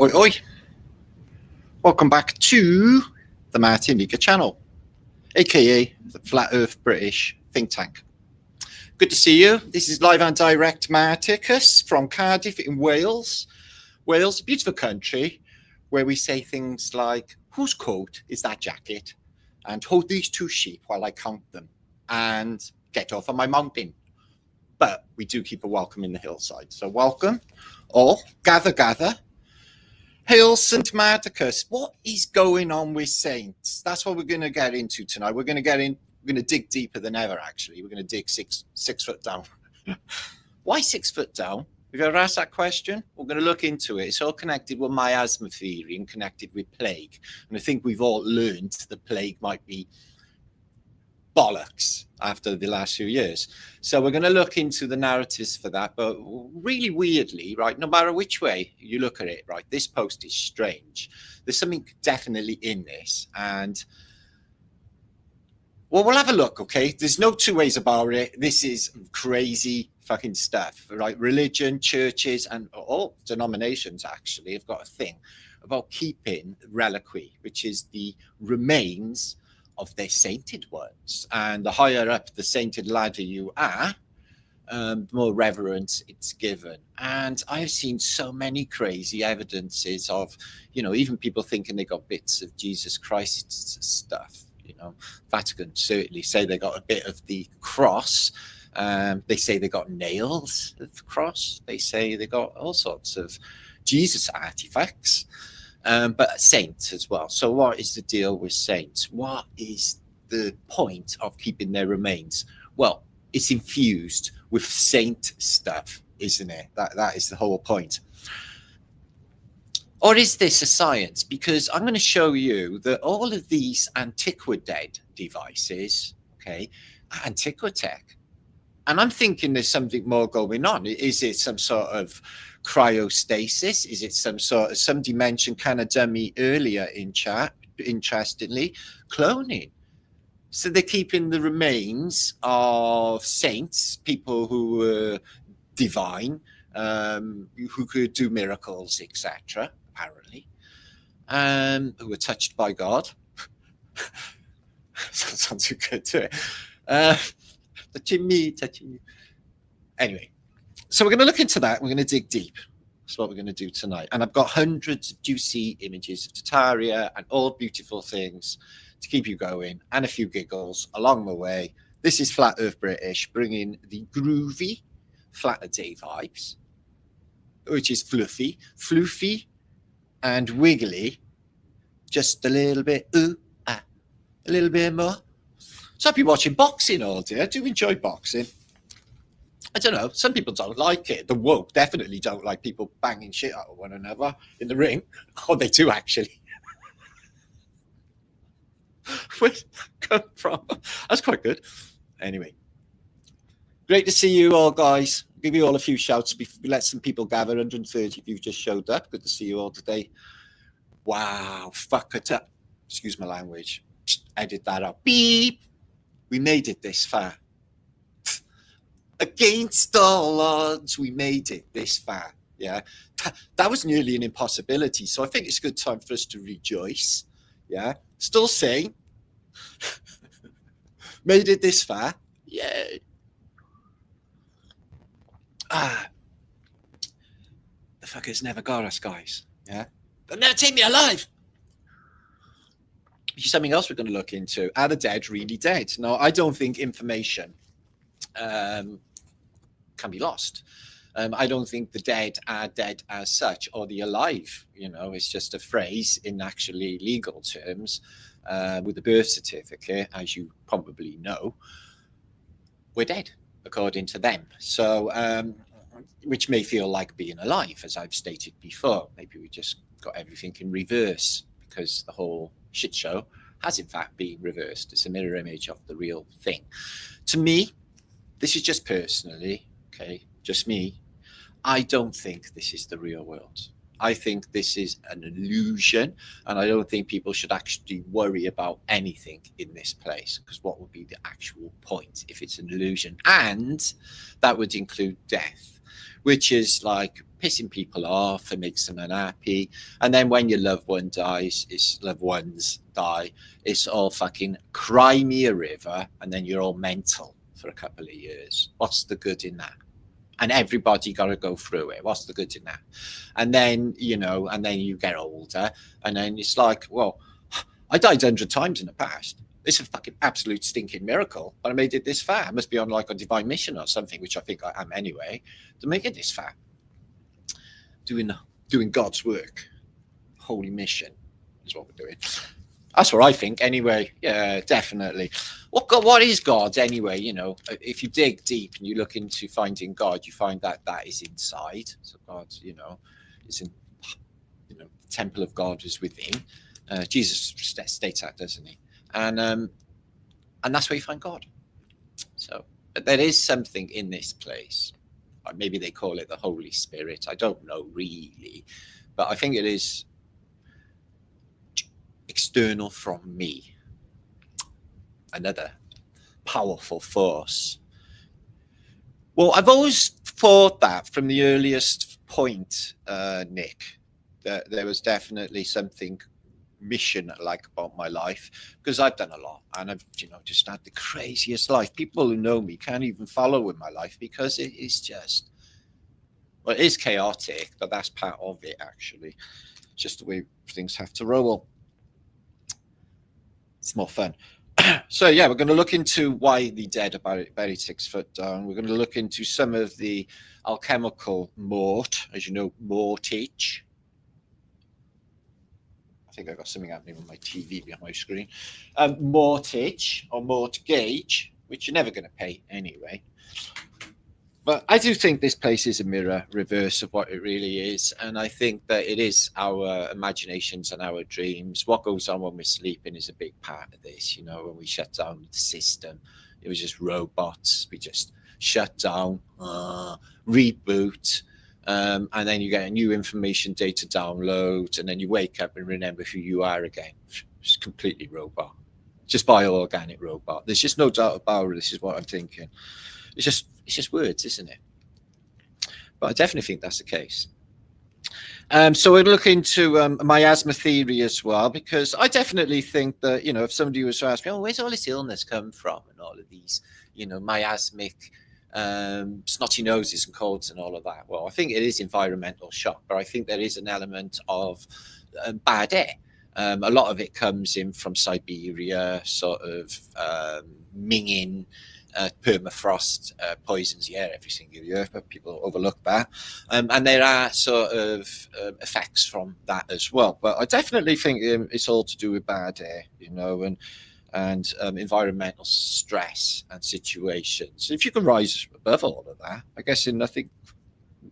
Oi, oi. Welcome back to the Martinica channel, aka the Flat Earth British think tank. Good to see you. This is live and direct Marticus from Cardiff in Wales. Wales, a beautiful country where we say things like, whose coat is that jacket? And hold these two sheep while I count them and get off on my mountain. But we do keep a welcome in the hillside. So welcome all, gather. Hail St. Marticus. What is going on with saints? That's what we're going to get into tonight. We're going to dig deeper than ever, actually. We're going to dig six foot down. Why 6 foot down? We've ever asked that question? We're going to look into it. It's all connected with miasma theory and connected with plague. And I think we've all learned the plague might be bollocks after the last few years. So we're going to look into the narratives for that. But really weirdly, right, no matter which way you look at it, right, this post is strange. There's something definitely in this. And well, we'll have a look, okay? There's no two ways about it. This is crazy fucking stuff, right? Religion, churches, and all denominations actually have got a thing about keeping reliquary, which is the remains of their sainted ones. And the higher up the sainted ladder you are, the more reverence it's given. And I've seen so many crazy evidences of, you know, even people thinking they got bits of Jesus Christ's stuff. You know, Vatican certainly say they got a bit of the cross. They say they got nails of the cross. They say they got all sorts of Jesus artifacts. But saints as well. So what is the deal with saints? What is the point of keeping their remains? Well, it's infused with saint stuff, isn't it? That is the whole point. Or is this a science? Because I'm going to show you that all of these antiquated devices, okay, are antiquitech. And I'm thinking there's something more going on. Is it some sort of cryostasis? Is it somebody mentioned kind of dummy earlier in chat, interestingly, cloning? So they're keeping the remains of saints, people who were divine, who could do miracles, etc., apparently, who were touched by God. Sounds too good to it. Touching me. Anyway, so we're going to look into that. We're going to dig deep. That's what we're going to do tonight. And I've got hundreds of juicy images of Tartaria and all beautiful things to keep you going and a few giggles along the way. This is Flat Earth British, bringing the groovy Flaterday vibes, which is fluffy, and wiggly. Just a little bit, a little bit more. So I've been watching boxing all day. I do enjoy boxing. I don't know. Some people don't like it. The woke definitely don't like people banging shit out of one another in the ring. Oh, they do actually. Where'd that come from? That's quite good. Anyway, great to see you all, guys. I'll give you all a few shouts. Let some people gather. 130 of you just showed up. Good to see you all today. Wow, fuck it up. Excuse my language. Edit that out. Beep. We made it this far. Against all odds, we made it this far. Yeah, that was nearly an impossibility. So I think it's a good time for us to rejoice. Yeah, still saying, made it this far. Yay. The fuckers never got us, guys. Yeah, they'll never take me alive. Something else we're going to look into. Are the dead really dead? No, I don't think information can be lost. I don't think the dead are dead as such, or the alive. You know, it's just a phrase in actually legal terms. With the birth certificate, as you probably know, we're dead according to them. So, which may feel like being alive, as I've stated before. Maybe we just got everything in reverse because the whole shit show has in fact been reversed. It's a mirror image of the real thing. To me, this is just personally, okay, just me. I don't think this is the real world. I think this is an illusion, and I don't think people should actually worry about anything in this place, because what would be the actual point if it's an illusion? And that would include death, which is like pissing people off and makes them unhappy. And then when your loved one dies, loved ones die, it's all fucking cry me a river, and then you're all mental for a couple of years. What's the good in that? And everybody got to go through it. What's the good in that? And then, and then you get older, and then it's like, well, I died 100 times in the past. It's a fucking absolute stinking miracle, but I made it this far. I must be on like a divine mission or something, which I think I am anyway, to make it this far. Doing God's work. Holy mission is what we're doing. That's what I think anyway. Yeah, definitely. What is God anyway? If you dig deep and you look into finding God, you find that is inside. So God, is in, the temple of God is within. Jesus states that, doesn't he? And that's where you find God. So, but there is something in this place. Maybe they call it the Holy Spirit. I don't know really, but I think it is external from me. Another powerful force. Well, I've always thought that from the earliest point, Nick, that there was definitely something mission-like about my life, because I've done a lot, and I've just had the craziest life. People who know me can't even follow in my life, because it is just, well, it is chaotic, but that's part of it actually. Just the way things have to roll. It's more fun. So yeah, we're going to look into why the dead are buried 6 foot down. We're going to look into some of the alchemical mort, as you know, mortage. I think I got something happening on my TV behind my screen. Mortage or mortgage, which you're never going to pay anyway. But I do think this place is a mirror reverse of what it really is. And I think that it is our imaginations and our dreams. What goes on when we're sleeping is a big part of this. When we shut down the system, it was just robots. We just shut down, reboot. And then you get a new information data download. And then you wake up and remember who you are again. It's completely robot. Just bioorganic robot. There's just no doubt about it. This is what I'm thinking. It's just words, isn't it? But I definitely think that's the case. So we'll look into miasma theory as well, because I definitely think that, if somebody was to ask me, where's all this illness come from, and all of these, miasmic snotty noses and colds and all of that. Well, I think it is environmental shock, but I think there is an element of bad air. A lot of it comes in from Siberia, sort of minging. Permafrost poisons the air every single year, but people overlook that. And there are sort of effects from that as well. But I definitely think it's all to do with bad air, and environmental stress and situations. If you can rise above all of that, I guess nothing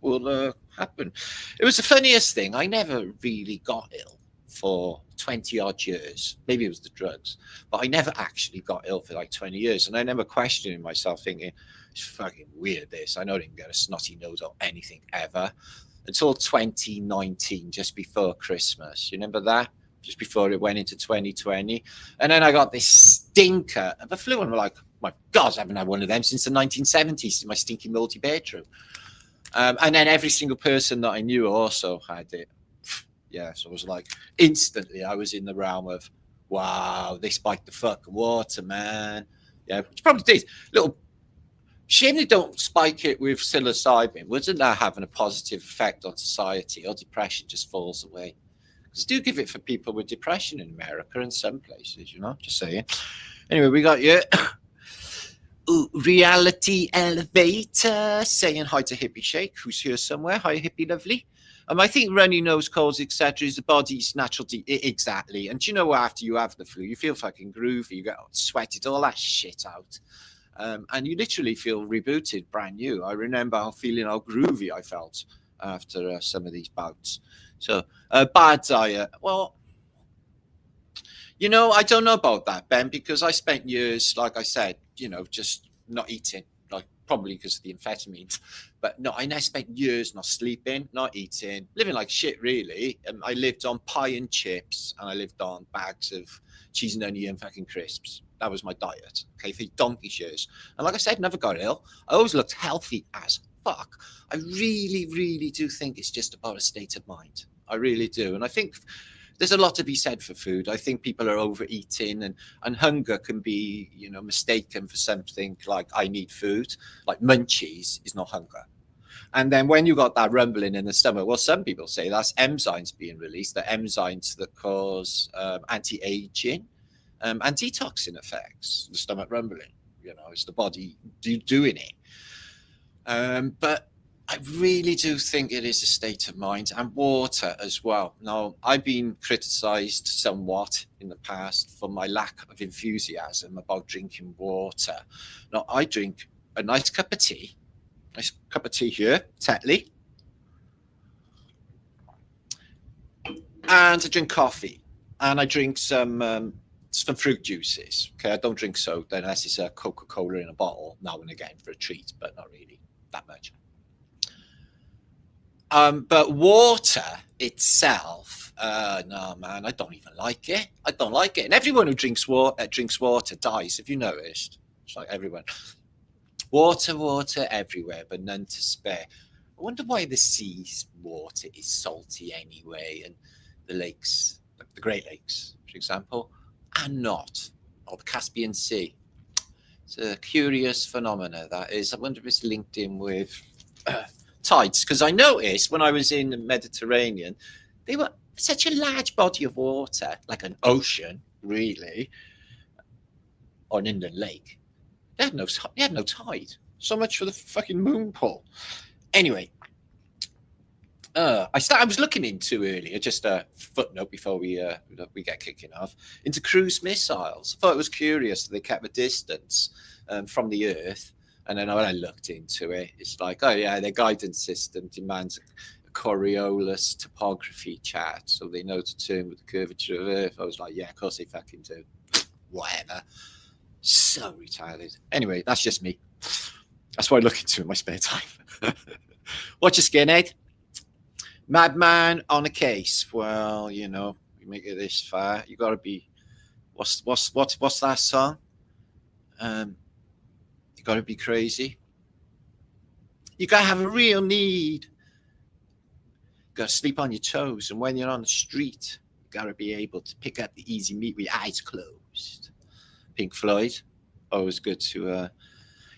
will happen. It was the funniest thing. I never really got ill for 20 odd years. Maybe it was the drugs, but I never actually got ill for like 20 years. And I never questioning myself, thinking, it's fucking weird this. I know I didn't get a snotty nose or anything ever until 2019, just before Christmas. You remember that? Just before it went into 2020. And then I got this stinker of a flu, and I'm like, my God, I haven't had one of them since the 1970s in my stinky multi-bedroom. And then every single person that I knew also had it. Yeah, so it was like instantly I was in the realm of, wow, they spiked the fucking water, man. Yeah, which probably did. Little shame they don't spike it with psilocybin. Wouldn't that having a positive effect on society, or depression just falls away? Because do give it for people with depression in America and some places, just saying. Anyway, we got you. Ooh, reality elevator saying hi to Hippie Shake, who's here somewhere. Hi, Hippie lovely. I think runny nose, colds, etc. is the body's natural exactly. And after you have the flu, you feel fucking groovy. You get sweated all that shit out, and you literally feel rebooted, brand new. I remember feeling how groovy I felt after some of these bouts. So bad diet. Well, I don't know about that, Ben, because I spent years, like I said, just not eating, like probably because of the amphetamines. But no, I spent years not sleeping, not eating, living like shit, really. I lived on pie and chips, and I lived on bags of cheese and onion fucking crisps. That was my diet, okay, for donkey's years. And like I said, never got ill. I always looked healthy as fuck. I really, really do think it's just about a state of mind. I really do. And I think there's a lot to be said for food. I think people are overeating, and hunger can be, mistaken for something like I need food. Like munchies is not hunger. And then when you got that rumbling in the stomach, well, some people say that's enzymes being released, the enzymes that cause anti-aging and detoxing effects, the stomach rumbling. It's the body doing it. But I really do think it is a state of mind, and water as well. Now, I've been criticised somewhat in the past for my lack of enthusiasm about drinking water. Now, I drink a nice cup of tea here, Tetley, and I drink coffee, and I drink some fruit juices. Okay, I don't drink soda unless it's a Coca-Cola in a bottle now and again for a treat, but not really that much. But water itself, no, man, I don't even like it. I don't like it. And everyone who drinks water dies. Have you noticed? It's like everyone. Water everywhere, but none to spare. I wonder why the sea's water is salty anyway, and the lakes, like the Great Lakes, for example, are not. Or the Caspian Sea. It's a curious phenomena, that is. I wonder if it's linked in with tides, because I noticed when I was in the Mediterranean, they were such a large body of water, like an ocean, really, or an inland lake. They had no tide. So much for the fucking moon pool. Anyway, I was looking into earlier, just a footnote before we get kicking off, into cruise missiles. I thought it was curious that they kept a distance from the Earth. And then when I looked into it, it's like, oh yeah, their guidance system demands a Coriolis topography chart, so they know to turn with the curvature of Earth. I was like, yeah, of course they fucking do. Whatever. So retarded. Anyway, that's just me. That's what I look into in my spare time. What's your skinhead? Madman on a case. Well, you make it this far, you got to be. What's that song? You got to be crazy. You got to have a real need. You got to sleep on your toes. And when you're on the street, you got to be able to pick up the easy meat with your eyes closed. Pink Floyd. Always good to... You're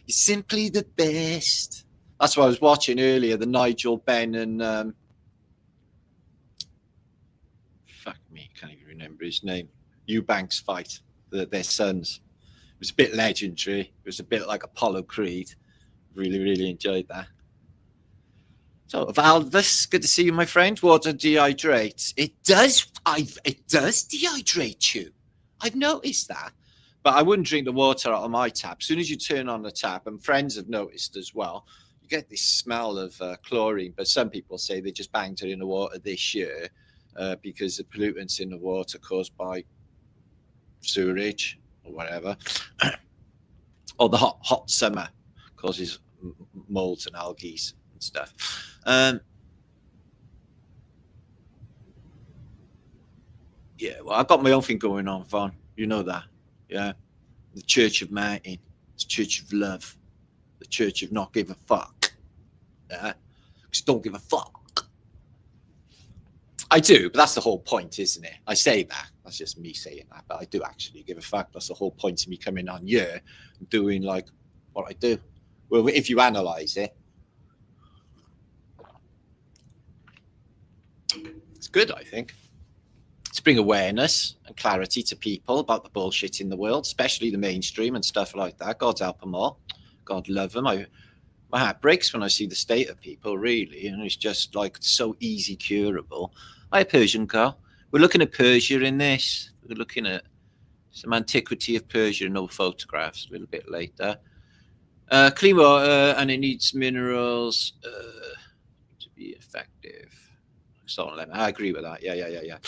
simply the best. That's what I was watching earlier, the Nigel, Ben, and... fuck me, can't even remember his name. Eubanks fight. Their sons. It was a bit legendary. It was a bit like Apollo Creed. Really, really enjoyed that. So, Valvis, good to see you, my friend. Water dehydrates. It does dehydrate you. I've noticed that. But I wouldn't drink the water out of my tap. As soon as you turn on the tap, and friends have noticed as well, you get this smell of chlorine. But some people say they just banged it in the water this year because the pollutants in the water caused by sewerage or whatever, or the hot summer causes molds and algae and stuff. Yeah, well, I've got my own thing going on, Vaughn. You know that. Yeah. The Church of Martin. It's Church of Love. The Church of Not Give a Fuck. Yeah. Just don't give a fuck. I do, but that's the whole point, isn't it? I say that. That's just me saying that, but I do actually give a fuck. That's the whole point of me coming on here and doing like what I do. Well, if you analyse it, it's good, I think. To bring awareness and clarity to people about the bullshit in the world, especially the mainstream and stuff like that. God help them all. God love them. My heart breaks when I see the state of people, really, and it's just like so easy curable. Hi, Persian girl. We're looking at Persia in this. We're looking at some antiquity of Persia and old photographs a little bit later. Clean water, and it needs minerals to be effective. I agree with that. Yeah.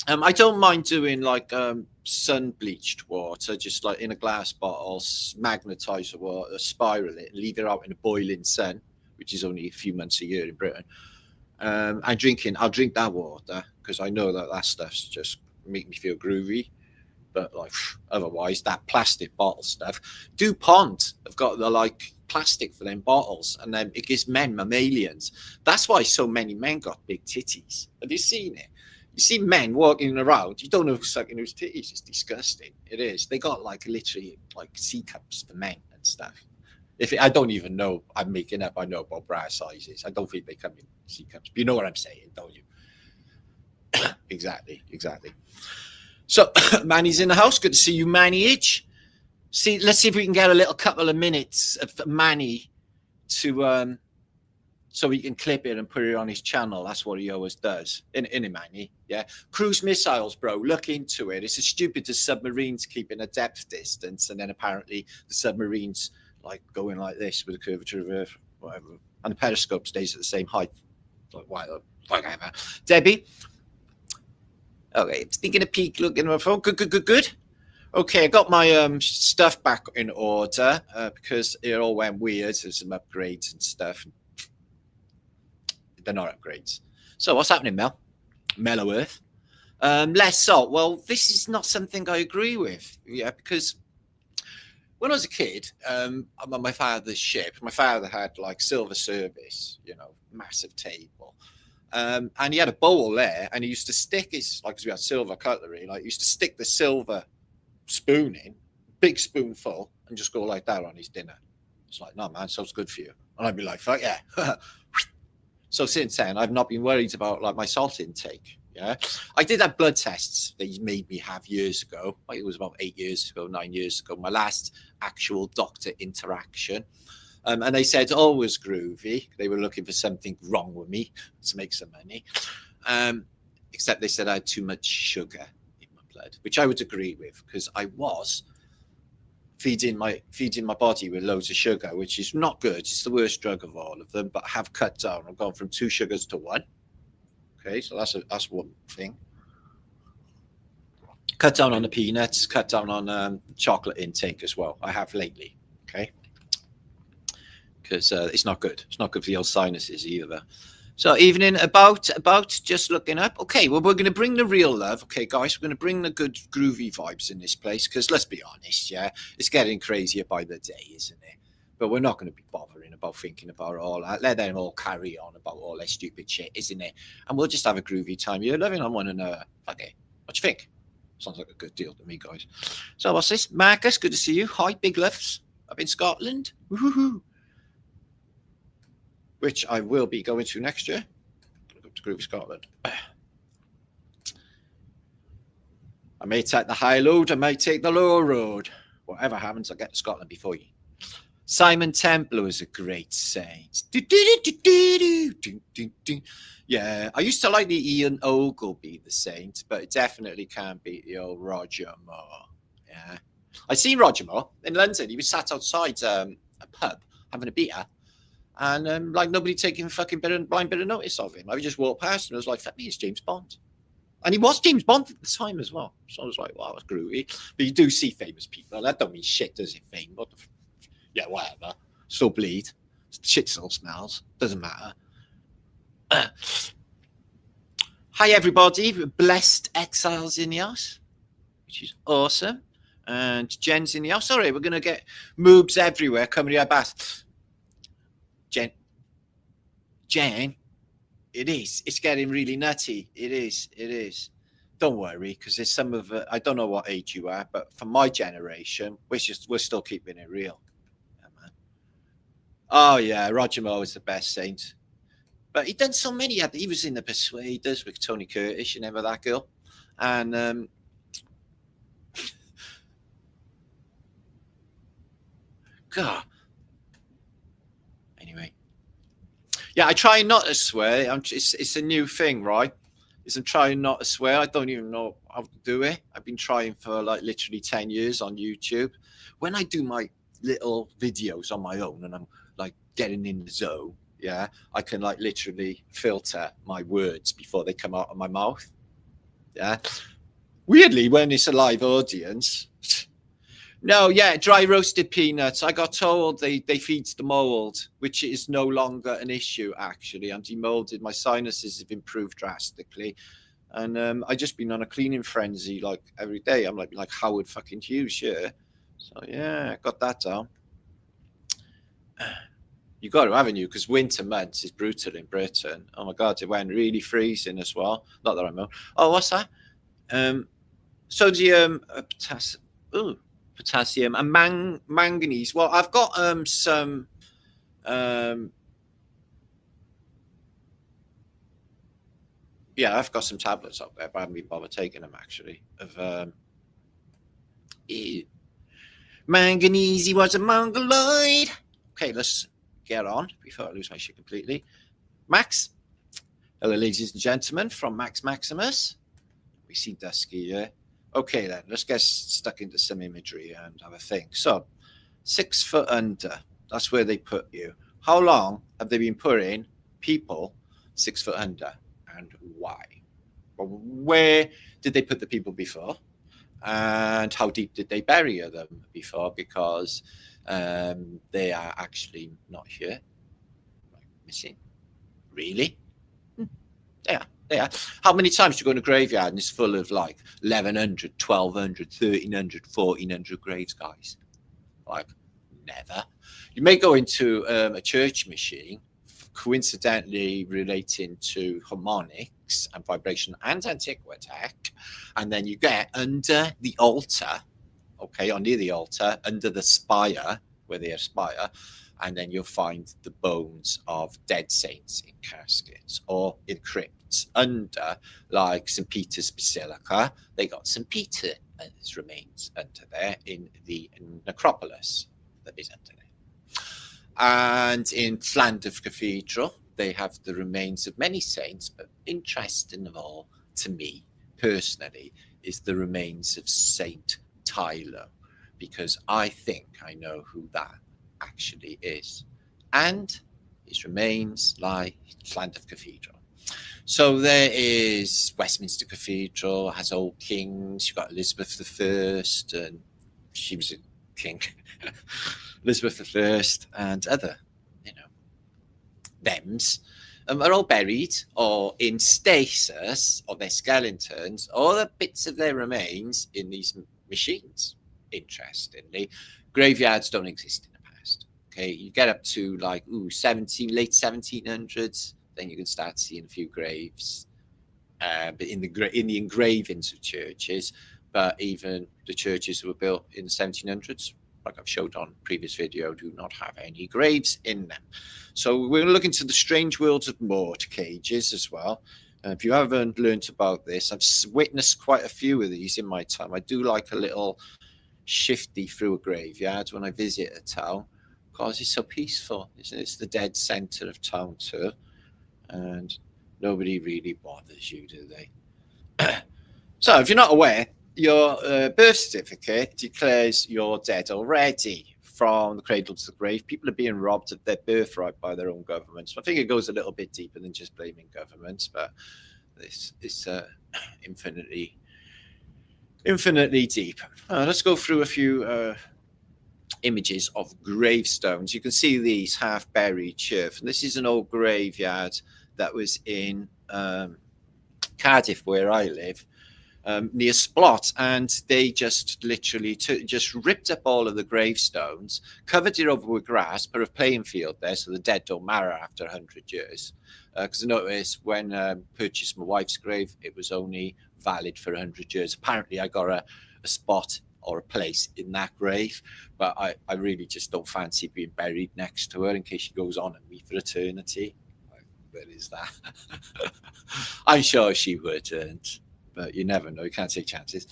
I don't mind doing like sun bleached water, just like in a glass bottle, magnetize the water, spiral it, and leave it out in the boiling sun, which is only a few months a year in Britain. I'll drink that water because I know that stuff's just make me feel groovy. But like otherwise, that plastic bottle stuff. DuPont have got the like plastic for them bottles, and then it gives men mammalians. That's why so many men got big titties. Have you seen it? You see men walking around, you don't know who's sucking whose titties. It's disgusting. It is. They got like literally like C cups for men and stuff. I don't even know, I'm making up. I know about bra sizes. I don't think they come in C cups. But you know what I'm saying, don't you? Exactly. So Manny's in the house. Good to see you, Manny H. Let's see if we can get a little couple of minutes of Manny to so he can clip it and put it on his channel. That's what he always does. In it, Manny. Yeah. Cruise missiles, bro. Look into it. It's as stupid as submarines keeping a depth distance, and then apparently the submarines like going like this with a curvature of Earth, whatever, and the periscope stays at the same height. Like whatever. Debbie. Okay, taking a peek, looking at my phone. Good. Okay, I got my stuff back in order because it all went weird. There's some upgrades and stuff. They're not upgrades. So what's happening, Mel? Mellow Earth. Less salt. Well, this is not something I agree with. Yeah, because when I was a kid, on my father's ship, my father had like silver service, massive table. And he had a bowl there, and he used to stick his, like, because we had silver cutlery, like, he used to stick the silver spoon in, big spoonful, and just go like that on his dinner. It's like, no, man, sounds good for you. And I'd be like, fuck yeah. So since then, I've not been worried about, like, my salt intake. Yeah. I did have blood tests that he made me have years ago. Like, it was about 9 years ago, my last actual doctor interaction. And they said, oh, it was groovy. They were looking for something wrong with me to make some money. Except they said I had too much sugar in my blood, which I would agree with, because I was feeding my body with loads of sugar, which is not good. It's the worst drug of all of them, but I have cut down. I've gone from 2 sugars to 1. Okay, so that's one thing. Cut down on the peanuts, cut down on chocolate intake as well. I have lately, okay? Because it's not good. It's not good for the old sinuses either. So evening, about just looking up. Okay, well, we're going to bring the real love. Okay, guys, we're going to bring the good groovy vibes in this place because let's be honest, yeah, it's getting crazier by the day, isn't it? But we're not going to be bothering about thinking about all that. Let them all carry on about all their stupid shit, isn't it? And we'll just have a groovy time here, loving on one another. Okay, what do you think? Sounds like a good deal to me, guys. So what's this? Marcus, good to see you. Hi, big loves. Up in Scotland. Woohoo! Which I will be going to next year. Go to Groovy Scotland. I may take the high road, I may take the low road. Whatever happens, I'll get to Scotland before you. Simon Templar was a great saint. Yeah, I used to like the Ian Ogilvy, the saint, but it definitely can't beat the old Roger Moore. Yeah, I seen Roger Moore in London. He was sat outside a pub having a beer. And like nobody taking fucking blind bit of notice of him. I would just walk past and I was like, fuck me, it's James Bond. And he was James Bond at the time as well. So I was like, wow, that's groovy. But you do see famous people. That don't mean shit, does it, fame? Yeah, whatever. Still bleed. Shit still smells. Doesn't matter. Hi, everybody. Blessed Exiles in the house, which is awesome. And Jen's in the house. Sorry, we're going to get moobs everywhere coming to your bath. Jen, it is. It's getting really nutty. It is. Don't worry, because there's some of I don't know what age you are, but for my generation, we're still keeping it real. Yeah, man. Oh yeah, Roger Moore was the best saint, but he done so many. He was in the Persuaders with Tony Curtis. You remember that girl? And God. Anyway. Yeah, I try not to swear. It's a new thing, right? I'm trying not to swear. I don't even know how to do it. I've been trying for like literally 10 years on YouTube. When I do my little videos on my own and I'm like getting in the zone, yeah, I can like literally filter my words before they come out of my mouth. Yeah. Weirdly, when it's a live audience. No, yeah, dry roasted peanuts. I got told they feed the mold, which is no longer an issue, actually. I'm demolded. My sinuses have improved drastically. And I just been on a cleaning frenzy like every day. I'm like Howard fucking Hughes, yeah. So yeah, got that down. You got to, haven't you? Because winter months is brutal in Britain. Oh my God, it went really freezing as well. Not that I know. Oh, what's that? Sodium, potassium, and manganese. Well, I've got some. Yeah, I've got some tablets up there, but I haven't been bothered taking them actually. Of manganese, he was a mongoloid. Okay, let's get on before I lose my shit completely. Max. Hello, ladies and gentlemen, from Max Maximus. We see Dusky here. Okay, then, let's get stuck into some imagery and have a think. So, 6 foot under, that's where they put you. How long have they been putting people 6 foot under, and why? Well, where did they put the people before? And how deep did they bury them before? Because they are actually not here. Missing. Really? Yeah. How many times do you go in a graveyard and it's full of like 1,100, 1,200, 1,300, 1,400 graves, guys? Like, never. You may go into a church machine, coincidentally relating to harmonics and vibration and antiquity, and then you get under the altar, okay, or near the altar, under the spire, where they aspire, and then you'll find the bones of dead saints in caskets or in crypts under, like St. Peter's Basilica. They got St. Peter and his remains under there in the necropolis that is under there. And in Llandaff Cathedral, they have the remains of many saints, but interesting of all to me personally is the remains of Saint Tyler, because I think I know who that actually is. And his remains lie in Llandaff Cathedral. So there is Westminster Cathedral, has old kings. You've got Elizabeth I, and she was a king. Elizabeth I and other, thems are all buried or in stasis of their skeletons or the bits of their remains in these machines. Interestingly, graveyards don't exist in the past. Okay, you get up to like late 1700s, then you can start seeing a few graves, but in the engravings of churches. But even the churches that were built in the 1700s, like I've showed on previous video, do not have any graves in them. So we're going to look into the strange worlds of mort cages as well. If you haven't learned about this, I've witnessed quite a few of these in my time. I do like a little shifty through a graveyard when I visit a town, because it's so peaceful, isn't it? It's the dead centre of town too, and nobody really bothers you, do they? So if you're not aware, your birth certificate declares you're dead already. From the cradle to the grave, people are being robbed of their birthright by their own governments. I think it goes a little bit deeper than just blaming governments, but this is infinitely deep. Let's go through a few images of gravestones. You can see these half buried turf, and this is an old graveyard that was in Cardiff, where I live. Near Splot, and they just literally just ripped up all of the gravestones, covered it over with grass, put a playing field there so the dead don't matter after 100 years. Because I noticed when I purchased my wife's grave, it was only valid for 100 years. Apparently, I got a spot or a place in that grave, but I really just don't fancy being buried next to her in case she goes on and me for eternity. Where is that? I'm sure she wouldn't. But you never know. You can't take chances.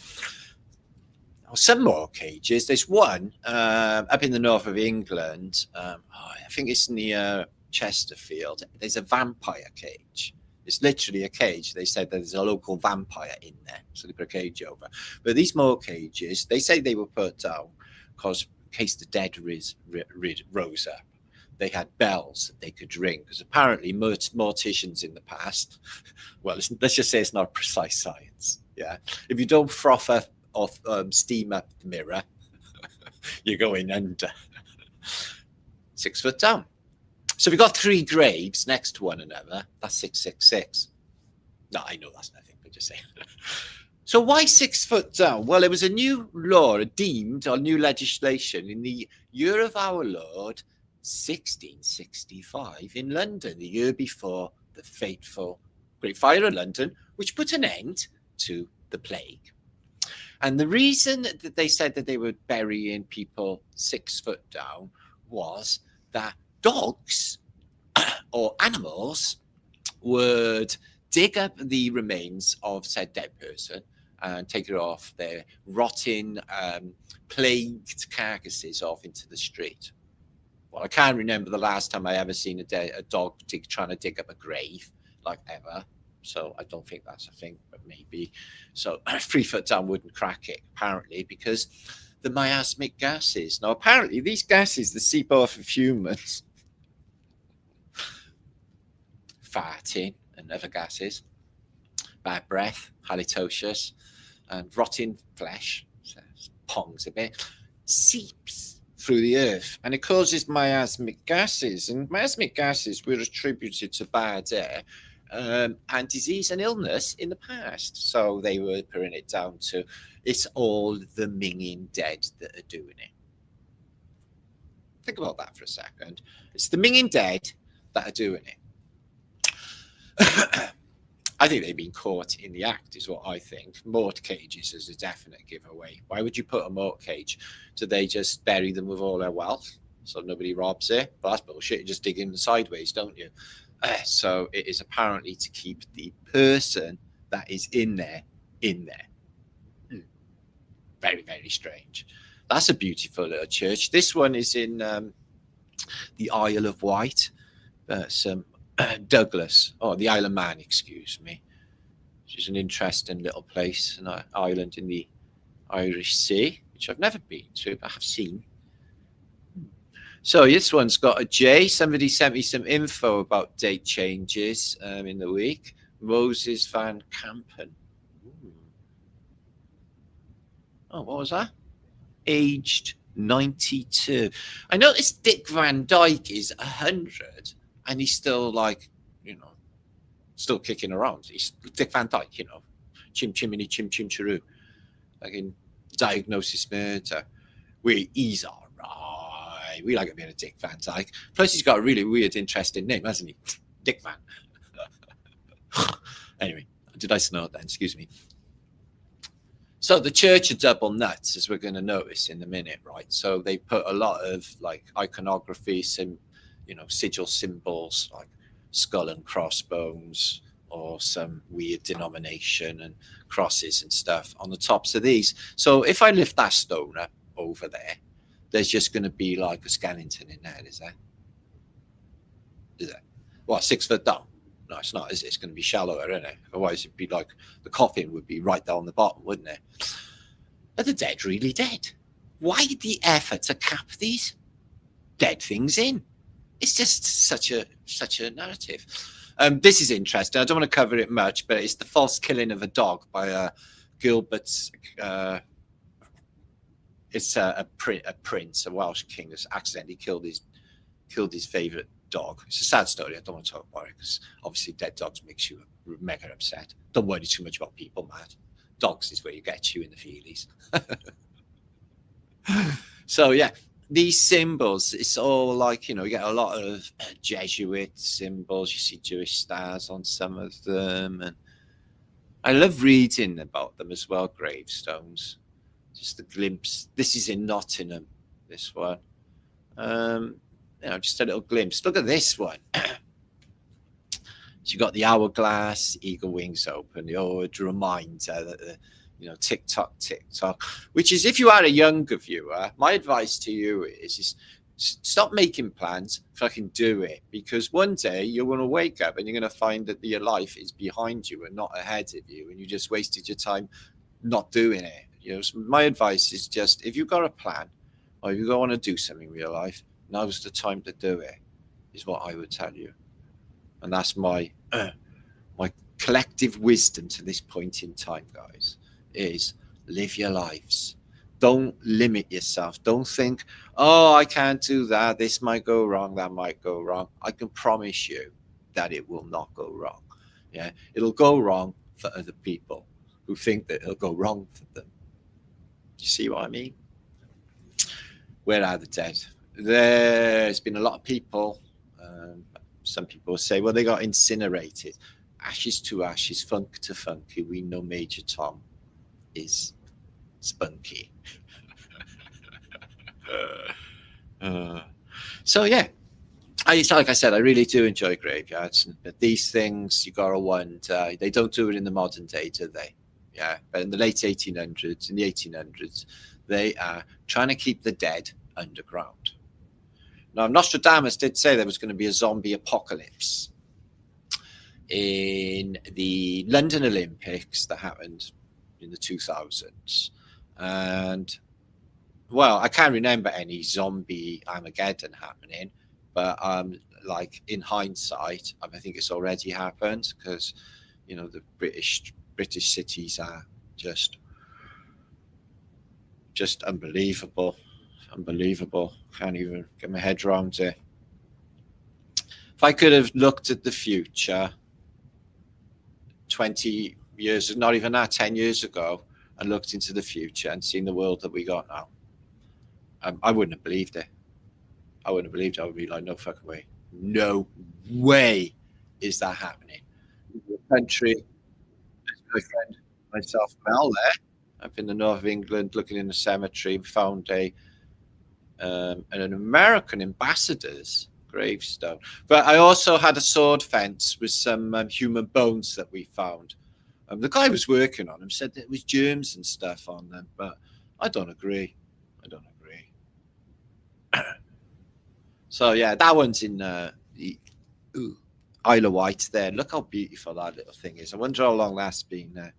Some more cages. There's one up in the north of England. I think it's near Chesterfield. There's a vampire cage. It's literally a cage. They said there's a local vampire in there, so they put a cage over. But these more cages, they say they were put down because in case the dead rose up, they had bells that they could ring, because apparently morticians in the past, well, let's just say it's not precise science. Yeah. If you don't froth off steam up the mirror, you're going under. 6 foot down. So we've got 3 graves next to one another. That's 666. No, I know that's nothing, but just saying. So why 6 foot down? Well, there was a new law deemed, or new legislation in the year of our Lord, 1665 in London, the year before the fateful Great Fire of London, which put an end to the plague. And the reason that they said that they were burying people 6 foot down was that dogs or animals would dig up the remains of said dead person and take it off their rotting, plagued carcasses off into the street. Well, I can't remember the last time I ever seen a dog trying to dig up a grave, like ever. So I don't think that's a thing, but maybe. So 3 foot down wouldn't crack it, apparently, because the miasmic gases. Now, apparently, these gases that seep off of humans, farting and other gases, bad breath, halitosis, and rotting flesh, so pongs a bit, seeps through the earth, and it causes miasmic gases. And miasmic gases were attributed to bad air and disease and illness in the past. So they were putting it down to it's all the minging dead that are doing it. Think about that for a second. It's the minging dead that are doing it. I think they've been caught in the act, is what I think. Mort cages is a definite giveaway. Why would you put a mort cage? Do they just bury them with all their wealth so nobody robs it? Well, that's bullshit. You just dig in sideways, don't you? So it is apparently to keep the person that is in there in there. Very, very strange. That's a beautiful little church. This one is in the Isle of Wight. Douglas, the Isle of Man, excuse me, which is an interesting little place, an island in the Irish Sea, which I've never been to, but I have seen. So this one's got a J. Somebody sent me some info about date changes in the week. Moses Van Kampen. Oh, what was that? Aged 92. I noticed Dick Van Dyke is 100. And he's still still kicking around. He's Dick Van Dyke, chim chimney, chim chim chiroo, like in Diagnosis Murder. He's all right. We like a bit of Dick Van Dyke. Plus, he's got a really weird, interesting name, hasn't he? Dick Van. Anyway, did I snort then? Excuse me. So the church are double nuts, as we're going to notice in a minute, right? So they put a lot of iconography, sigil symbols like skull and crossbones or some weird denomination and crosses and stuff on the tops of these. So if I lift that stone up over there, there's just going to be like a skeleton in there, is there? Is there? What, 6 foot down? No, it's not, is it? It's going to be shallower, isn't it? Otherwise it'd be like the coffin would be right down the bottom, wouldn't it? Are the dead really dead? Why the effort to cap these dead things in? It's just such a narrative. This is interesting. I don't want to cover it much, but it's the false killing of a dog by Gilbert's. It's a prince, a Welsh king, has accidentally killed his favourite dog. It's a sad story. I don't want to talk about it because obviously dead dogs makes you mega upset. Don't worry too much about people, Matt. Dogs is where you get you in the feelies. So yeah. These symbols, it's all like, you get a lot of Jesuit symbols. You see Jewish stars on some of them. And I love reading about them as well, gravestones. Just a glimpse. This is in Nottingham, this one. Just a little glimpse. Look at this one. So you got the hourglass, eagle wings open, the old reminder that the tick tock, which is, if you are a younger viewer, my advice to you is stop making plans, fucking do it. Because one day you're going to wake up and you're going to find that your life is behind you and not ahead of you. And you just wasted your time not doing it. So my advice is just, if you've got a plan or if you want to do something with your life, now's the time to do it, is what I would tell you. And that's my collective wisdom to this point in time, guys, is live your lives. Don't limit yourself. Don't think, oh, I can't do that. This might go wrong. That might go wrong. I can promise you that it will not go wrong. Yeah, it'll go wrong for other people who think that it'll go wrong for them. You see what I mean? Where are the dead? There's been a lot of people. Some people say, well, they got incinerated. Ashes to ashes, funk to funky. We know Major Tom is spunky. So yeah, like I said, I really do enjoy graveyards, but these things you gotta wonder. They don't do it in the modern day, do they? Yeah, but in the late 1800s, in the 1800s, they are trying to keep the dead underground. Now, Nostradamus did say there was going to be a zombie apocalypse in the London Olympics that happened in the 2000s, and well, I can't remember any zombie Armageddon happening, but like in hindsight, I think it's already happened because the British cities are just unbelievable. Can't even get my head around it. If I could have looked at the future 20 years, not even that, 10 years ago, and looked into the future and seen the world that we got now, I wouldn't have believed it. I wouldn't have believed it. I would be like, no fucking way. No way is that happening. The country, my friend, myself, Mel, there, up in the north of England, looking in the cemetery, found an American ambassador's gravestone. But I also had a sword fence with some human bones that we found. The guy was working on them, said that it was germs and stuff on them, but I don't agree. So yeah, that one's in the Isle of Wight there. Look how beautiful that little thing is. I wonder how long that's been there.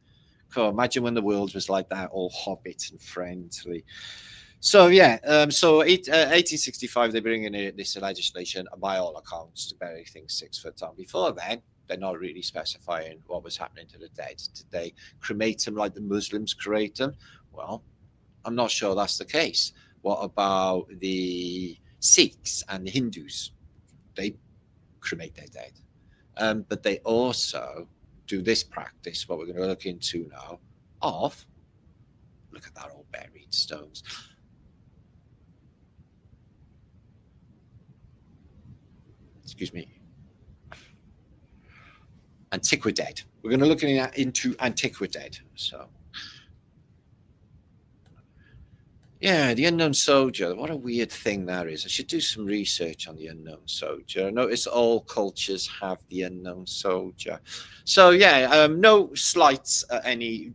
Cool. Imagine when the world was like that, all hobbit and friendly. So yeah, 1865 they bring in this legislation, by all accounts, to bury things 6 foot down. Before then, they're not really specifying what was happening to the dead. Did they cremate them like the Muslims cremate them? Well, I'm not sure that's the case. What about the Sikhs and the Hindus? They cremate their dead. But they also do this practice, what we're going to look into now, of, look at that, all buried stones. Excuse me. Antiquidad. We're going to look into Antiquidad. So, yeah, the unknown soldier. What a weird thing that is. I should do some research on the unknown soldier. I notice all cultures have the unknown soldier. So yeah, no slights at any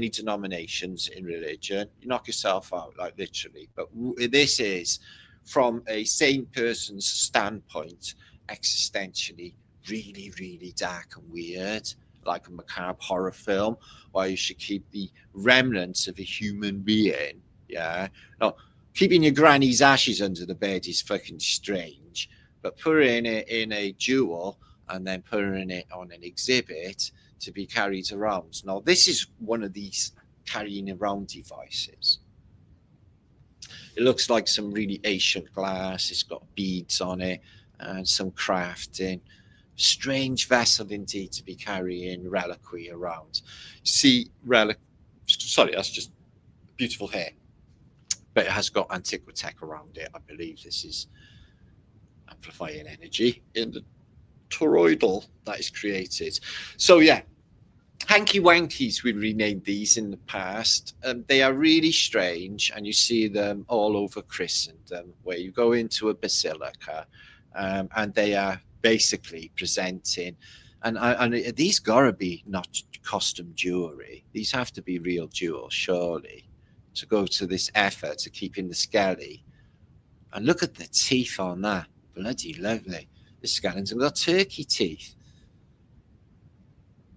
denominations in religion. You knock yourself out, like literally. But this is, from a sane person's standpoint, existentially really, really dark and weird, like a macabre horror film, where you should keep the remnants of a human being. Yeah, no, keeping your granny's ashes under the bed is fucking strange, but putting it in a jewel and then putting it on an exhibit to be carried around. Now, this is one of these carrying around devices. It looks like some really ancient glass. It's got beads on it and some crafting. Strange vessel indeed to be carrying reliquary around. See, sorry, that's just beautiful hair. But it has got antiquitech around it. I believe this is amplifying energy in the toroidal that is created. So yeah, hanky wankies, we renamed these in the past. They are really strange, and you see them all over Christendom, where you go into a basilica, and they are basically presenting, and these gotta be not costume jewelry. These have to be real jewels, surely, to go to this effort to keep in the skelly. And look at the teeth on that. Bloody lovely. The skeleton got turkey teeth.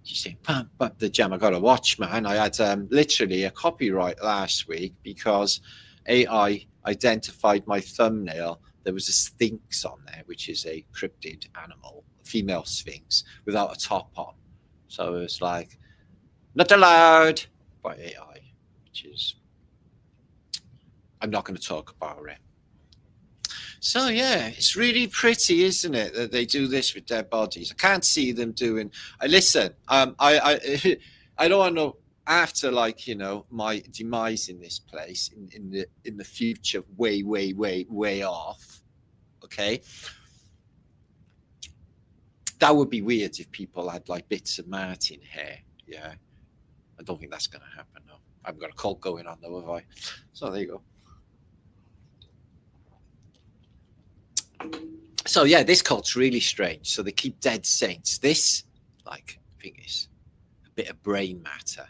You say, pump up the jam. I got to watch, man. I had literally a copyright last week because AI identified my thumbnail. There was a sphinx on there, which is a cryptid animal, a female sphinx, without a top on. So it's like, not allowed by AI, which is, I'm not going to talk about it. So yeah, it's really pretty, isn't it, that they do this with dead bodies? I can't see them doing. Listen, I I don't want to, after, like, you know, my demise in this place in the future, way off. Okay, that would be weird if people had like bits of Martin hair. Yeah, I don't think that's going to happen. No, I've got a cult going on though, have I? So there you go. So yeah, this cult's really strange. So they keep dead saints. This, like, I think is a bit of brain matter.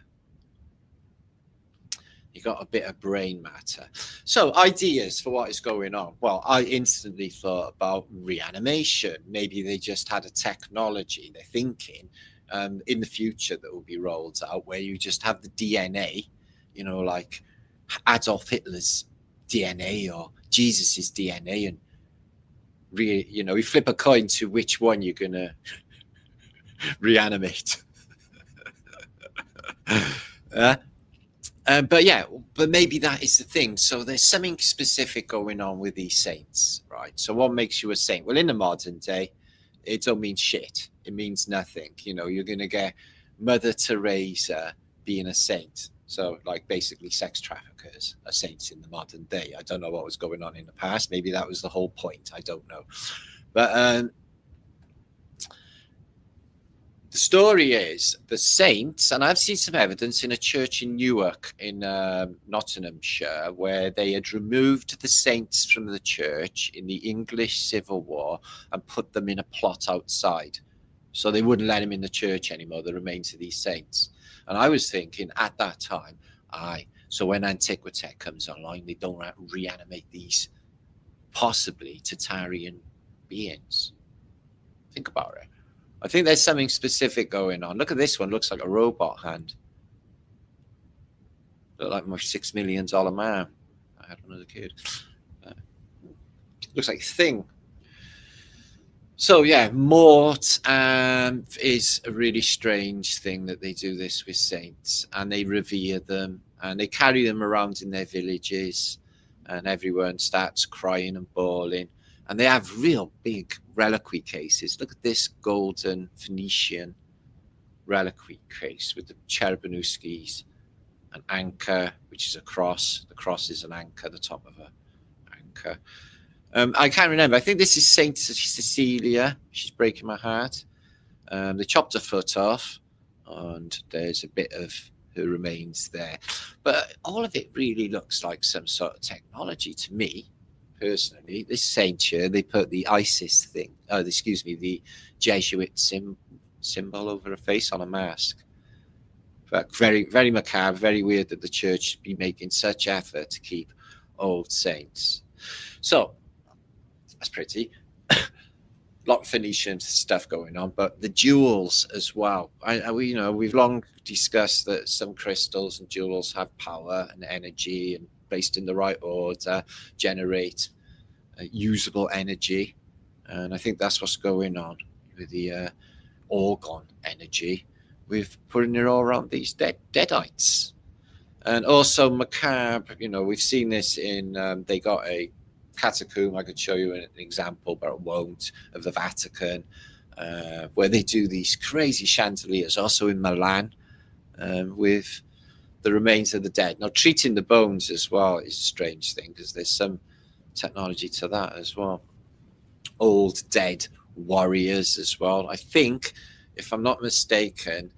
You got a bit of brain matter. So ideas for what is going on. Well, I instantly thought about reanimation. Maybe they just had a technology, they're thinking, in the future that will be rolled out, where you just have the DNA, you know, like Adolf Hitler's DNA or Jesus's DNA, and you know, you flip a coin to which one you're gonna reanimate. But yeah, but maybe that is the thing. So there's something specific going on with these saints, right? So what makes you a saint? Well, in the modern day, it don't mean shit. It means nothing. You know, you're gonna get Mother Teresa being a saint. So, like, basically sex traffickers are saints in the modern day. I don't know what was going on in the past. Maybe that was the whole point. I don't know. But the story is the saints, and I've seen some evidence in a church in Newark in Nottinghamshire, where they had removed the saints from the church in the English Civil War and put them in a plot outside. So they wouldn't let them in the church anymore, the remains of these saints. And I was thinking at that time, so when Antiquitech comes online, they don't reanimate these possibly Tartarian beings. Think about it. I think there's something specific going on. Look at this one. Looks like a robot hand. Look like my $6 million man. I had another kid. Looks like a thing. So yeah, Mort is a really strange thing that they do this with saints, and they revere them, and they carry them around in their villages, and everyone starts crying and bawling. And they have real big reliquary cases. Look at this golden Phoenician reliquary case with the Cherubinuskis, an anchor, which is a cross. The cross is an anchor, the top of an anchor. I can't remember. I think this is Saint Cecilia. She's breaking my heart. They chopped her foot off, and there's a bit of her remains there. But all of it really looks like some sort of technology to me. Personally, this saint here, they put the ISIS thing, the Jesuit symbol over her face on a mask. But very, very macabre, very weird that the church should be making such effort to keep old saints. So that's pretty. A lot of Phoenician stuff going on, but the jewels as well. We've long discussed that some crystals and jewels have power and energy, and placed in the right order, generate usable energy. And I think that's what's going on with the orgon energy. We've putting it all around these deadites. And also macabre, we've seen this in, they got a catacomb, I could show you an example, but I won't, of the Vatican, where they do these crazy chandeliers, also in Milan, with the remains of the dead. Now, treating the bones as well is a strange thing, because there's some technology to that as well. Old dead warriors as well. I think, if I'm not mistaken,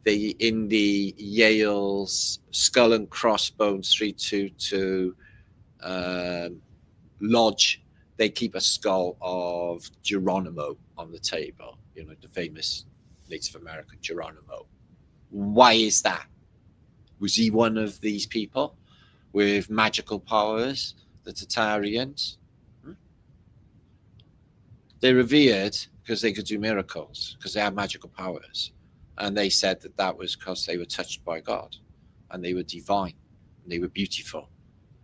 in the Yale's Skull and Crossbones 322 lodge, they keep a skull of Geronimo on the table, the famous Native American Geronimo. Why is that? Was he one of these people with magical powers, the Tartarians? They're revered because they could do miracles, because they have magical powers. And they said that was because they were touched by God, and they were divine, and they were beautiful,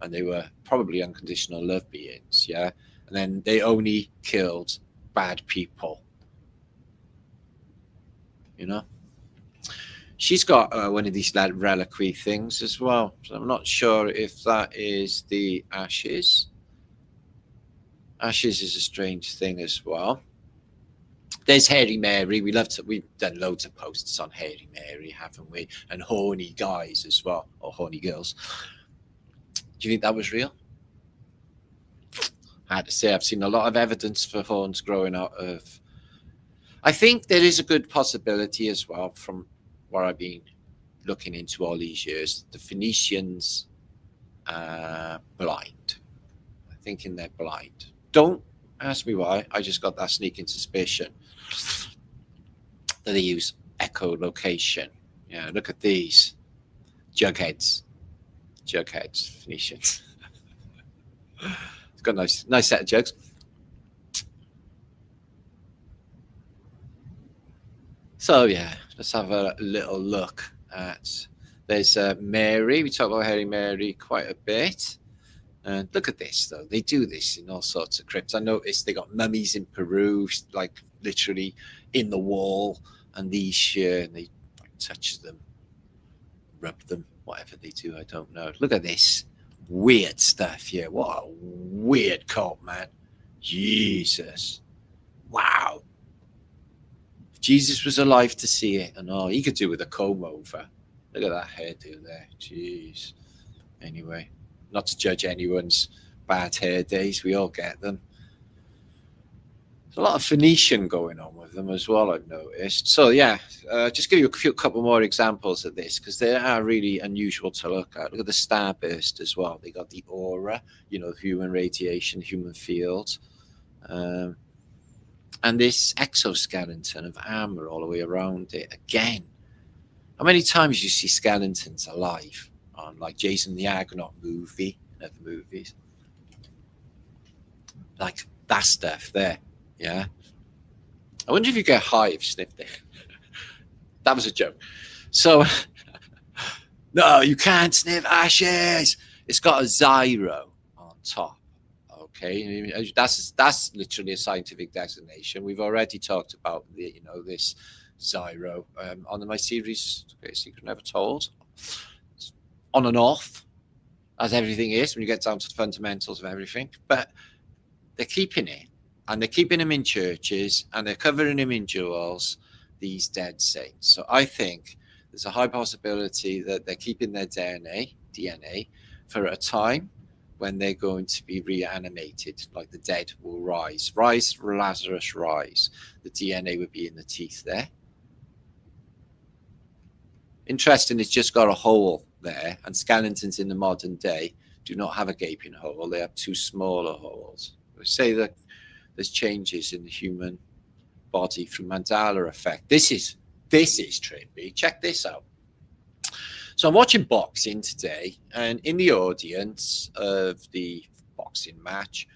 and they were probably unconditional love beings, yeah? And then they only killed bad people, She's got one of these reliquary things as well. So I'm not sure if that is the ashes. Ashes is a strange thing as well. There's Hairy Mary. We've done loads of posts on Hairy Mary, haven't we? And horny guys as well, or horny girls. Do you think that was real? I had to say, I've seen a lot of evidence for horns growing out of. I think there is a good possibility as well, from what I've been looking into all these years. The Phoenicians are blind. I'm thinking they're blind. Don't ask me why. I just got that sneaking suspicion that they use echolocation. Yeah, look at these jugheads, Phoenicians. It's got a nice set of jugs. So yeah, let's have a little look at. There's Mary. We talk about Hairy Mary quite a bit. And look at this, though. They do this in all sorts of crypts. I noticed they got mummies in Peru, like literally in the wall, and these here, and they touch them, rub them, whatever they do, I don't know. Look at this weird stuff here. What a weird cult, man. Jesus. Wow. If Jesus was alive to see it, and all he could do with a comb over. Look at that hairdo there. Jeez. Anyway, not to judge anyone's bad hair days. We all get them. There's a lot of Phoenician going on with them as well, I've noticed. So yeah, just give you a couple more examples of this, because they are really unusual to look at. Look at the starburst as well. They got the aura, human radiation, human field. And this exoskeleton of armor all the way around it. Again, how many times you see skeletons alive on like Jason the Argonaut movie and other movies? Like that stuff there. Yeah. I wonder if you get high if you sniffed it. That was a joke. So, no, you can't sniff ashes. It's got a Zyro on top. Okay, that's literally a scientific designation. We've already talked about this Zyro on my series, Great Secret Never Told. It's on and off, as everything is when you get down to the fundamentals of everything. But they're keeping it. And they're keeping them in churches, and they're covering them in jewels, these dead saints. So I think there's a high possibility that they're keeping their DNA for a time when they're going to be reanimated, like the dead will rise. Rise, Lazarus, rise. The DNA would be in the teeth there. Interesting, it's just got a hole there, and skeletons in the modern day do not have a gaping hole. They have two smaller holes. We say that there's changes in the human body through Mandela effect. This is trippy. Check this out. So I'm watching boxing today, and in the audience of the boxing match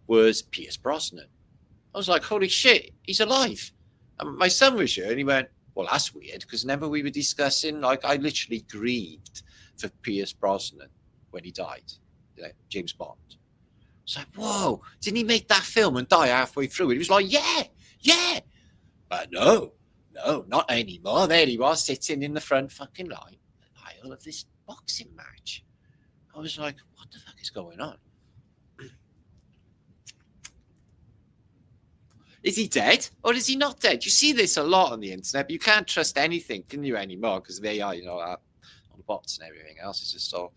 was Pierce Brosnan. I was like, holy shit, he's alive. And my son was here, and he went, well, that's weird, because whenever we were discussing, like, I literally grieved for Pierce Brosnan when he died, James Bond. It's like, whoa, didn't he make that film and die halfway through? And he was like, yeah. But no, not anymore. There he was, sitting in the front fucking line of this boxing match. I was like, what the fuck is going on? Is he dead or is he not dead? You see this a lot on the internet, but you can't trust anything, can you, anymore? Because they are, on bots and everything else. It's just all,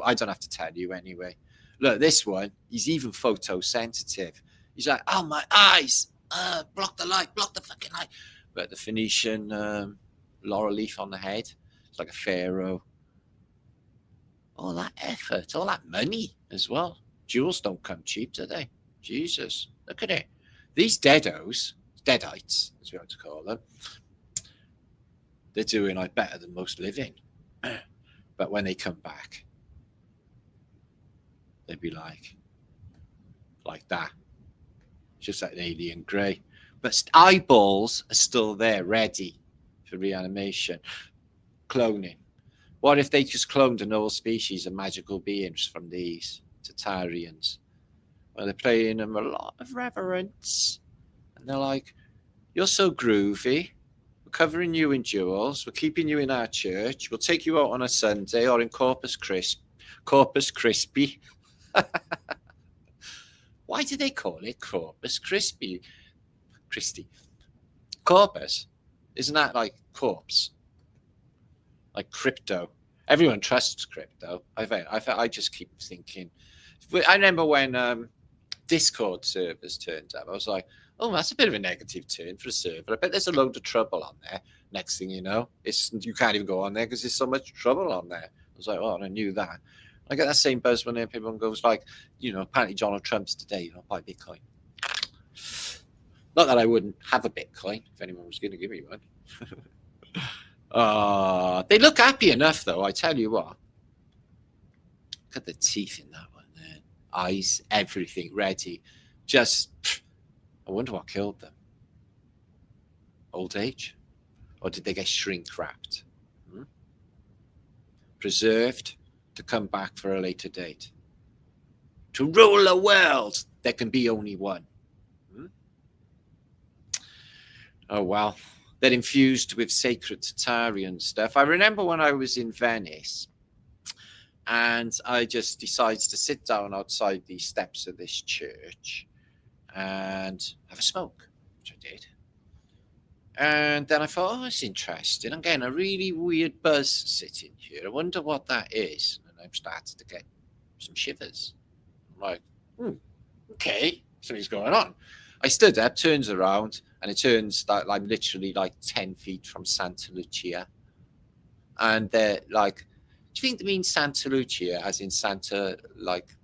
I don't have to tell you anyway. Look, this one, he's even photosensitive. He's like, oh, my eyes, block the light, block the fucking light. But the Phoenician laurel leaf on the head, it's like a pharaoh. All that effort, all that money as well. Jewels don't come cheap, do they? Jesus, look at it. These deadites, as we like to call them, they're doing better than most living. But when they come back, they'd be like that, just like an alien grey. But eyeballs are still there, ready for reanimation. Cloning. What if they just cloned an whole species of magical beings from these Tartarians? Well, they're paying them a lot of reverence. And they're like, you're so groovy. We're covering you in jewels. We're keeping you in our church. We'll take you out on a Sunday or in Corpus Christi. Why do they call it Corpus Christi? Corpus? Isn't that like corpse? Like crypto? Everyone trusts crypto. I just keep thinking. I remember when Discord servers turned up. I was like, oh, that's a bit of a negative turn for a server. I bet there's a load of trouble on there. Next thing you know, you can't even go on there because there's so much trouble on there. I was like, oh, I knew that. I get that same buzz when everyone goes like, apparently Donald Trump's today, buy Bitcoin. Not that I wouldn't have a Bitcoin if anyone was going to give me one. They look happy enough, though, I tell you what. Look at the teeth in that one there. Eyes, everything ready. Just, I wonder what killed them. Old age? Or did they get shrink wrapped? Preserved to come back for a later date. To rule the world, there can be only one. Oh, well. They're infused with sacred Tartarian stuff. I remember when I was in Venice and I just decided to sit down outside the steps of this church and have a smoke, which I did. And then I thought, oh, it's interesting. I'm getting a really weird buzz sitting here. I wonder what that is. And I've started to get some shivers. I'm like, okay, something's going on. I stood up, turns around, and it turns that I'm literally like 10 feet from Santa Lucia. And they're like, do you think they mean Santa Lucia as in Santa like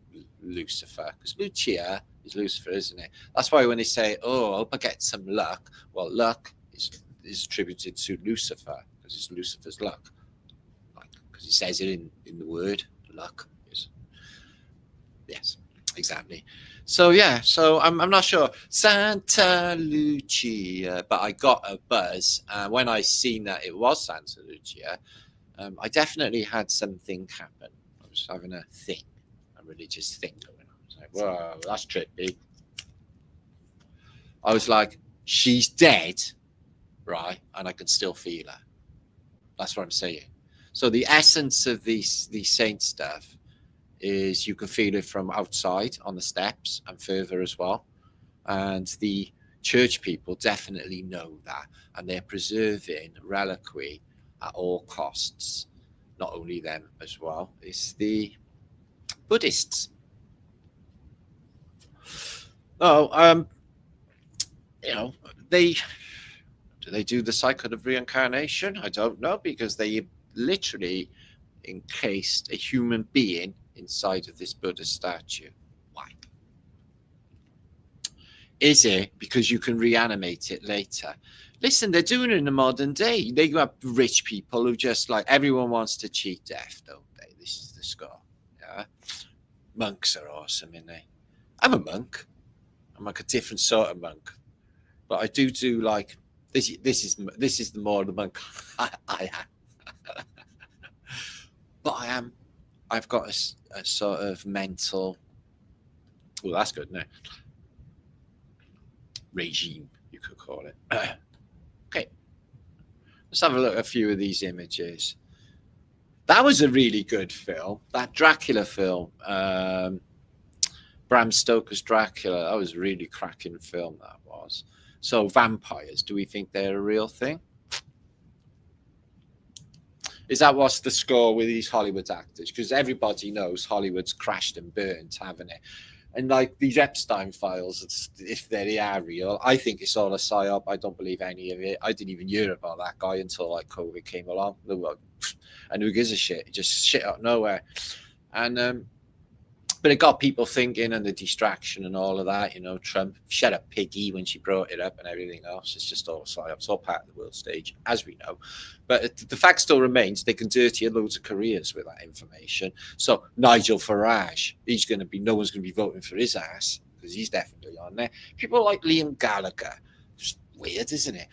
Lucifer? Because Lucia is Lucifer, isn't it? That's why when they say, oh, I hope I get some luck. Well, luck is attributed to Lucifer because it's Lucifer's luck. Because he says it in the word, luck. Yes, exactly. So yeah, I'm not sure Santa Lucia, but I got a buzz when I seen that it was Santa Lucia. I definitely had something happen. I was having a religious thing going on. I was like, whoa, that's trippy. I was like, she's dead, right? And I can still feel her. That's what I'm saying. So the essence of these saint stuff is you can feel it from outside on the steps and further as well. And the church people definitely know that. And they're preserving reliquary at all costs. Not only them as well. It's the Buddhists. Do they do the cycle of reincarnation? I don't know, because they literally encased a human being inside of this Buddha statue. Why? Is it because you can reanimate it later? Listen, they're doing it in the modern day. They have rich people who just like, everyone wants to cheat death, don't they? This is the score. Yeah. Monks are awesome, aren't they? I'm a monk. I'm like a different sort of monk. But I do like this is the more of the monk I am. But I've got a sort of mental, well, that's good, no? Regime, you could call it. Okay. Let's have a look at a few of these images. That was a really good film. That Dracula film, Bram Stoker's Dracula, that was a really cracking film, that was. So vampires, do we think they're a real thing? Is that what's the score with these Hollywood actors? Because everybody knows Hollywood's crashed and burnt, haven't it? And like these Epstein files, if they are real, I think it's all a psyop. I don't believe any of it. I didn't even hear about that guy until like COVID came along. And who gives a shit? Just shit out of nowhere. And but it got people thinking, and the distraction and all of that. Trump, shut up, piggy, when she brought it up and everything else. It's just all psyop. It's all part of the world stage, as we know. But the fact still remains, they can dirty loads of careers with that information. So Nigel Farage, no one's going to be voting for his ass because he's definitely on there. People like Liam Gallagher, just weird, isn't it?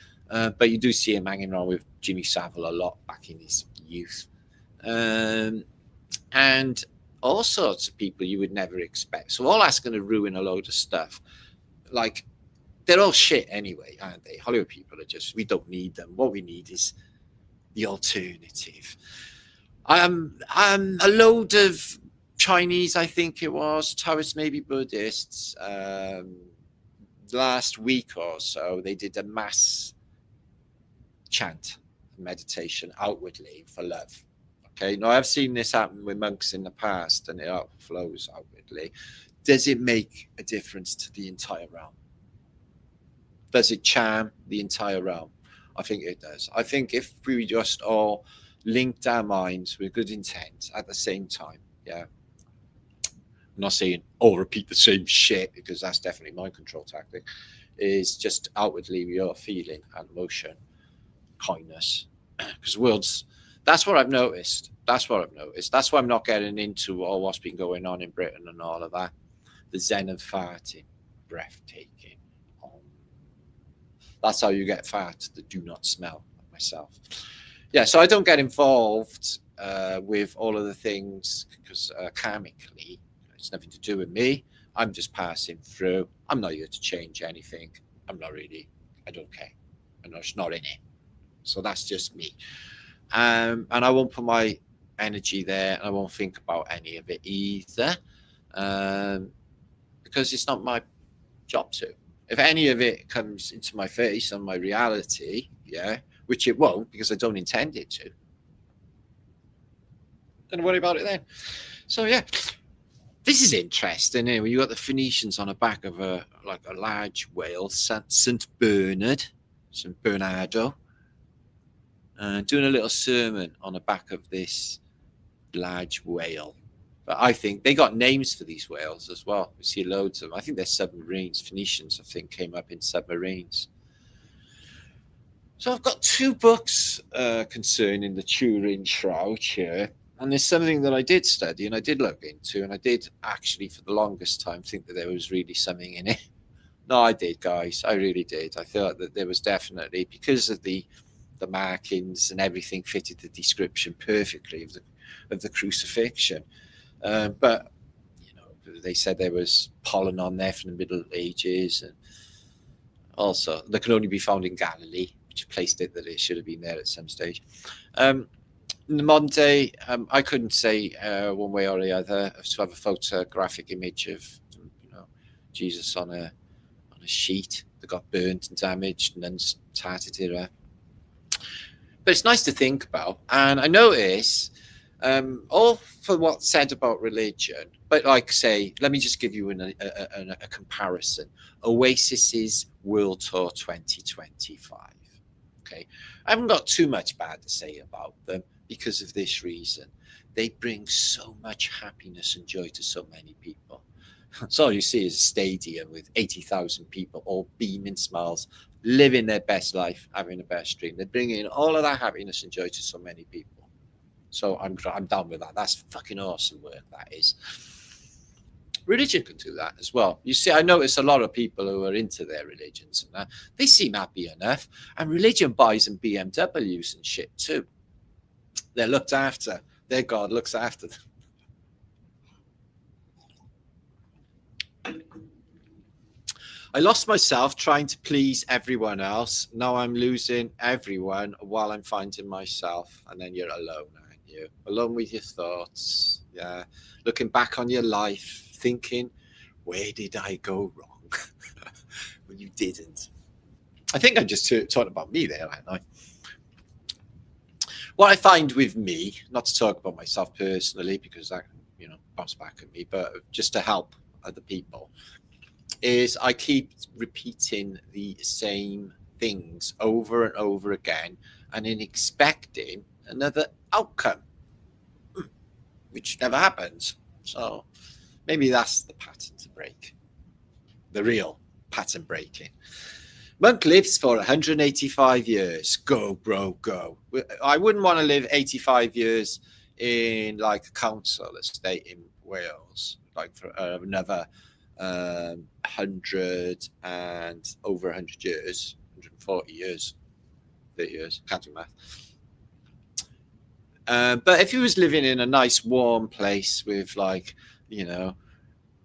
But you do see him hanging around with Jimmy Savile a lot back in his youth. And all sorts of people you would never expect. So all that's going to ruin a load of stuff. Like, they're all shit anyway, aren't they? Hollywood people are just, we don't need them. What we need is the alternative. A load of Chinese, I think it was, Taoists, maybe Buddhists, last week or so, they did a mass chant, meditation outwardly for love. Okay, now I've seen this happen with monks in the past, and it outflows outwardly. Does it make a difference to the entire realm? Does it charm the entire realm? I think it does. I think if we just all linked our minds with good intent at the same time, yeah. I'm not saying all repeat the same shit, because that's definitely mind control tactic. Is just outwardly we are feeling and emotion, kindness, because worlds. That's what I've noticed. That's what I've noticed. That's why I'm not getting into all what's been going on in Britain and all of that. The zen of farting, breathtaking. That's how you get fat that do not smell, like myself. Yeah, so I don't get involved with all of the things because karmically, it's nothing to do with me. I'm just passing through. I'm not here to change anything. I'm not really. I don't care. I'm just not in it. So that's just me. And I won't put my energy there. And I won't think about any of it either, because it's not my job to. If any of it comes into my face and my reality, yeah, which it won't because I don't intend it to, don't worry about it then. So yeah, this is interesting. Anyway, you got the Phoenicians on the back of a large whale, Saint Bernard, Saint Bernardo, doing a little sermon on the back of this large whale. But I think they got names for these whales as well. We see loads of them. I think they're submarines. Phoenicians, I think, came up in submarines. So I've got two books concerning the Turin Shroud here. And there's something that I did study and I did look into. And I did actually, for the longest time, think that there was really something in it. No, I did, guys. I really did. I thought that there was definitely, because of the markings and everything fitted the description perfectly of the crucifixion. But you know, they said there was pollen on there from the Middle Ages, and also they can only be found in Galilee, which placed it that it should have been there at some stage. In the modern day, I couldn't say one way or the other. To have a photographic image of, you know, Jesus on a sheet that got burnt and damaged, and then tarted it up. But it's nice to think about, and I notice. All for what's said about religion, but like say, let me just give you a comparison. Oasis's World Tour 2025. Okay, I haven't got too much bad to say about them because of this reason. They bring so much happiness and joy to so many people. So all you see is a stadium with 80,000 people all beaming smiles, living their best life, having a best stream. They're bringing all of that happiness and joy to so many people. So I'm down with that. That's fucking awesome work, that is. Religion can do that as well. You see, I notice a lot of people who are into their religions and that, they seem happy enough. And religion buys them BMWs and shit too. They're looked after. Their God looks after them. I lost myself trying to please everyone else. Now I'm losing everyone while I'm finding myself. And then you're alone, aren't you? Alone with your thoughts. Yeah. Looking back on your life, thinking, where did I go wrong? When you didn't. I think I'm just talking about me there, aren't I? What I find with me, not to talk about myself personally, because that, you know, bounce back at me, but just to help other people, is I keep repeating the same things over and over again and in expecting another outcome, which never happens. So maybe that's the pattern to break, the real pattern breaking. Monk lives for 185 years. Go, bro, go. I wouldn't want to live 85 years in like a council estate in Wales, like for another 100 and over 100 years, 140 years, 30 years, can't do math. But if he was living in a nice warm place with, like, you know,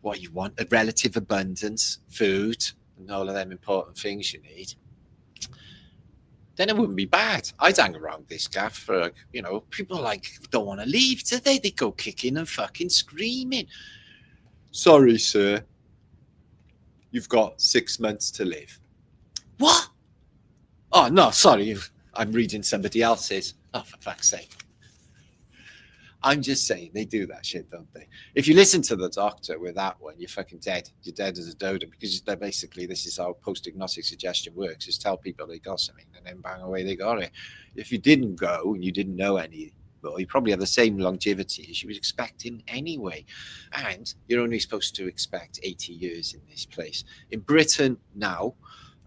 what you want, a relative abundance, food, and all of them important things you need, then it wouldn't be bad. I'd hang around this gaff for, people like don't want to leave, do they? They go kicking and fucking screaming. Sorry, sir. You've got 6 months to live. What? Oh, no, sorry. I'm reading somebody else's. Oh, for fuck's sake. I'm just saying, they do that shit, don't they? If you listen to the doctor with that one, you're fucking dead. You're dead as a dodo, because basically this is how post-agnostic suggestion works, is tell people they got something and then bang away they got it. If you didn't go and you didn't know any, well, you probably have the same longevity as you was expecting anyway. And you're only supposed to expect 80 years in this place. In Britain now,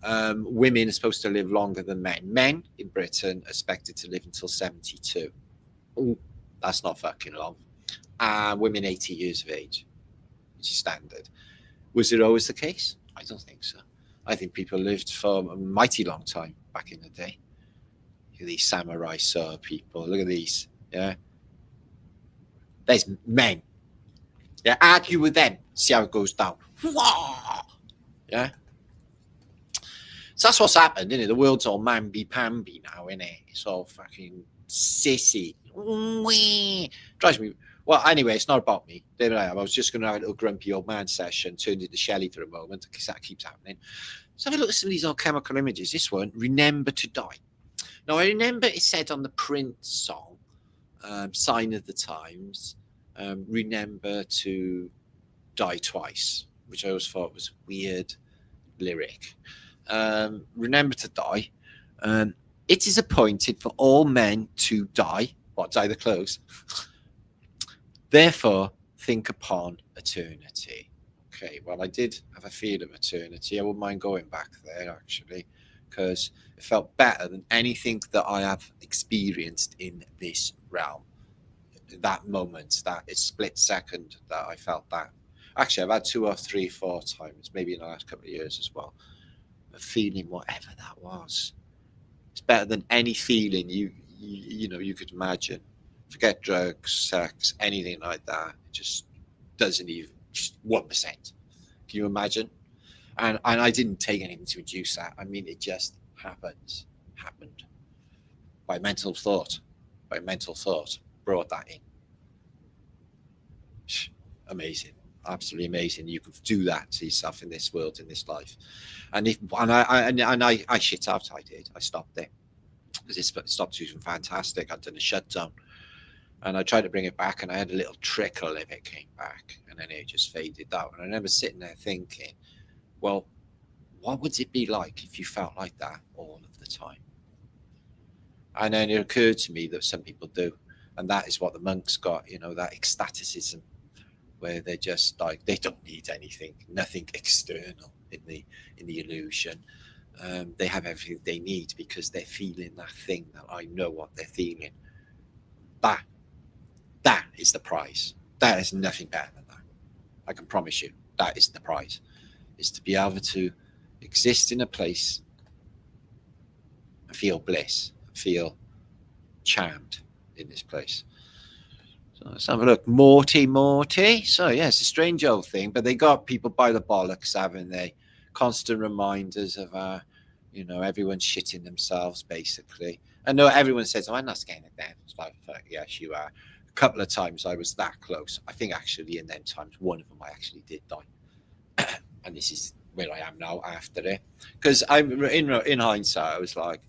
women are supposed to live longer than men. Men in Britain are expected to live until 72. Ooh, that's not fucking long. Women 80 years of age, which is standard. Was it always the case? I don't think so. I think people lived for a mighty long time back in the day. Look at these samurai sword people. Look at these. Yeah. There's men. Yeah, argue with them. See how it goes down. Yeah. So that's what's happened, isn't it? The world's all mamby-pamby now, isn't it? It's all fucking sissy. Drives me. Well, anyway, it's not about me. There I am. I was just going to have a little grumpy old man session, turned into Shelley for a moment, because that keeps happening. So have a look at some of these old chemical images. This one, remember to die. Now, I remember it said on the Prince song, Sign of the Times, remember to die twice, which I always thought was a weird lyric. Remember to die. It is appointed for all men to die. What, die the clothes? Therefore, think upon eternity. Okay, well, I did have a feel of eternity. I wouldn't mind going back there, actually, because it felt better than anything that I have experienced in this realm. That moment, that split second that I felt that. Actually, I've had 2 or 3, 4 times, maybe in the last couple of years as well, of feeling whatever that was. It's better than any feeling you could imagine. Forget drugs, sex, anything like that. It just doesn't even, just 1%. Can you imagine? And I didn't take anything to induce that. I mean, it just happened by mental thought. Brought that in. Amazing, absolutely amazing. You can do that to yourself in this world, in this life. And I shit out. I did. I stopped it because it stopped using fantastic. I'd done a shutdown, and I tried to bring it back, and I had a little trickle of it came back, and then it just faded out. And I remember sitting there thinking, well, what would it be like if you felt like that all of the time? And then it occurred to me that some people do, and that is what the monks got, that ecstaticism, where they're just like, they don't need anything, nothing external in the illusion. They have everything they need because they're feeling that thing that I know what they're feeling. That is the prize. That is nothing better than that. I can promise you, that is the prize, is to be able to exist in a place and feel bliss, feel charmed in this place. So let's have a look. Morty. So yeah, it's a strange old thing, but they got people by the bollocks, haven't they? Constant reminders of everyone's shitting themselves, basically. I know everyone says, oh, I'm not scared of death. It's like, yes, you are. A couple of times I was that close. I think actually in them times, one of them I actually did die. And this is where I am now after it. Because I'm in hindsight, I was like,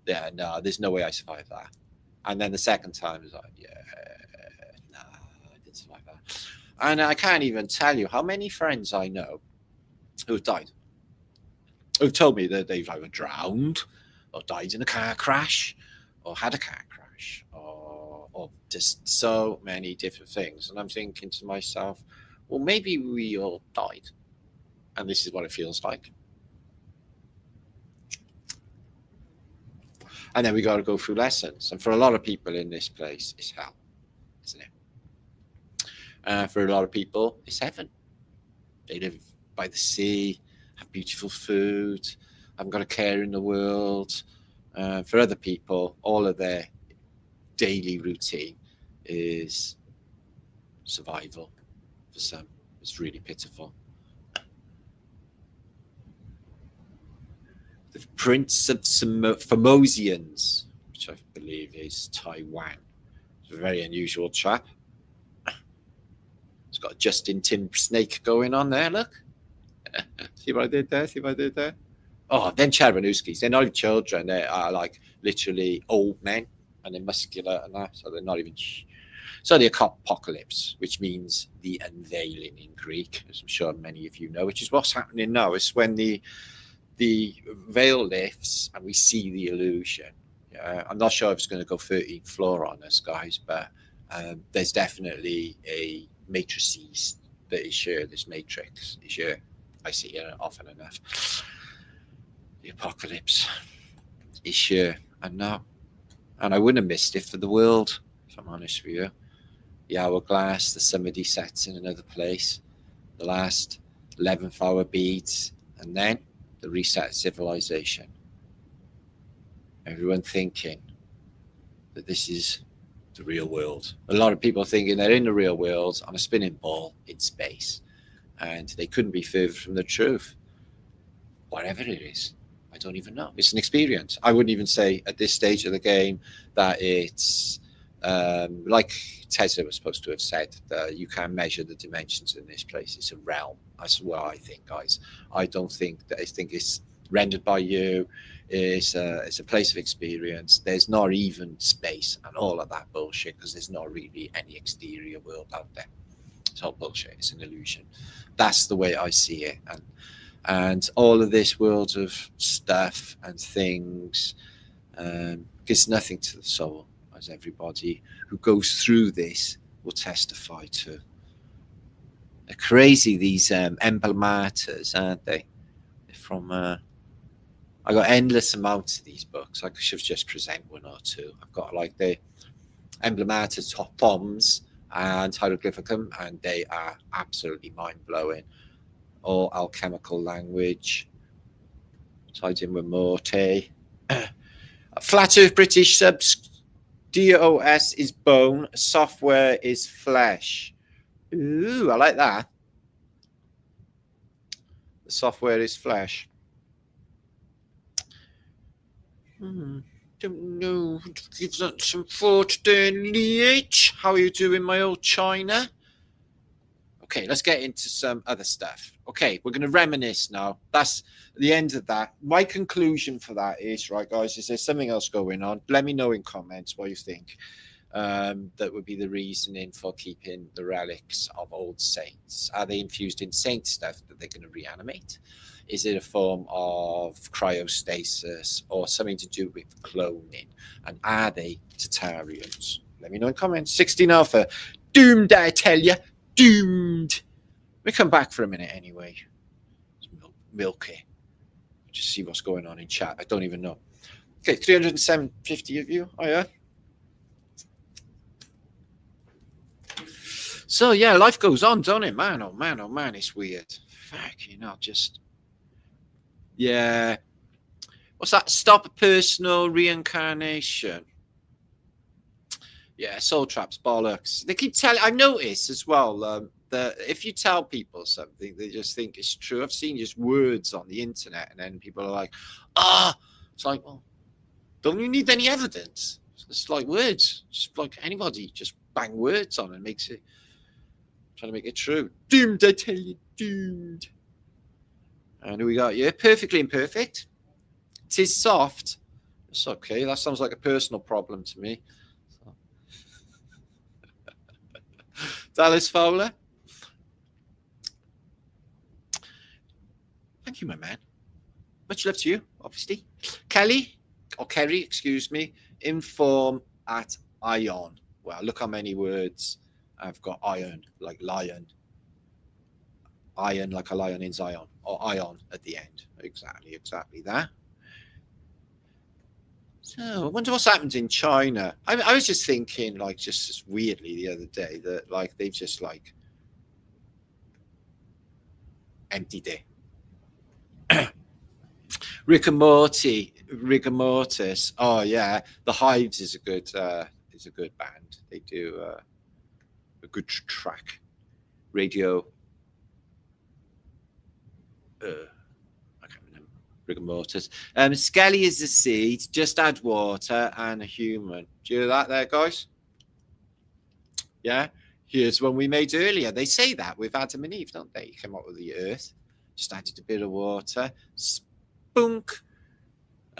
yeah, no, there's no way I survived that. And then the second time I was like, yeah, no, I didn't survive that. And I can't even tell you how many friends I know who've died, who've told me that they've either drowned or died in a car crash or had a car crash or just so many different things. And I'm thinking to myself, well, maybe we all died and this is what it feels like. And then we got to go through lessons. And for a lot of people in this place, it's hell, isn't it? For a lot of people, it's heaven. They live by the sea, have beautiful food, haven't got a care in the world. For other people, all of their daily routine is survival. For some, it's really pitiful. The Prince of Formosians, which I believe is Taiwan. It's a very unusual chap. It's got a Justin Timberlake going on there, look. See what I did there? See what I did there? Oh, then Chervanouskis. They're not even children. They are like literally old men, and they're muscular and that, so they're not even... So the apocalypse, which means the unveiling in Greek, as I'm sure many of you know, which is what's happening now. It's when the veil lifts and we see the illusion. I'm not sure if it's going to go 13th floor on us, guys, but there's definitely a matrices that is here. This matrix is here. I see it often enough. The apocalypse is here and now. And I wouldn't have missed it for the world, if I'm honest with you. The hourglass, the somebody sets in another place, the last 11th hour beads, and then the reset civilization. Everyone thinking that this is the real world. A lot of people thinking they're in the real world on a spinning ball in space, and they couldn't be further from the truth. Whatever it is, I don't even know. It's an experience. I wouldn't even say at this stage of the game that it's like Tesla was supposed to have said, that you can measure the dimensions in this place. It's a realm. That's what I think, guys. I don't think that. I think it's rendered by you. It's a place of experience. There's not even space and all of that bullshit, because there's not really any exterior world out there. It's all bullshit. It's an illusion. That's the way I see it. And all of this world of stuff and things gives nothing to the soul, as everybody who goes through this will testify to. They're crazy, these emblematas, aren't they? They're from... I got endless amounts of these books. I should just present one or two. I've got like the emblemata top bombs and hieroglyphicum, and they are absolutely mind-blowing. All alchemical language, tied in with Morte. Flat Earth British subs. DOS is bone, software is flesh. Ooh, I like that. The software is flesh. Don't know. Give that some thought there, Leach. How are you doing, my old China? Okay, let's get into some other stuff. Okay, we're going to reminisce now. That's the end of that. My conclusion for that is, right, guys, is there something else going on? Let me know in comments what you think. That would be the reasoning for keeping the relics of old saints. Are they infused in saint stuff that they're going to reanimate? Is it a form of cryostasis or something to do with cloning? And are they Tartarians? Let me know in comments. 16 Alpha. Doomed, I tell you. Doomed. We come back for a minute anyway. It's milky. Just see what's going on in chat. I don't even know. Okay, 350 of you. Oh, yeah. So, yeah, life goes on, don't it? Man, oh, man, it's weird. Fuck, you know, just... Yeah. What's that? Stop personal reincarnation. Yeah, soul traps, bollocks. They keep telling... I've noticed as well that if you tell people something, they just think it's true. I've seen just words on the internet, and then people are like, it's like, well, don't you need any evidence? It's like words. Just like anybody, just bang words on and makes it... Trying to make it true. Doomed, I tell you, doomed. And who we got here? Perfectly imperfect. Tis soft. It's okay. That sounds like a personal problem to me. So. Dallas Fowler. Thank you, my man. Much love to you, obviously. Kelly, or Kerry, excuse me. Inform at Ion. Well, look how many words I've got. Iron, like lion. Iron, like a lion in Zion. Or ion at the end. Exactly that. So I wonder what's happened in China. I was just thinking, like, just weirdly the other day that, like, they've just, like, emptied it. Rick and Morty, Rigor Mortis. Oh yeah, the Hives is a good band. They do a good track. Radio. I can't remember. rigor mortis. Skelly is the seed. Just add water and a human. Do you hear that there, guys? Yeah. Here's one we made earlier. They say that with Adam and Eve, don't they? You came up with the earth. Just added a bit of water. Spunk.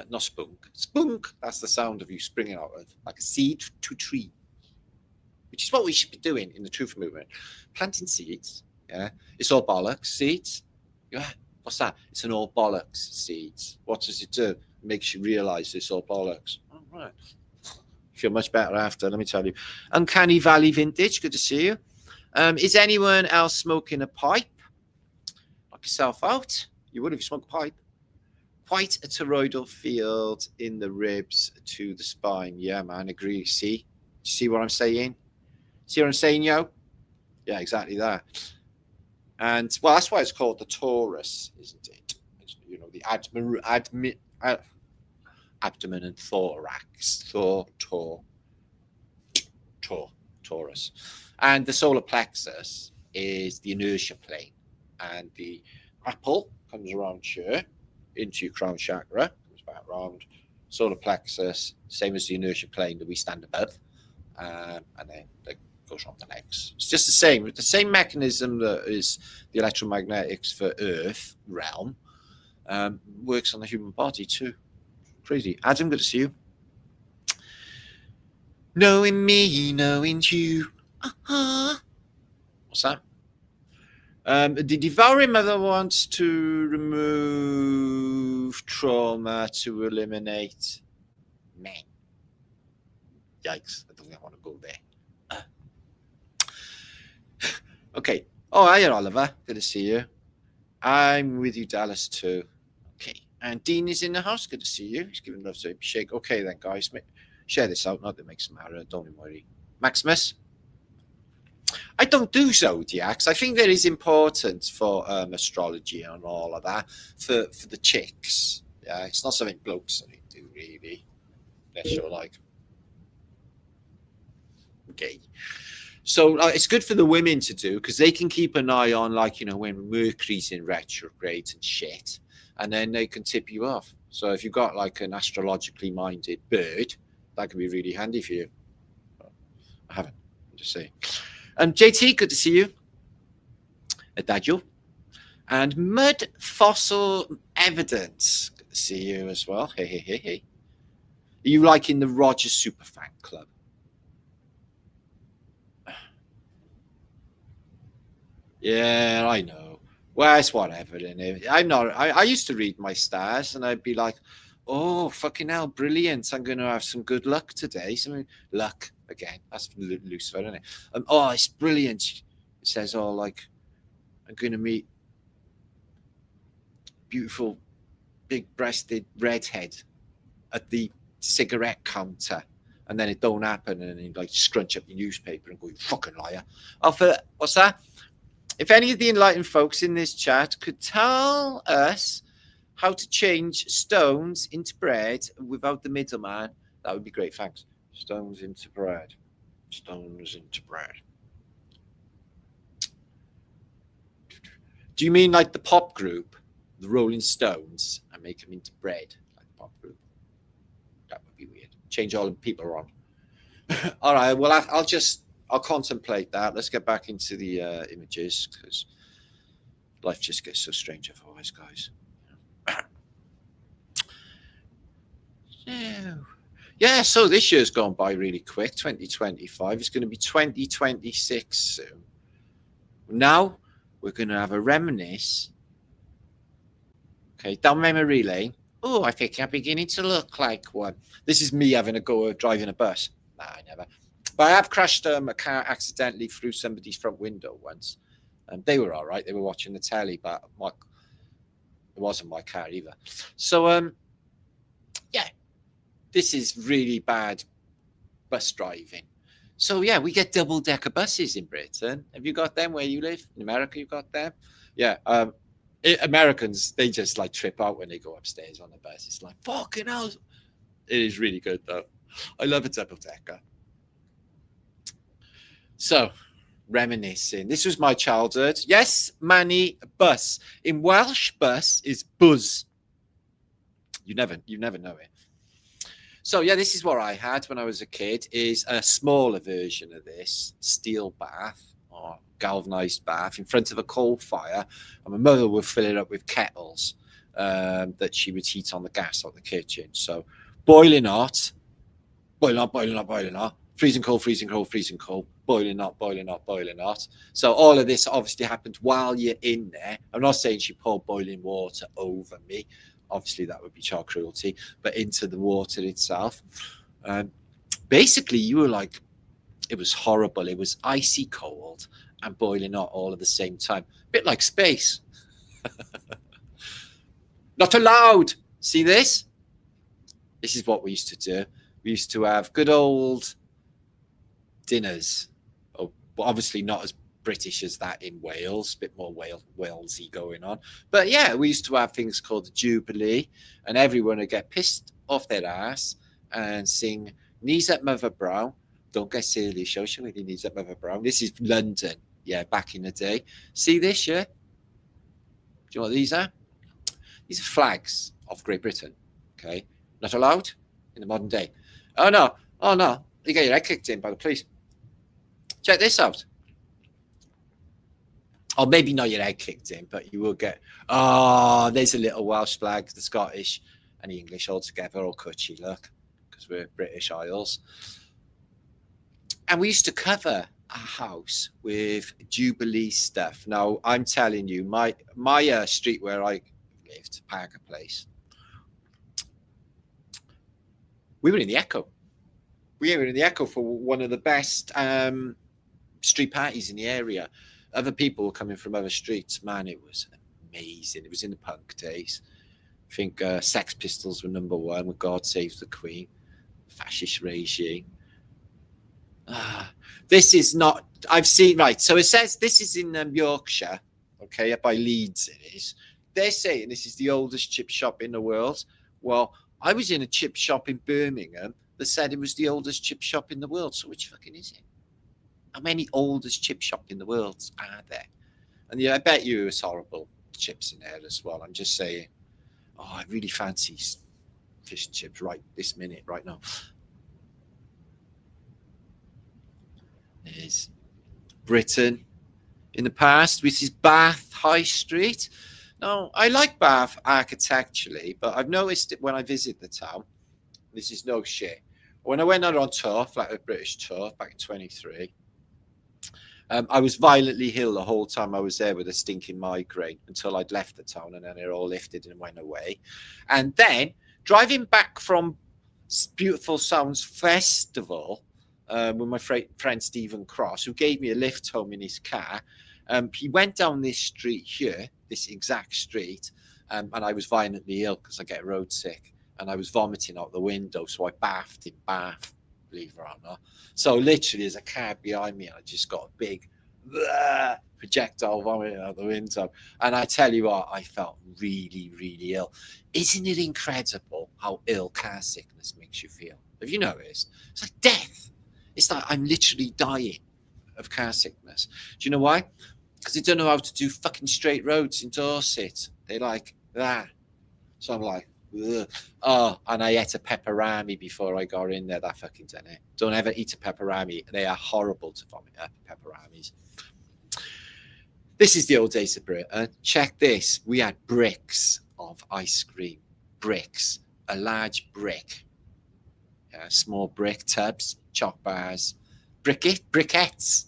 Not spunk. Spunk. That's the sound of you springing out of like a seed to tree. Which is what we should be doing in the truth movement. Planting seeds. Yeah. It's all bollocks. Seeds. Yeah. What's that? It's an all bollocks seeds. What does it do? It makes you realise it's all bollocks. All right. Feel much better after, let me tell you. Uncanny Valley Vintage, good to see you. Is anyone else smoking a pipe? Knock yourself out. You would if you smoked a pipe. Quite a toroidal field in the ribs to the spine. Yeah, man, agree. See? See what I'm saying? See what I'm saying, yo? Yeah, exactly that. And, well, that's why it's called the torus, isn't it? It's, you know, the abdomen and thorax. Taurus. And the solar plexus is the inertia plane. And the apple comes around here into your crown chakra, comes back around. Solar plexus, same as the inertia plane that we stand above. And then it goes around the legs. It's just the same mechanism that is the electromagnetics for Earth realm works on the human body too. Crazy. Adam, good to see you. Knowing me, knowing you. What's that? The devouring mother wants to remove trauma to eliminate men. Yikes, I don't think I want to go there. Okay. Oh, hi, Oliver. Good to see you. I'm with you, Dallas, too. Okay. And Dean is in the house. Good to see you. He's giving love to a shake. Okay, then, guys. Share this out. Not that it makes a matter. Don't worry. Maximus? I don't do zodiacs. I think that is important for astrology and all of that for the chicks. Yeah, it's not something blokes do, really. Unless you're like gay. So it's good for the women to do because they can keep an eye on, like, you know, when Mercury's in retrograde and shit, and then they can tip you off. So if you've got like an astrologically minded bird, that can be really handy for you. I haven't. I'm just saying. JT, good to see you. Adagio. And Mud Fossil Evidence, good to see you as well. Hey. Are you liking the Roger Superfan Club? Yeah, I know. Well, it's whatever. I'm not. I used to read my stars, and I'd be like, "Oh, fucking hell, brilliant! I'm going to have some good luck today." Some luck again. That's Lucifer, isn't it? Oh, it's brilliant. It says, "Oh, like I'm going to meet beautiful, big-breasted redhead at the cigarette counter." And then it don't happen, and you like scrunch up your newspaper and go, "You fucking liar!" What's that? If any of the enlightened folks in this chat could tell us how to change stones into bread without the middleman, that would be great. Thanks. Stones into bread. Stones into bread. Do you mean like the pop group, the Rolling Stones, and make them into bread, like the pop group? That would be weird. Change all the people around. All right. Well, I'll contemplate that. Let's get back into the images because life just gets so strange otherwise, guys. So this year's gone by really quick. 2025. It's going to be 2026 soon. Now we're going to have a reminisce. Okay, down memory lane. Oh, I think I'm beginning to look like one. This is me having a go at driving a bus. Nah, I never. But I have crashed a car accidentally through somebody's front window once. They were all right. They were watching the telly, but it wasn't my car either. So, this is really bad bus driving. So, yeah, we get double-decker buses in Britain. Have you got them where you live? In America, you got them? Yeah. Americans, they just like trip out when they go upstairs on the bus. It's like, fucking hell. It is really good, though. I love a double-decker. So, reminiscing. This was my childhood. Yes, Manny, bus. In Welsh, bus is buzz. You never know it. So yeah, this is what I had when I was a kid, is a smaller version of this steel bath or galvanized bath in front of a coal fire, and my mother would fill it up with kettles that she would heat on the gas out the kitchen. So boiling hot, boiling hot, boiling hot, boiling hot, freezing cold, freezing cold, freezing cold, boiling hot, boiling hot, boiling hot. So all of this obviously happened while you're in there. I'm not saying she poured boiling water over me. Obviously, that would be child cruelty, but into the water itself. Basically, you were like, it was horrible. It was icy cold and boiling hot all at the same time. A bit like space. Not allowed. See this? This is what we used to do. We used to have good old dinners. Oh, but obviously not as British as that in Wales, a bit more Walesy going on. But yeah, we used to have things called the Jubilee, and everyone would get pissed off their ass and sing Knees Up Mother Brown. Don't get silly, show with your knees up Mother Brown. This is London, yeah, back in the day. See this, yeah? Do you know what these are? These are flags of Great Britain, okay? Not allowed in the modern day. Oh no, you get your head kicked in by the police. Check this out. Or maybe not your head kicked in, but you will get, there's a little Welsh flag, the Scottish and the English all together, all cutchy, look, because we're British Isles. And we used to cover our house with Jubilee stuff. Now, I'm telling you, my street where I lived, Parker Place, we were in the Echo. We were in the Echo for one of the best street parties in the area. Other people were coming from other streets. Man, it was amazing. It was in the punk days. I think Sex Pistols were number one with God Save the Queen. Fascist regime. This is not, I've seen, right, so it says this is in Yorkshire, okay, by Leeds it is. They're saying this is the oldest chip shop in the world. Well, I was in a chip shop in Birmingham that said it was the oldest chip shop in the world. So which fucking is it? How many oldest chip shop in the world are there? And yeah, I bet you it's horrible chips in there as well. I'm just saying, I really fancy fish and chips right this minute, right now. There's Britain in the past, which is Bath High Street. Now, I like Bath architecturally, but I've noticed it when I visit the town. This is no shit. When I went out on tour, like a British tour back in 23, I was violently ill the whole time I was there with a stinking migraine until I'd left the town, and then it all lifted and went away. And then driving back from Beautiful Sounds Festival with my friend Stephen Cross, who gave me a lift home in his car, he went down this street here, this exact street, and I was violently ill because I get road sick, and I was vomiting out the window, so I bathed in Bath, believe it or not. So literally there's a car behind me and I just got a big projectile vomiting out the window. And I tell you what, I felt really, really ill. Isn't it incredible how ill car sickness makes you feel? Have you noticed? It's like death. It's like I'm literally dying of car sickness. Do you know why? Because they don't know how to do fucking straight roads in Dorset. They like that. So I'm like, ugh. And I ate a pepperami before I got in there. That fucking done it. Don't ever eat a pepperami. They are horrible to vomit up, pepperamis. This is the old days of Britain. Check this. We had bricks of ice cream. Bricks. A large brick. Small brick tubs, chalk bars, briquettes,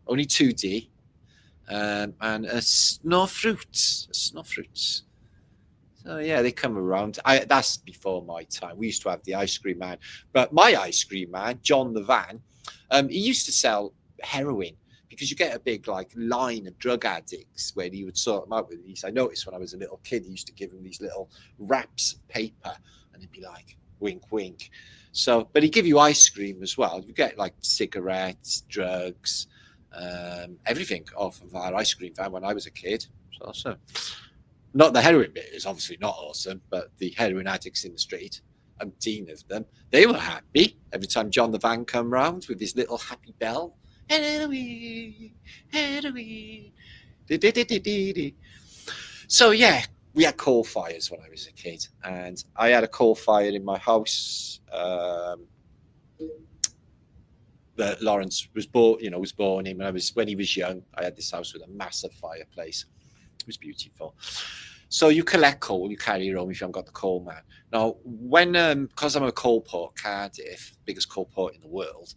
only 2D, and a snow fruits. So yeah, they come around. That's before my time. We used to have the ice cream man, but my ice cream man, John the Van, he used to sell heroin, because you get a big line of drug addicts where he would sort them out with these. I noticed when I was a little kid, he used to give them these little wraps of paper, and he'd be like, wink, wink. So, but he'd give you ice cream as well. You get cigarettes, drugs, everything off of our ice cream van when I was a kid. It's awesome. Not the heroin bit is obviously not awesome, but the heroin addicts in the street, umpteen of them, they were happy every time John the Van come round with his little happy bell. So yeah, we had coal fires when I was a kid, and I had a coal fire in my house. That Lawrence was born in when he was young. I had this house with a massive fireplace. It was beautiful. So you collect coal, you carry your own if you haven't got the coal man. Now, when because I'm a coal port, Cardiff, biggest coal port in the world,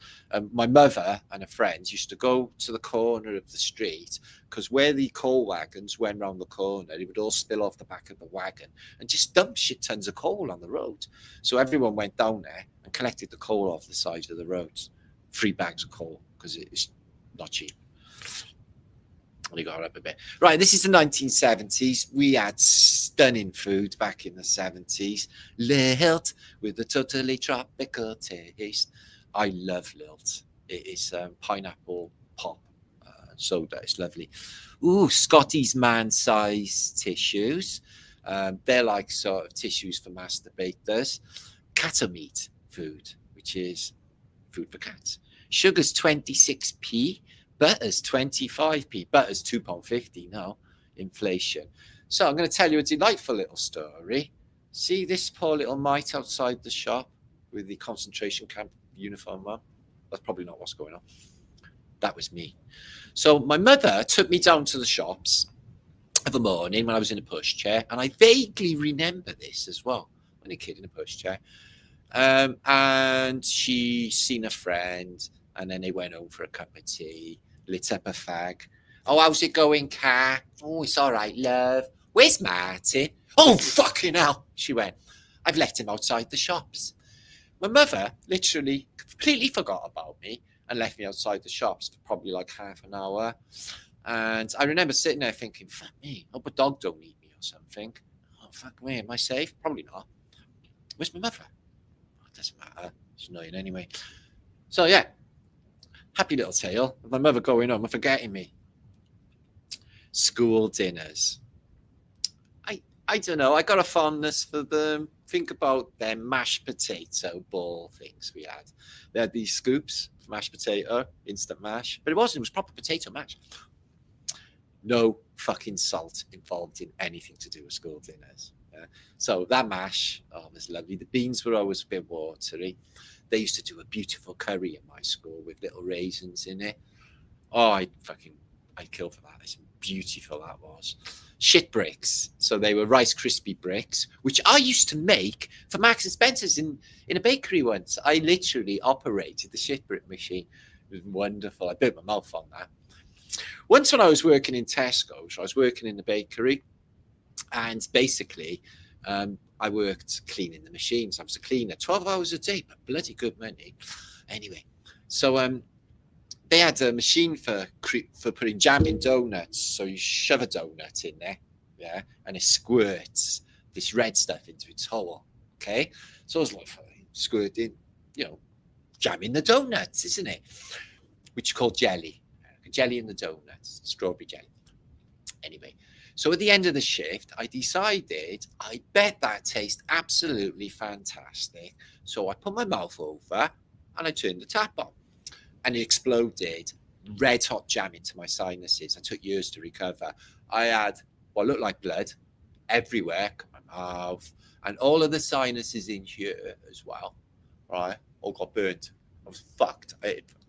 my mother and her friends used to go to the corner of the street, because where the coal wagons went round the corner, it would all spill off the back of the wagon and just dump shit tons of coal on the road. So everyone went down there and collected the coal off the side of the roads. 3 bags of coal, because it's not cheap. Only got up a bit. Right, this is the 1970s. We had stunning food back in the 70s. Lilt with a totally tropical taste. I love Lilt. It is pineapple pop soda. It's lovely. Ooh, Scotty's man-sized tissues. They're like sort of tissues for masturbators. Cat meat food, which is food for cats. Sugar's 26p. Butter's 25p. Butter's £2.50 now. Inflation. So I'm going to tell you a delightful little story. See this poor little mite outside the shop with the concentration camp uniform on? That's probably not what's going on. That was me. So my mother took me down to the shops of a morning when I was in a pushchair, and I vaguely remember this as well. When a kid in a pushchair. And she seen a friend, and then they went home for a cup of tea, lit up a fag. Oh, how's it going, Kat? Oh, it's all right, love. Where's Martin? Oh, fucking hell, she went. I've left him outside the shops. My mother literally completely forgot about me and left me outside the shops for probably like half an hour. And I remember sitting there thinking, fuck me, I hope a dog don't eat me or something. Oh, fuck me, am I safe? Probably not. Where's my mother? Oh, it doesn't matter. It's annoying anyway. So, yeah. Happy little tale of my mother going home and forgetting me. School dinners. I don't know. I got a fondness for them. Think about them mashed potato ball things we had. They had these scoops, mashed potato, instant mash. But it wasn't. It was proper potato mash. No fucking salt involved in anything to do with school dinners. Yeah. So that mash, oh, it was lovely. The beans were always a bit watery. They used to do a beautiful curry in my school with little raisins in it. Oh, I'd kill for that. It's beautiful, that was. Shit bricks. So they were Rice Krispie bricks, which I used to make for Marks and Spencer's in a bakery once. I literally operated the shit brick machine. It was wonderful. I burnt my mouth on that. Once when I was working in Tesco's, I was working in the bakery, and basically I worked cleaning the machines. I was a cleaner, 12 hours a day, but bloody good money. Anyway, so they had a machine for putting jam in donuts. So you shove a donut in there, yeah, and it squirts this red stuff into its hole, okay? So I was like, squirting, jam in the donuts, isn't it? Which is called jelly. Jelly in the donuts, strawberry jelly. Anyway, so at the end of the shift, I decided I bet that tastes absolutely fantastic. So I put my mouth over and I turned the tap on, and it exploded red hot jam into my sinuses. I took years to recover. I had what looked like blood everywhere, my mouth, and all of the sinuses in here as well, right? All got burnt. I was fucked.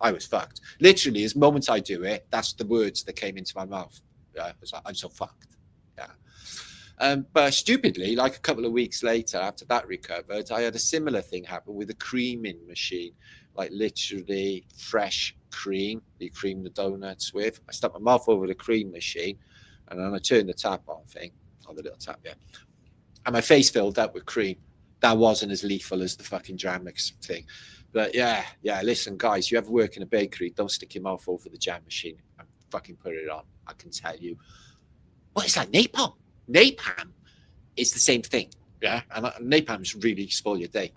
I was fucked. Literally, as moment I do it, that's the words that came into my mouth. Yeah, I was like, I'm so fucked. Yeah. But stupidly, like a couple of weeks later, after that recovered, I had a similar thing happen with a creaming machine, like literally fresh cream. You cream the donuts with. I stuck my mouth over the cream machine, and then I turned the tap on the little tap, yeah. And my face filled up with cream. That wasn't as lethal as the fucking jam mix thing. But yeah, listen, guys, you ever work in a bakery, don't stick your mouth over the jam machine and fucking put it on. I can tell you. Well, it's like napalm. Napalm is the same thing, yeah? And napalm's really spoil your day.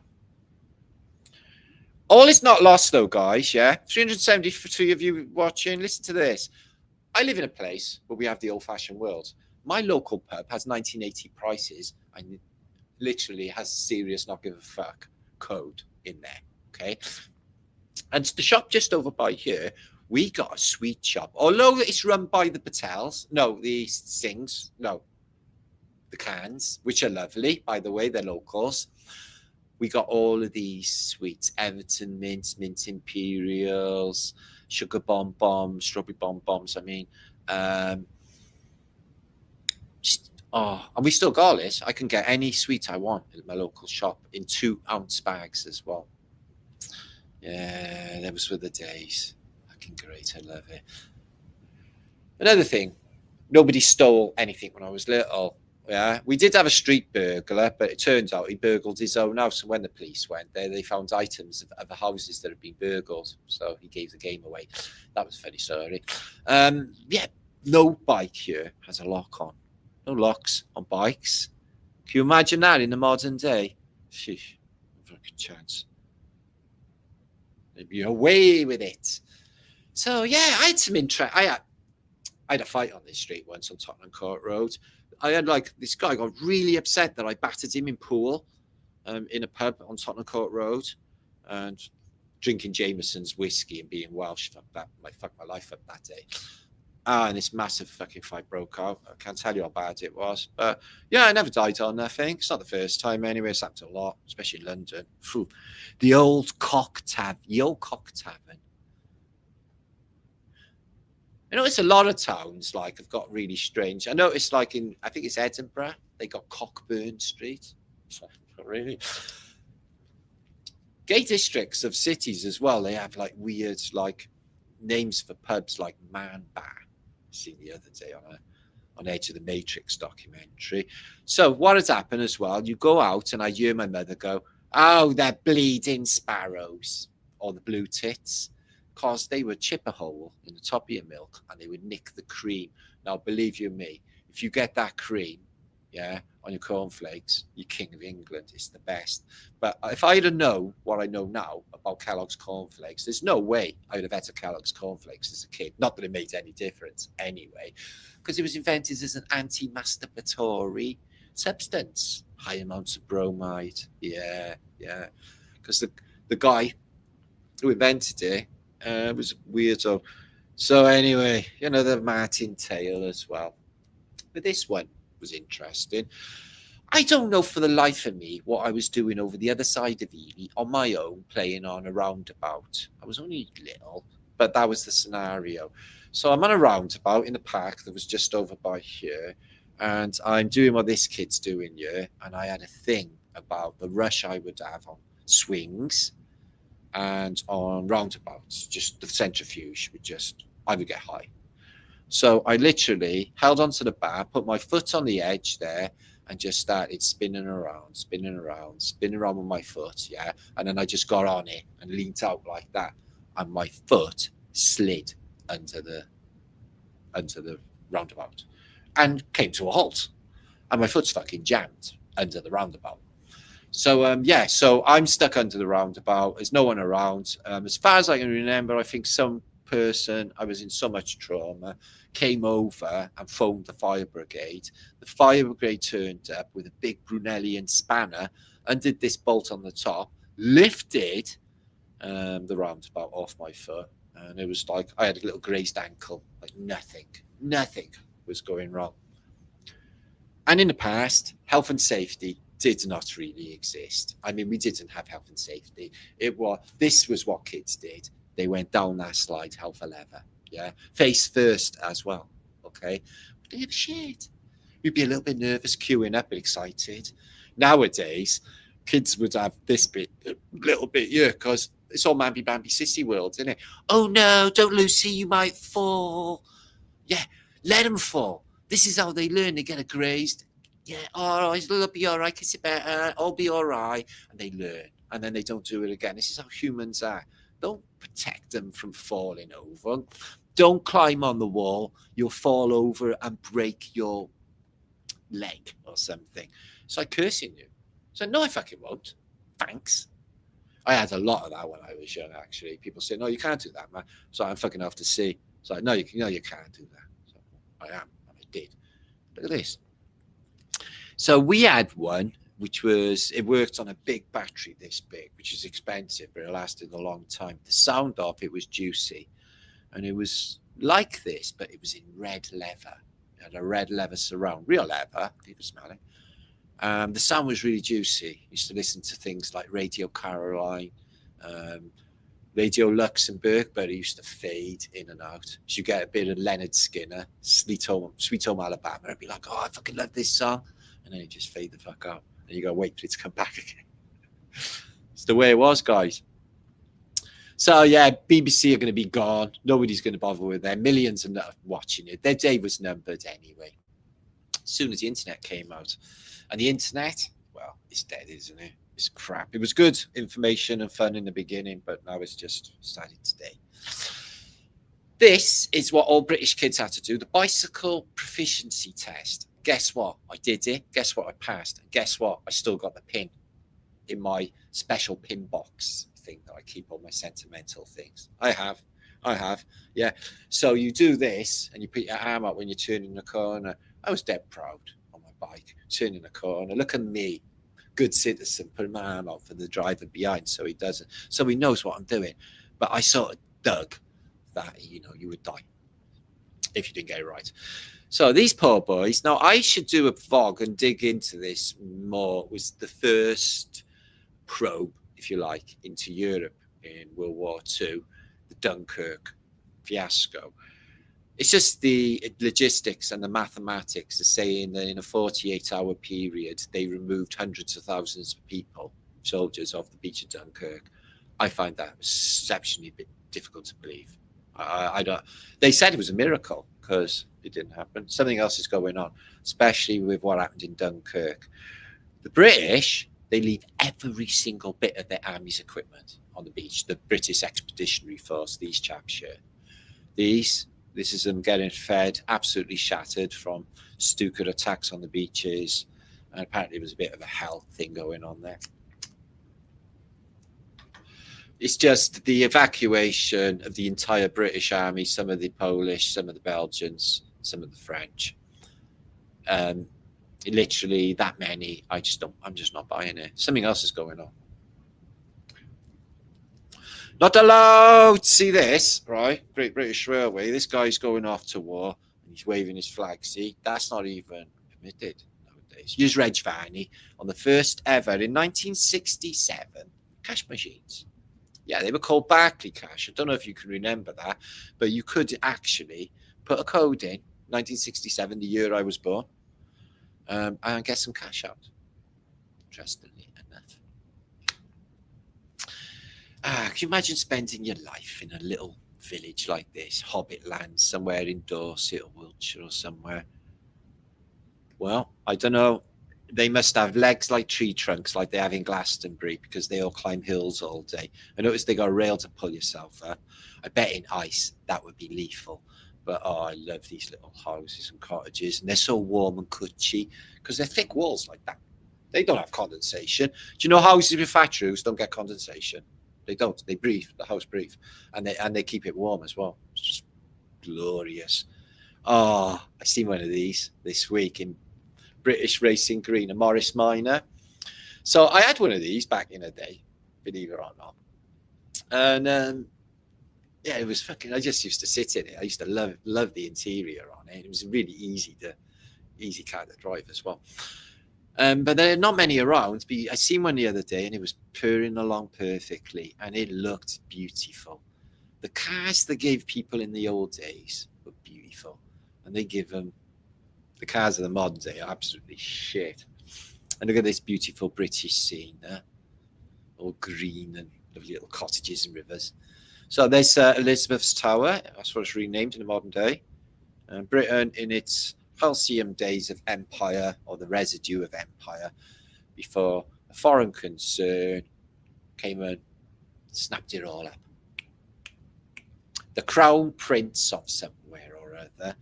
All is not lost, though, guys, yeah? 373 of you watching, listen to this. I live in a place where we have the old-fashioned world. My local pub has 1980 prices and literally has serious not give a fuck code in there. Okay, and the shop just over by here, we got a sweet shop. Although it's run by the Patels, no, the Singhs, no, the cans, which are lovely, by the way, they're locals. We got all of these sweets: Everton mints, mint imperials, sugar bomb bombs, strawberry bomb bombs. I mean, and we still got this. I can get any sweet I want at my local shop in 2-ounce bags as well. Yeah, those were the days. Fucking great. I love it. Another thing, nobody stole anything when I was little. Yeah, we did have a street burglar, but it turns out he burgled his own house. And when the police went there, they found items of the houses that had been burgled. So he gave the game away. That was very sorry. Yeah, no bike here has a lock on. No locks on bikes. Can you imagine that in the modern day? Sheesh, no fucking chance. They'd be away with it. So yeah, I had some interest. I had a fight on this street once on Tottenham Court Road. I had this guy got really upset that I battered him in pool in a pub on Tottenham Court Road, and drinking Jameson's whiskey and being Welsh fucked my life up that day. And this massive fucking fight broke out. I can't tell you how bad it was. But yeah, I never died on nothing. It's not the first time anyway. It's happened a lot, especially in London. Phew. The old Cock Tavern. I notice a lot of towns have got really strange. I noticed I think it's Edinburgh, they got Cockburn Street. Really? Gay districts of cities as well, they have weird names for pubs like Man Bar. Seen the other day on Edge of the Matrix documentary. So what has happened as well, you go out and I hear my mother go, "Oh, they're bleeding sparrows," or the blue tits. Because they would chip a hole in the top of your milk and they would nick the cream. Now, believe you me, if you get that cream, on your cornflakes, you're king of England. It's the best. But if I'd have known what I know now about Kellogg's cornflakes, there's no way I would have had a Kellogg's cornflakes as a kid. Not that it made any difference anyway, because it was invented as an anti-masturbatory substance. High amounts of bromide. Yeah. Because the guy who invented it, was weirdo. So anyway, the Martin tale as well. But this one was interesting. I don't know for the life of me what I was doing over the other side of Ely on my own, playing on a roundabout. I was only little, but that was the scenario. So I'm on a roundabout in the park that was just over by here, and I'm doing what this kid's doing here. And I had a thing about the rush I would have on swings and on roundabouts. Just the centrifuge I would get high. So I literally held onto the bar, put my foot on the edge there, and just started spinning around with my foot, and then I just got on it and leaned out like that, and my foot slid under the roundabout and came to a halt, and my foot's fucking jammed under the roundabout. So so I'm stuck under the roundabout. There's no one around. As far as I can remember, I think some person, I was in so much trauma, came over and phoned the fire brigade. The fire brigade turned up with a big Brunellian spanner, undid this bolt on the top, lifted the roundabout off my foot, and it was I had a little grazed ankle. Nothing was going wrong. And in the past, health and safety did not really exist. I mean, we didn't have health and safety. This was what kids did. They went down that slide, hell for leather. Face first as well. Okay, we didn't give a shit. We'd be a little bit nervous, queuing up, but excited. Nowadays, kids would have this little bit, because it's all mamby bamby sissy world, isn't it? Oh no, don't Lucy, you might fall. Yeah, let them fall. This is how they learn. They get grazed. Yeah, all right, it'll be all right, kiss it better, I'll be all right. And they learn, and then they don't do it again. This is how humans are. Don't protect them from falling over. Don't climb on the wall. You'll fall over and break your leg or something. It's like cursing you. So no, I fucking won't. Thanks. I had a lot of that when I was young, actually. People say, no, you can't do that, man. So I'm fucking off to sea. It's like, no, you can't do that. So I am, and I did. Look at this. So we had one, it worked on a big battery this big, which is expensive, but it lasted a long time. The sound of it was juicy. And it was like this, but it was in red leather. It had a red leather surround, real leather. You could smell it. The sound was really juicy. Used to listen to things like Radio Caroline, Radio Luxembourg, but it used to fade in and out. So you get a bit of Leonard Skinner, Sweet Home Alabama. I'd be like, oh, I fucking love this song. And then it just fade the fuck out. And you got to wait for it to come back again. It's the way it was, guys. So, yeah, BBC are going to be gone. Nobody's going to bother with them. Millions are not watching it. Their day was numbered anyway. As soon as the internet came out. And the internet, well, it's dead, isn't it? It's crap. It was good information and fun in the beginning, but now it's just starting today. This is what all British kids had to do. The bicycle proficiency test. Guess what? I did it. Guess what? I passed. And guess what? I still got the pin in my special pin box thing that I keep all my sentimental things. I have. Yeah. So you do this and you put your arm up when you're turning the corner. I was dead proud on my bike, turning the corner. Look at me. Good citizen, putting my arm out for the driver behind so he doesn't. So he knows what I'm doing. But I sort of dug that, you would die if you didn't get it right. So these poor boys. Now, I should do a vlog and dig into this more. It was the first probe, if you like, into Europe in World War II, the Dunkirk fiasco. It's just the logistics and the mathematics of saying that in a 48-hour period, they removed hundreds of thousands of people, soldiers, off the beach of Dunkirk. I find that exceptionally difficult to believe. I don't. They said it was a miracle because it didn't happen. Something else is going on, especially with what happened in Dunkirk. The British, they leave every single bit of their army's equipment on the beach. The British Expeditionary Force, these chaps here. This is them getting fed, absolutely shattered from Stuka attacks on the beaches. And apparently there was a bit of a hell thing going on there. It's just the evacuation of the entire British army, some of the Polish, some of the Belgians, some of the French. Literally that many. I'm just not buying it. Something else is going on. Not allowed. See this, right? Great British Railway. This guy's going off to war and he's waving his flag. See, that's not even permitted nowadays. Use Reg Varney on the first ever in 1967 cash machines. Yeah, they were called Barclay Cash. I don't know if you can remember that, but you could actually put a code in 1967, the year I was born, and get some cash out. Interestingly enough. Can you imagine spending your life in a little village like this, Hobbit land, somewhere in Dorset or Wiltshire or somewhere? Well, I don't know. They must have legs like tree trunks like they have in Glastonbury because they all climb hills all day. I noticed they got a rail to pull yourself up. I bet in ice that would be lethal. But, I love these little houses and cottages. And they're so warm and cushy because they're thick walls like that. They don't have condensation. Do you know houses with factory roofs don't get condensation? They don't. They breathe. The house breathe, and they keep it warm as well. It's just glorious. I seen one of these this week in British Racing Green, a Morris Minor. So I had one of these back in the day, believe it or not. And yeah, it was fucking. I just used to sit in it. I used to love the interior on it. It was really easy car to drive as well. But there are not many around. I seen one the other day and it was purring along perfectly and it looked beautiful. The cars they gave people in the old days were beautiful. And they give them, the cars of the modern day are absolutely shit. And look at this beautiful British scene there. All green and lovely little cottages and rivers. So there's Elizabeth's Tower. That's what it's renamed in the modern day. And Britain in its halcyon days of empire, or the residue of empire, before a foreign concern came and snapped it all up. The Crown Prince of somewhere or other.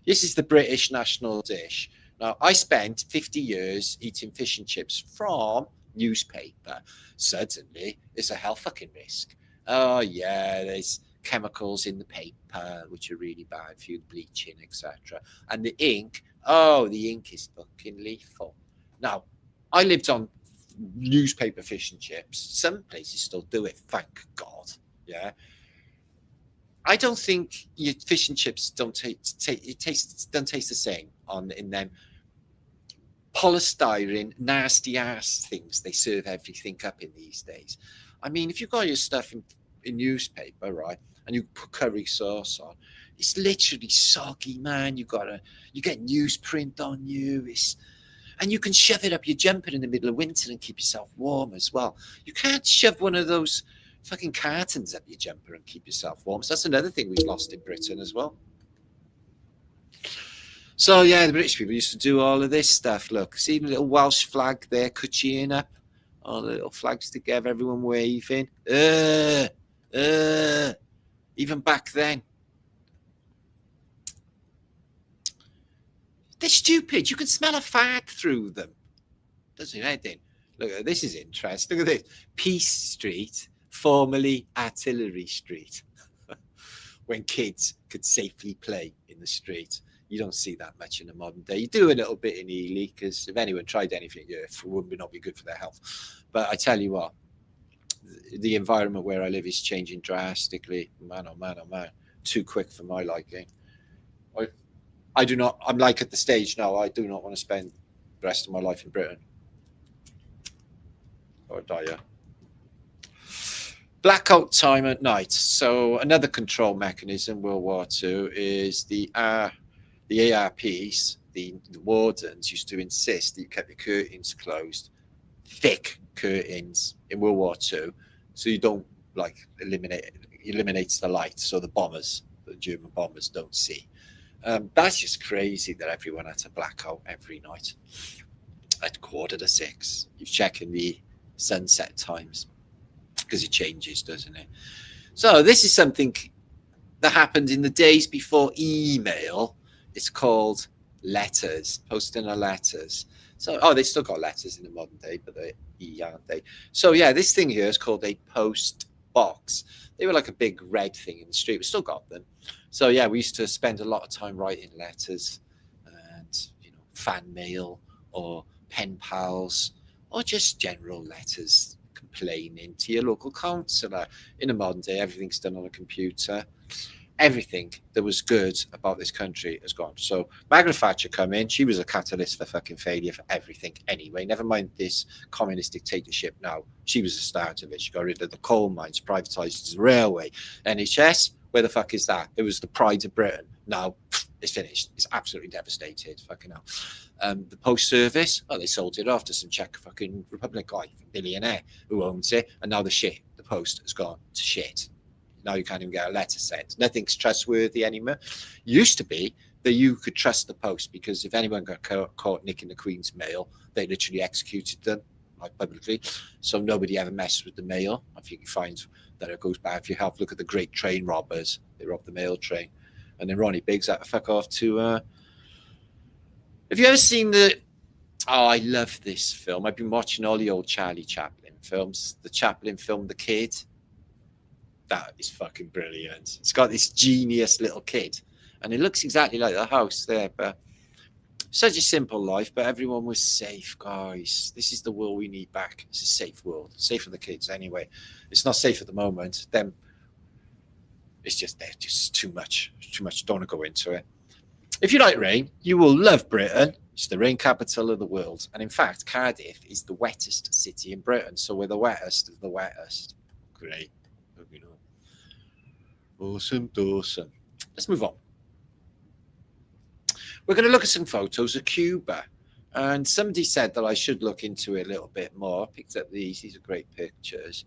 This is the British national dish. Now, I spent 50 years eating fish and chips from newspaper. Suddenly, it's a hell fucking risk. Oh, yeah, there's chemicals in the paper which are really bad for you, bleaching, etc. And the ink is fucking lethal. Now, I lived on newspaper fish and chips. Some places still do it, thank God. Yeah. I don't think your fish and chips don't don't taste the same in them polystyrene nasty ass things they serve everything up in these days. I mean, if you've got your stuff in newspaper, right, and you put curry sauce on, it's literally soggy, man. You get newsprint on you. And you can shove it up your jumper in the middle of winter and keep yourself warm as well. You can't shove one of those fucking cartons up your jumper and keep yourself warm. So that's another thing we've lost in Britain as well. So yeah, the British people used to do all of this stuff. Look, see the little Welsh flag there, cuchilling up, all the little flags together, everyone waving. Even back then. They're stupid. You can smell a fag through them. Doesn't anything. Look, this is interesting. Look at this. Peace Street, formerly Artillery Street, when kids could safely play in the street. You don't see that much in the modern day. You do a little bit in Ely, because if anyone tried anything, it would not be good for their health. But I tell you what, the environment where I live is changing drastically. Man, oh man, oh man. Too quick for my liking. I do not, I'm like at the stage now, I do not want to spend the rest of my life in Britain. Or die, yeah. Blackout time at night. So another control mechanism, World War II, is the ARPs, the wardens used to insist that you kept your curtains closed, thick curtains in World War II, so you don't eliminates the light, so the German bombers don't see. That's just crazy that everyone had to black out every night at 5:45. You're checking the sunset times because it changes, doesn't it? So this is something that happened in the days before email. It's called letters, posting of letters. So, they still got letters in the modern day, but they're aren't they? So yeah, this thing here is called a post box. They were like a big red thing in the street. We still got them. So yeah, we used to spend a lot of time writing letters and, fan mail or pen pals or just general letters complaining to your local councillor. In the modern day, everything's done on a computer. Everything that was good about this country has gone. So Margaret Thatcher come in. She was a catalyst for fucking failure for everything anyway. Never mind this communist dictatorship now. She was the start of it. She got rid of the coal mines, privatised the railway. NHS, where the fuck is that? It was the pride of Britain. Now it's finished. It's absolutely devastated. Fucking hell. The post service, they sold it off to some Czech fucking Republic guy, billionaire, who owns it. And now the post has gone to shit. Now you can't even get a letter sent. Nothing's trustworthy anymore. Used to be that you could trust the post, because if anyone got caught nicking the Queen's mail, they literally executed them, like publicly. So nobody ever messed with the mail. I think you find that it goes back. If you have look at the great train robbers, they robbed the mail train. And then Ronnie Biggs had to fuck off to... Have you ever seen I love this film. I've been watching all the old Charlie Chaplin films. The Chaplin film, The Kid. That is fucking brilliant. It's got this genius little kid, and it looks exactly like the house there. But such a simple life, but everyone was safe, guys. This is the world we need back. It's a safe world, safe for the kids anyway. It's not safe at the moment. Them, it's just they're just too much. Don't want to go into it. If you like rain, you will love Britain. It's the rain capital of the world, and in fact, Cardiff is the wettest city in Britain. So we're the wettest of the wettest. Great. Awesome. Let's move on. We're going to look at some photos of Cuba. And somebody said that I should look into it a little bit more. I picked up these. These are great pictures.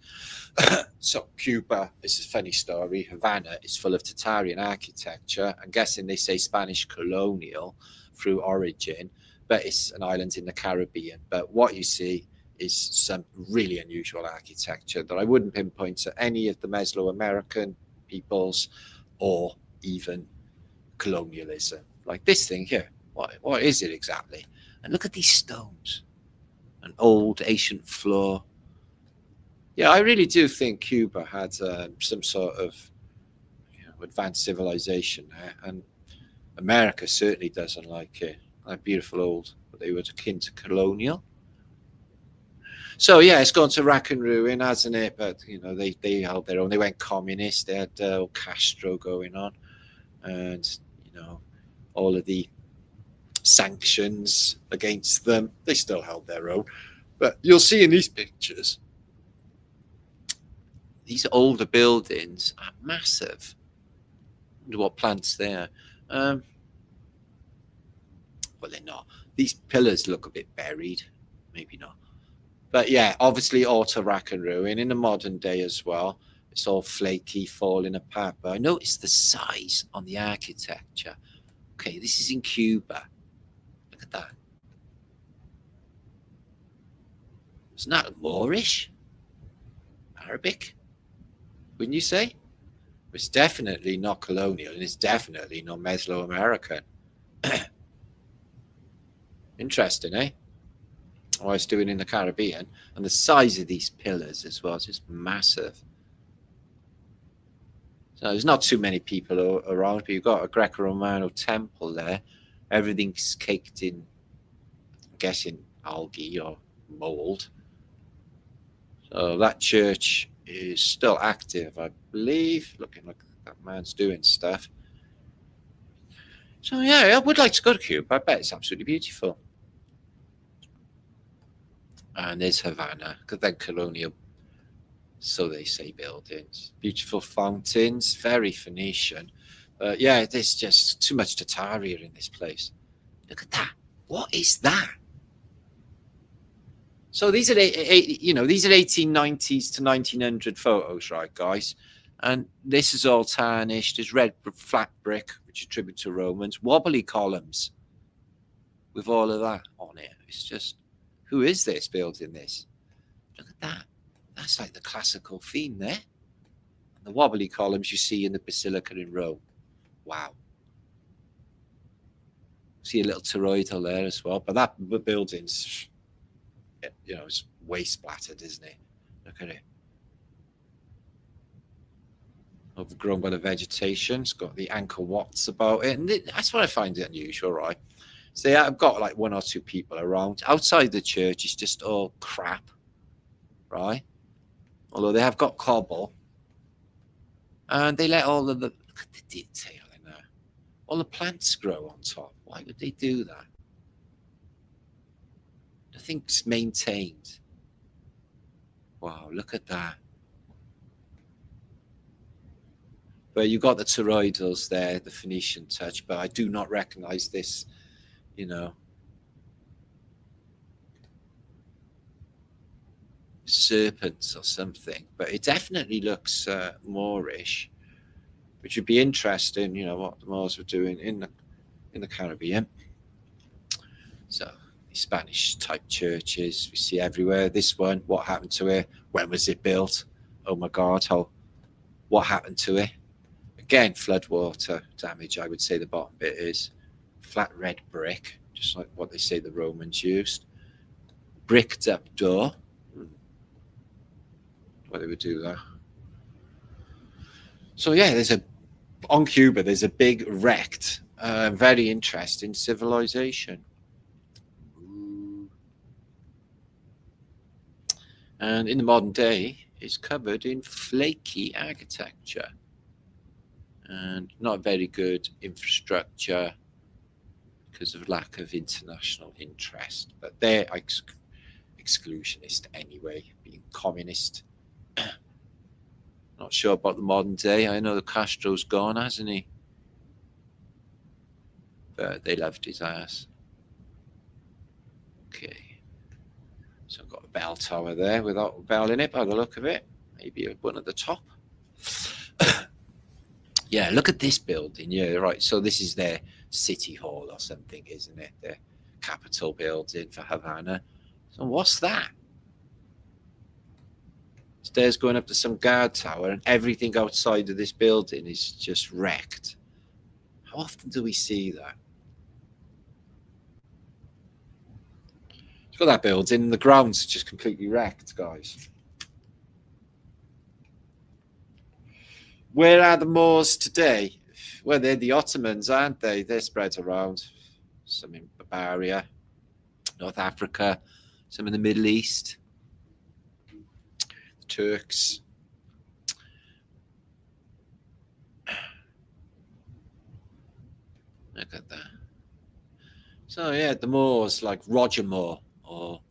So Cuba is a funny story. Havana is full of Tartarian architecture. I'm guessing they say Spanish colonial through origin, but it's an island in the Caribbean. But what you see is some really unusual architecture that I wouldn't pinpoint to any of the Mesoamerican peoples or even colonialism. Like this thing here. What is it exactly? And look at these stones. An old ancient floor. Yeah, I really do think Cuba had some sort of advanced civilization there. And America certainly doesn't like it. Like beautiful old, what they were akin to colonial. So yeah, it's gone to rack and ruin, hasn't it? But you know, they held their own. They went communist. They had Castro going on, and you know, all of the sanctions against them. They still held their own. But you'll see in these pictures, these older buildings are massive. I wonder what plants they are. Well, they're not. These pillars look a bit buried. Maybe not. But yeah, obviously auto rack and ruin in the modern day as well. It's all flaky, falling apart. But I noticed the size on the architecture. Okay, this is in Cuba. Look at that. Isn't that Moorish? Arabic? Wouldn't you say? It's definitely not colonial, and it's definitely not Mesoamerican. Interesting, eh? What it's doing in the Caribbean. And the size of these pillars as well is just massive. So there's not too many people around, but you've got a Greco-Romano temple there. Everything's caked in, I'm guessing, algae or mold. So that church is still active, I believe. Looking like that man's doing stuff. So yeah, I would like to go to Cuba. I bet it's absolutely beautiful. And there's Havana, because they're colonial, so they say, buildings. Beautiful fountains, very Phoenician. But yeah, there's just too much Tartaria in this place. Look at that. What is that? So these are these are 1890s to 1900 photos, right, guys? And this is all tarnished. There's red flat brick, which is tribute to Romans. Wobbly columns with all of that on it. It's just, who is this building this? Look at that. That's like the classical theme there. And the wobbly columns you see in the Basilica in Rome. Wow. See a little toroidal there as well. But that building's, you know, it's way splattered, isn't it? Look at it. Overgrown by the vegetation. It's got the Angkor Wats about it. And that's what I find unusual, right? So I've got like one or two people around. Outside the church, it's just all crap, right? Although they have got cobble. And they let all of the, look at the detail in there. All the plants grow on top. Why would they do that? Nothing's maintained. Wow, look at that. But you've got the toroidals there, the Phoenician touch, but I do not recognize this, you know, serpents or something. But it definitely looks Moorish, which would be interesting, you know, what the Moors were doing in the Caribbean. So Spanish type churches we see everywhere. This one, what happened to it? When was it built? Oh my God, what happened to it? Again, floodwater damage, I would say the bottom bit is. Flat red brick, just like what they say the Romans used. Bricked up door. Why they would do that. So yeah, on Cuba, there's a big wrecked, very interesting civilization. And in the modern day, it's covered in flaky architecture and not very good infrastructure because of lack of international interest. But they're exclusionist anyway, being communist. Not sure about the modern day. I know the Castro's gone, hasn't he? But they loved his ass. Okay. So I've got a bell tower there without a bell in it by the look of it. Maybe one at the top. Yeah, look at this building. Yeah, right. So this is their city hall or something, isn't it? The capital building for Havana. So what's that? Stairs going up to some guard tower, and everything outside of this building is just wrecked. How often do we see that? Look at that building, the ground's just completely wrecked, guys. Where are the Moors today? Well, they're the Ottomans, aren't they? They're spread around. Some in Bavaria, North Africa, some in the Middle East. Turks. Look at that. So yeah, the Moors like Roger Moore or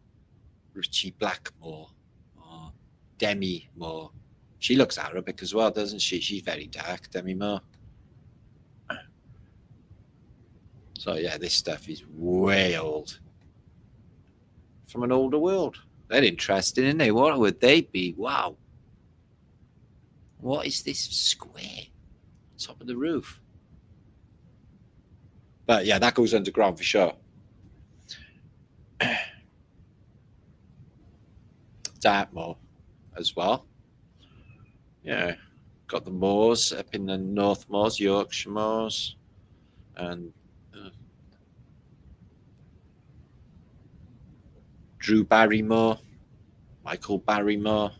Richie Blackmore or Demi Moore. She looks Arabic as well, doesn't she? She's very dark, Demi Moore. So yeah, this stuff is way old. From an older world. They're interesting, aren't they? What would they be? Wow. What is this square? Top of the roof. But yeah, that goes underground for sure. Dartmoor as well. Yeah. Got the moors up in the North Moors, Yorkshire Moors. And Drew Barrymore, Michael Barrymore.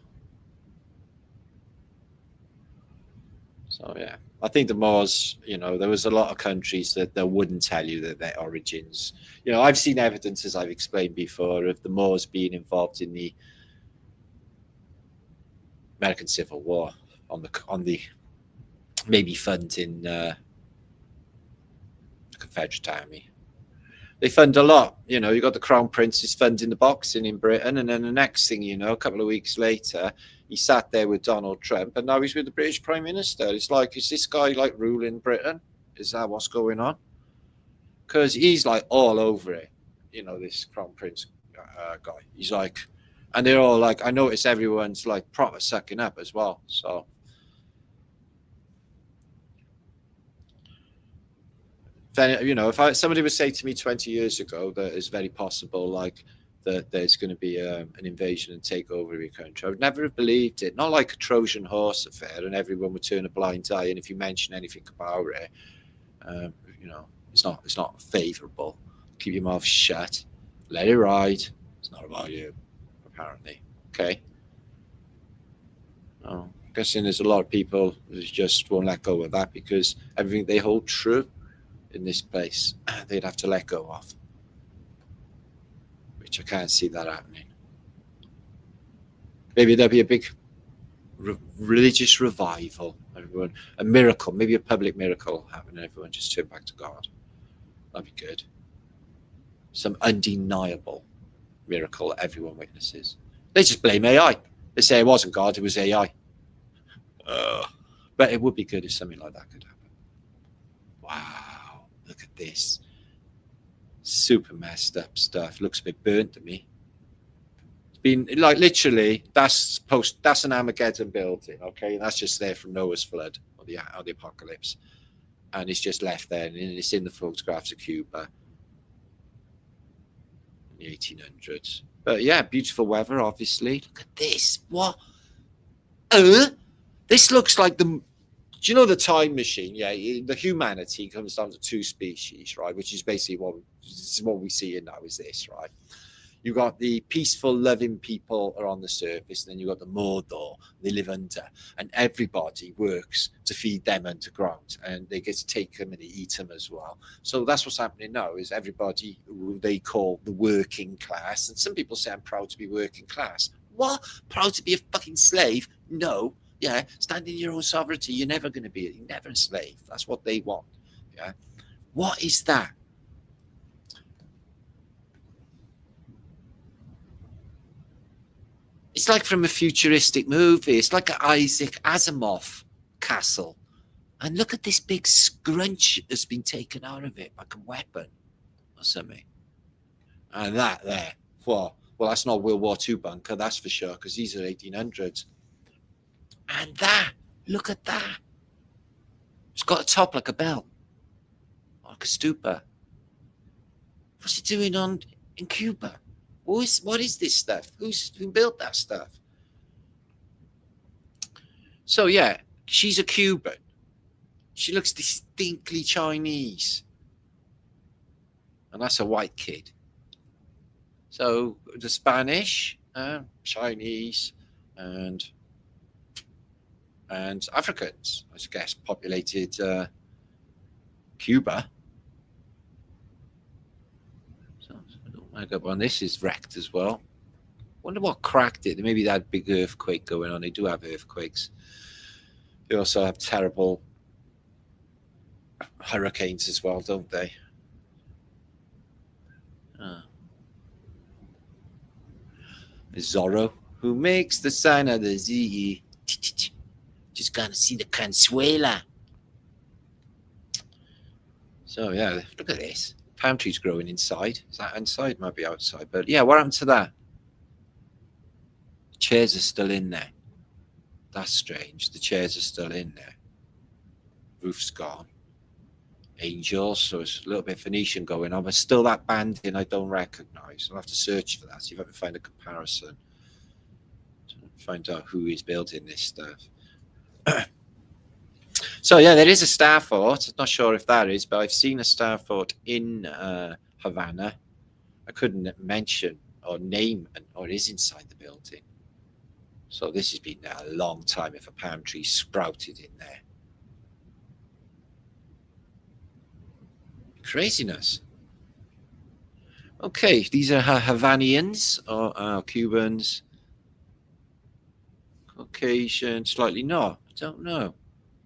So yeah, I think the Moors, there was a lot of countries that wouldn't tell you that their origins. I've seen evidence, as I've explained before, of the Moors being involved in the American Civil War on the maybe funding the Confederate Army. They fund a lot. You got the Crown Prince is funding the boxing in Britain, and then the next thing a couple of weeks later, he sat there with Donald Trump, and now he's with the British Prime Minister. It's like, is this guy like ruling Britain? Is that what's going on? Because he's like all over it. This Crown Prince guy. He's like, and they're all like, I notice everyone's like proper sucking up as well. So. Then, if somebody would say to me 20 years ago that it's very possible, like that there's going to be an invasion and takeover of your country, I would never have believed it. Not like a Trojan horse affair, and everyone would turn a blind eye. And if you mention anything about it, it's not favourable. Keep your mouth shut, let it ride. It's not about you, apparently. Okay. I'm guessing there's a lot of people who just won't let go of that because everything they hold true in this place, they'd have to let go of, which I can't see that happening. Maybe there'll be a big religious revival, everyone, a miracle, maybe a public miracle happen, and everyone just turn back to God. That'd be good. Some undeniable miracle that everyone witnesses. They just blame AI. They say it wasn't God, it was AI. But it would be good if something like that could happen. Wow. Look at this. Super messed up stuff. Looks a bit burnt to me. It's been like literally that's an Armageddon building, okay? That's just there from Noah's flood or the apocalypse. And it's just left there, and it's in the photographs of Cuba in the 1800s. But yeah, beautiful weather, obviously. Look at this. What? This looks like the Do you know the time machine? Yeah, the humanity comes down to two species, right? Which is basically what we see now is this, right? You got the peaceful, loving people are on the surface, and then you got the Mordor, they live under, and everybody works to feed them underground, and they get to take them and they eat them as well. So that's what's happening now is everybody who they call the working class, and some people say I'm proud to be working class. What? Proud to be a fucking slave? No. Yeah, stand in your own sovereignty. You're never going to be. You're never a slave. That's what they want. Yeah. What is that? It's like from a futuristic movie. It's like an Isaac Asimov castle. And look at this big scrunch that's been taken out of it, like a weapon or something. And that there. Well, that's not World War II bunker, that's for sure, because these are 1800s. And that, look at that. It's got a top like a bell, like a stupa. What's it doing in Cuba? What is this stuff? Who built that stuff? So yeah, she's a Cuban. She looks distinctly Chinese. And that's a white kid. So the Spanish, Chinese, and Africans, I guess, populated Cuba. So I don't want to go on. This is wrecked as well. Wonder what cracked it. Maybe that big earthquake going on. They do have earthquakes. They also have terrible hurricanes as well, don't they? Zorro, who makes the sign of the Z. Just gonna see the Consuela. So yeah, look at this. Palm trees growing inside. Is that inside? Might be outside. But yeah, what happened to that? Chairs are still in there. That's strange. The chairs are still in there. Roof's gone. Angels, so it's a little bit Phoenician going on, but still that banding I don't recognise. I'll have to search for that, see if I can find a comparison. Find out who is building this stuff. So yeah, there is a star fort. I'm not sure if that is, but I've seen a star fort in Havana. I couldn't mention or name or is inside the building. So this has been there a long time if a palm tree sprouted in there. Craziness. Okay, these are Havanians or Cubans. Caucasian, slightly not. I don't know.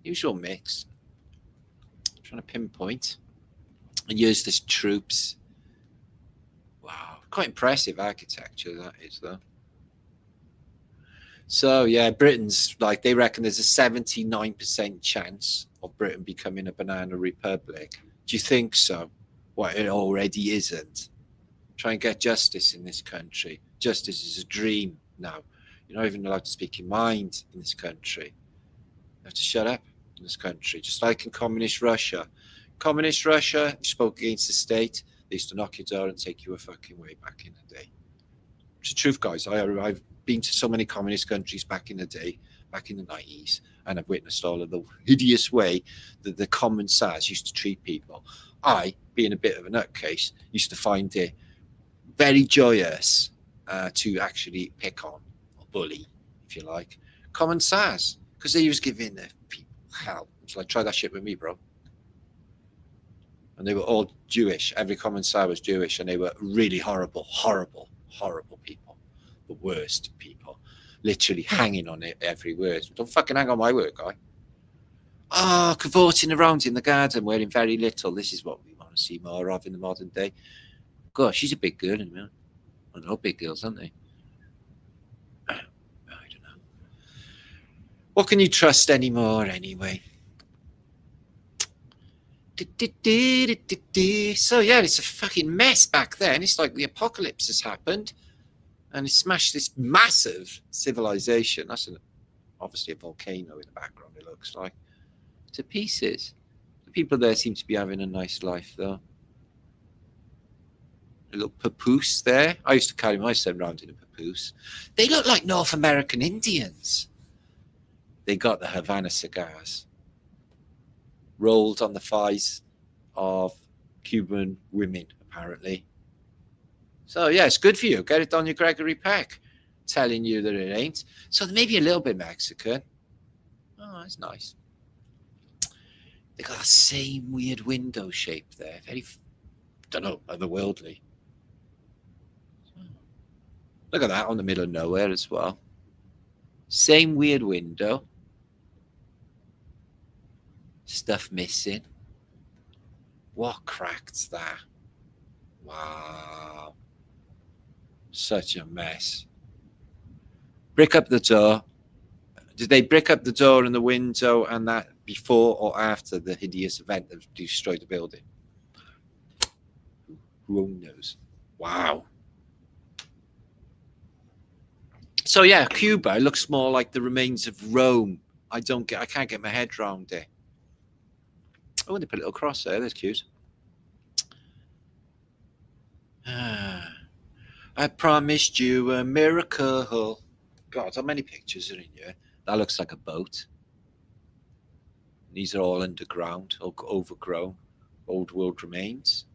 Usual mix. I'm trying to pinpoint. And use this troops. Wow, quite impressive architecture that is, though. So yeah, Britain's like they reckon there's a 79% chance of Britain becoming a banana republic. Do you think so? Well, it already isn't. Try and get justice in this country. Justice is a dream now. You're not even allowed to speak your mind in this country. You have to shut up in this country, just like in communist Russia. Communist Russia, you spoke against the state, they used to knock your door and take you a fucking way back in the day. It's the truth, guys. I've been to so many communist countries back in the day, back in the 90s, and I've witnessed all of the hideous way that the common SARS used to treat people. I, being a bit of a nutcase, used to find it very joyous to actually pick on or bully, if you like, common SARS, because they was giving the people hell. It's like, try that shit with me, bro. And they were all Jewish. Every common SAR was Jewish, and they were really horrible, horrible, horrible people. The worst people. Literally hanging on it every word. Don't fucking hang on my word, guy. Cavorting around in the garden wearing very little. This is what we want to see more of in the modern day. Gosh, she's a big girl, isn't she? I know big girls, aren't they? I don't know. What can you trust anymore, anyway? So yeah, it's a fucking mess back then. It's like the apocalypse has happened, and it smashed this massive civilization. That's obviously a volcano in the background. It looks like to pieces. The people there seem to be having a nice life, though. A little papoose there. I used to carry my son around in a papoose. They look like North American Indians. They got the Havana cigars rolled on the thighs of Cuban women, apparently. So yeah, it's good for you. Get it on your Gregory Peck, telling you that it ain't. So maybe a little bit Mexican. Oh, that's nice. They got that same weird window shape there. Very, don't know, otherworldly. Look at that on the middle of nowhere as well. Same weird window. Stuff missing. What cracked that? Wow. Such a mess. Brick up the door. Did they brick up the door and the window and that before or after the hideous event that destroyed the building? Who knows? Wow. So yeah, Cuba looks more like the remains of Rome. I can't get my head around it. Oh, they put a little cross there. That's cute. I promised you a miracle. God, how many pictures are in here? That looks like a boat. These are all underground, overgrown, old world remains.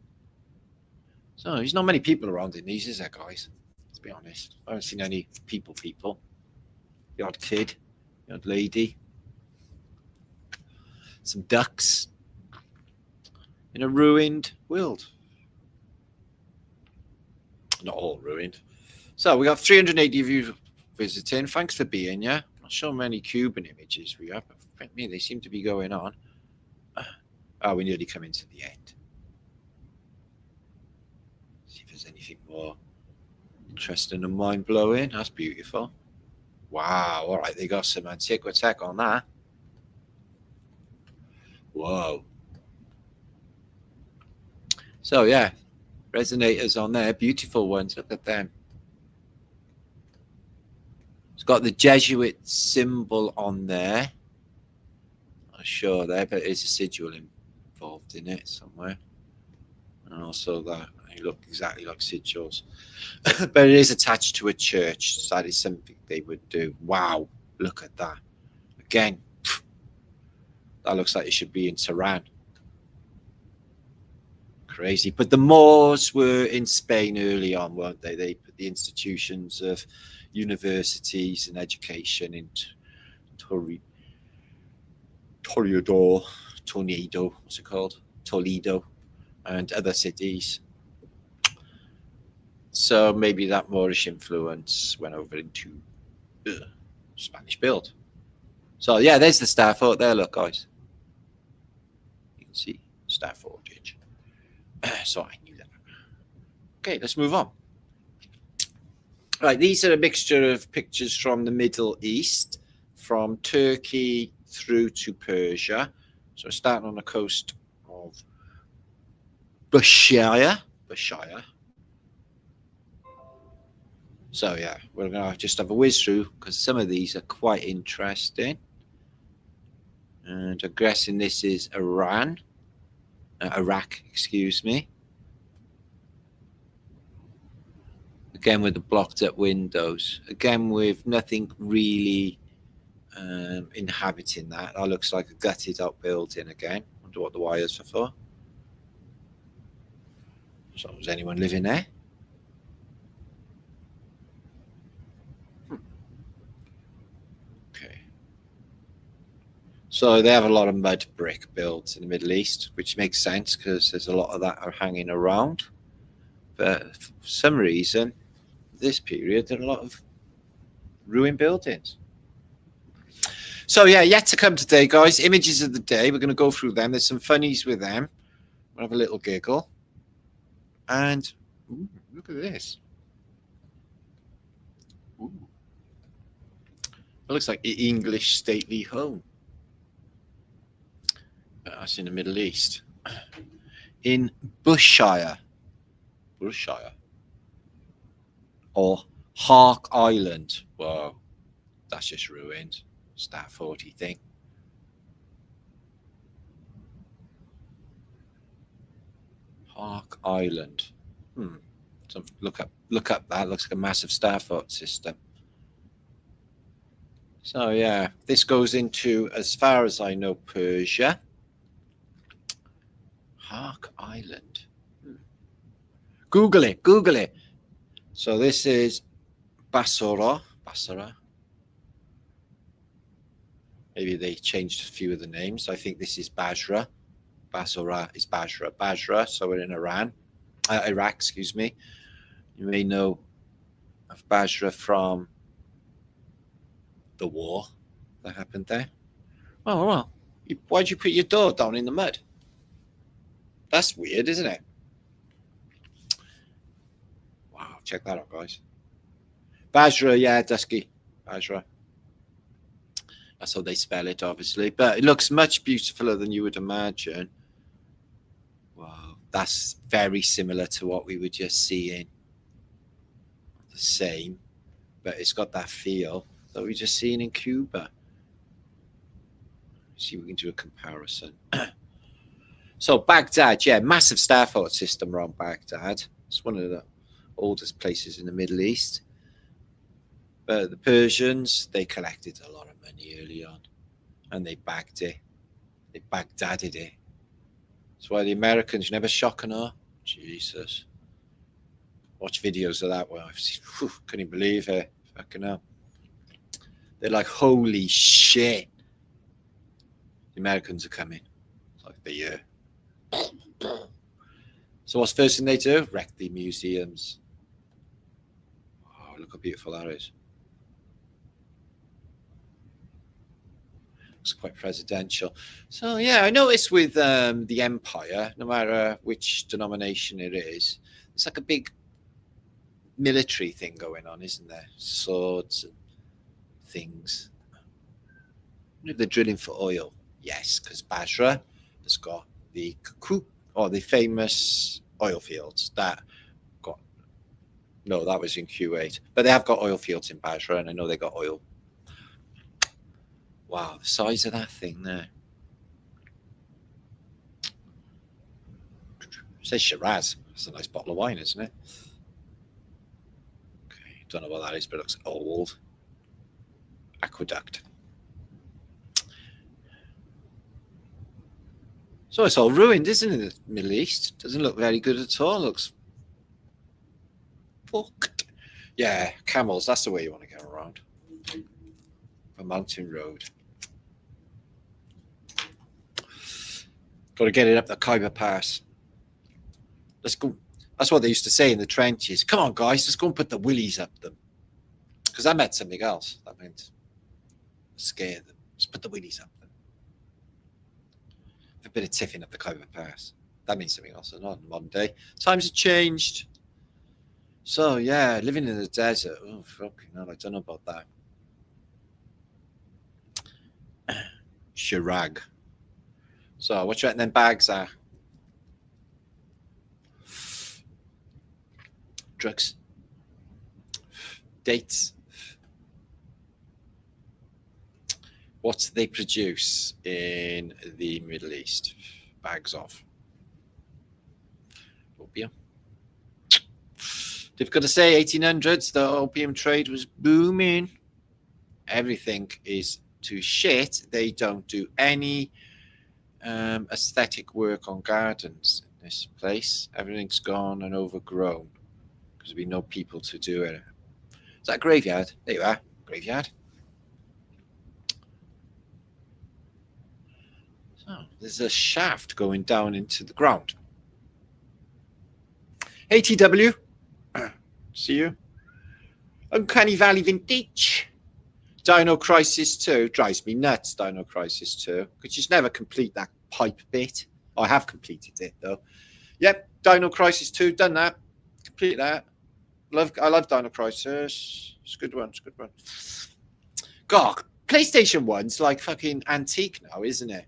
So there's not many people around in these, is there, guys? Let's be honest. I haven't seen any people. The odd kid, the odd lady. Some ducks. In a ruined world. Not all ruined. So we got 380 of you visiting. Thanks for being here. Not sure many Cuban images we have, but me, they seem to be going on. Oh, we nearly come into the end. See if there's anything more interesting and mind-blowing. That's beautiful. Wow. All right, they got some antiquitech on that. Whoa. So, yeah, resonators on there. Beautiful ones. Look at them. It's got the Jesuit symbol on there. Not sure there, but there's a sigil involved in it somewhere. And also that they look exactly like sigils. But it is attached to a church, so that is something they would do. Wow, look at that. Again, that looks like it should be in Tehran. Crazy. But the Moors were in Spain early on, weren't they? They put the institutions of universities and education in Toledo, what's it called? Toledo, and other cities. So maybe that Moorish influence went over into Spanish build. So yeah, there's the star fort there. Look, guys, you can see star fortage. So I knew that. Okay, let's move on. Right, these are a mixture of pictures from the Middle East, from Turkey through to Persia. So we're starting on the coast of Bushire. So yeah, we're going to just have a whiz through because some of these are quite interesting. And I'm guessing this is Iraq, excuse me. Again with the blocked up windows. Again with nothing really inhabiting that. That looks like a gutted up building again. Wonder what the wires are for. So was anyone living there? Okay. So they have a lot of mud brick builds in the Middle East, which makes sense because there's a lot of that are hanging around. But for some reason, this period, there are a lot of ruined buildings. So yeah, yet to come today, guys. Images of the day. We're going to go through them. There's some funnies with them. We'll have a little giggle. And ooh, look at this. Ooh. It looks like the English stately home. That's in the Middle East. In Bushire. Or Hark Island. Whoa, that's just ruined. Star 40 thing. Hark Island. So look up that. Looks like a massive star fort system. So yeah, this goes into, as far as I know, Persia. Hark Island. Google it. So this is Basra. Maybe they changed a few of the names. I think this is Basra. Basra is Basra. So we're in Iraq, excuse me. You may know of Basra from the war that happened there. Oh, well, why'd you put your door down in the mud? That's weird, isn't it? Wow, check that out, guys. Basra, yeah, Dusky. Basra. That's how they spell it, obviously. But it looks much beautifuler than you would imagine. Wow, that's very similar to what we were just seeing. The same, but it's got that feel that we just seen in Cuba. See if we can do a comparison. So Baghdad, yeah, massive star fort system around Baghdad. It's one of the oldest places in the Middle East. But the Persians, they collected a lot of money early on, and they bagged it. They Baghdaded it. That's why the Americans never shock and awe. Jesus. Watch videos of that one. Couldn't even believe it. Fucking hell. They're like, holy shit. The Americans are coming. It's like the year. So what's the first thing they do? Wreck the museums. Oh, look how beautiful that is. Looks quite presidential. So yeah, I noticed with the Empire, no matter which denomination it is, it's like a big military thing going on, isn't there? Swords and things. They're drilling for oil. Yes, because Basra has got the the famous oil fields that got. No, that was in Kuwait, but they have got oil fields in Basra, and I know they got oil. Wow, the size of that thing there. It says Shiraz. It's a nice bottle of wine, isn't it? Okay, don't know what that is, but it looks old. Aqueduct. So it's all ruined, isn't it? The Middle East doesn't look very good at all. It looks fucked. Yeah, camels. That's the way you want to get around. A mountain road. Got to get it up the Khyber Pass. Let's go. That's what they used to say in the trenches. Come on, guys, let's go and put the willies up them. Because that meant something else. That meant scare them. Just put the willies up them. A bit of tiffin up the Khyber Pass. That means something else. Not in modern day. Times have changed. So yeah, living in the desert. Oh fucking hell, I don't know about that. Chirag. So what you reckon them bags are? Drugs. Dates. What they produce in the Middle East? Bags of opium. They've got to say 1800s, the opium trade was booming. Everything is to shit. They don't do any aesthetic work on gardens in this place. Everything's gone and overgrown because there'll be no people to do it. Is that a graveyard? There you are, graveyard. So there's a shaft going down into the ground. Hey TW, see you. Uncanny Valley Vintage. Dino Crisis 2 drives me nuts. Dino Crisis 2. Could just never complete that pipe bit. I have completed it though. Yep, Dino Crisis 2, done that. Complete that. I love Dino Crisis. It's a good one. It's a good one. God, PlayStation 1's like fucking antique now, isn't it?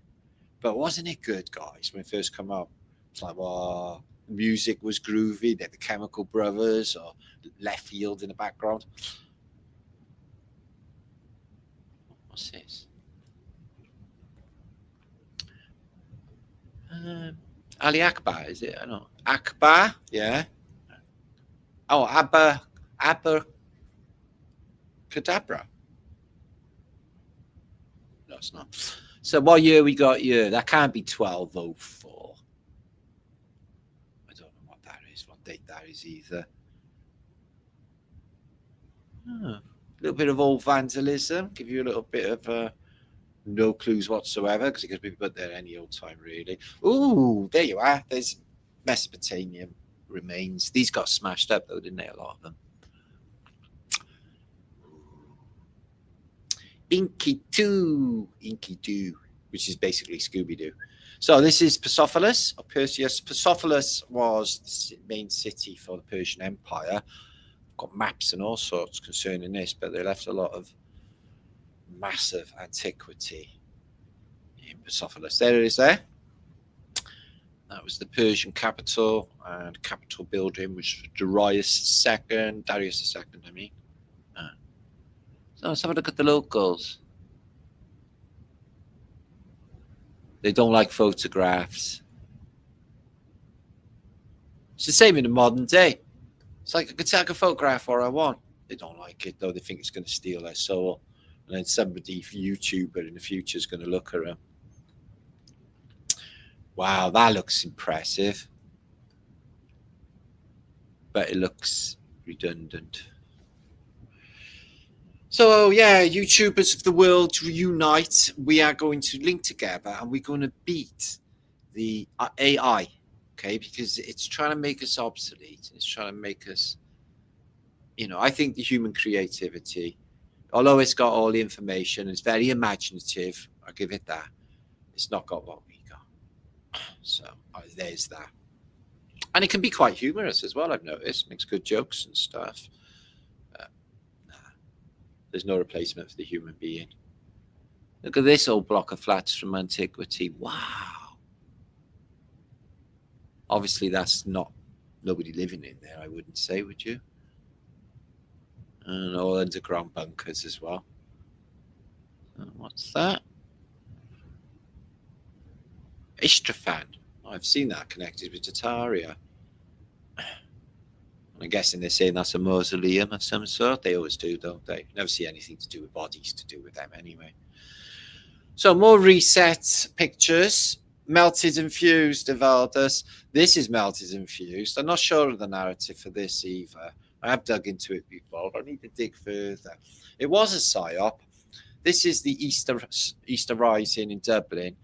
But wasn't it good, guys, when it first came out? It's like, wow, the music was groovy. They had the Chemical Brothers or Left Field in the background. What's this? Ali Akbar, is it? I don't know. Akbar, yeah. Oh, Abba Cadabra. No, it's not. So what year we got here? That can't be 1204. I don't know what that is, what date that is either. A little bit of old vandalism. Give you a little bit of no clues whatsoever because it could be put there any old time, really. Ooh, there you are. There's Mesopotamian remains. These got smashed up, though, didn't they? A lot of them. Inky 2, which is basically Scooby-Doo. So this is Persepolis, or Perseus. Persepolis was the main city for the Persian Empire. Got maps and all sorts concerning this, but they left a lot of massive antiquity in Persepolis. There it is there. That was the Persian capital, and capital building was Darius II, I mean. So let's have a look at the locals. They don't like photographs. It's the same in the modern day. It's like I could take a photograph where I want. They don't like it, though. They think it's going to steal their soul. And then somebody, YouTuber in the future, is going to look at them. Wow, that looks impressive. But it looks redundant. So, yeah, YouTubers of the world reunite. We are going to link together and we're going to beat the AI, okay? Because it's trying to make us obsolete. It's trying to make us you know, I think the human creativity, although it's got all the information, it's very imaginative. I'll give it that. It's not got what we got. So there's that. And it can be quite humorous as well, I've noticed. Makes good jokes and stuff. There's no replacement for the human being. Look at this old block of flats from antiquity. Wow. Obviously, that's not nobody living in there, I wouldn't say, would you? And all underground bunkers as well. What's that? Istrophan. I've seen that connected with Tartaria. I'm guessing they're saying that's a mausoleum of some sort. They always do, don't they? Never see anything to do with bodies to do with them anyway. So more reset pictures. Melted and fused, Evaldus. This is melted and fused. I'm not sure of the narrative for this either. I have dug into it before, but I need to dig further. It was a psyop. This is the Easter Rising in Dublin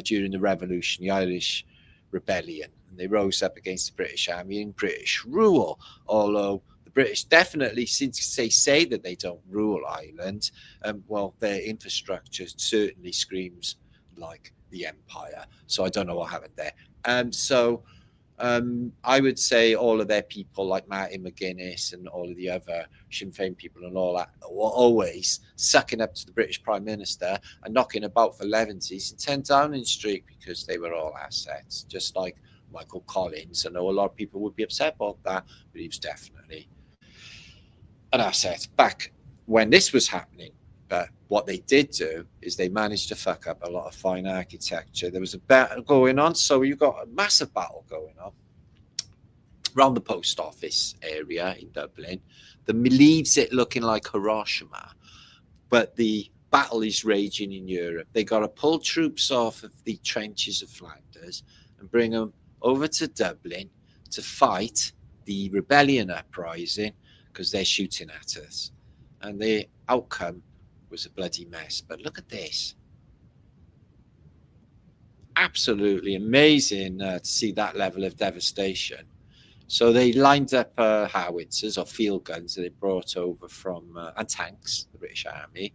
during the Revolution, the Irish Rebellion. And they rose up against the British Army and British rule, although the British definitely, since they say that they don't rule Ireland, well, their infrastructure certainly screams like the Empire. So I don't know what happened there. I would say all of their people, like Martin McGuinness and all of the other Sinn Féin people and all that, were always sucking up to the British Prime Minister and knocking about for leventies in 10 Downing Street because they were all assets, just like Michael Collins. I know a lot of people would be upset about that, but he was definitely an asset back when this was happening. But what they did do is they managed to fuck up a lot of fine architecture. There was a battle going on, so you got a massive battle going on around the post office area in Dublin. That leaves it looking like Hiroshima, but the battle is raging in Europe. They got to pull troops off of the trenches of Flanders and bring them over to Dublin to fight the rebellion uprising because they're shooting at us. And the outcome was a bloody mess. But look at this. Absolutely amazing to see that level of devastation. So they lined up howitzers or field guns that they brought over from, and tanks, the British Army,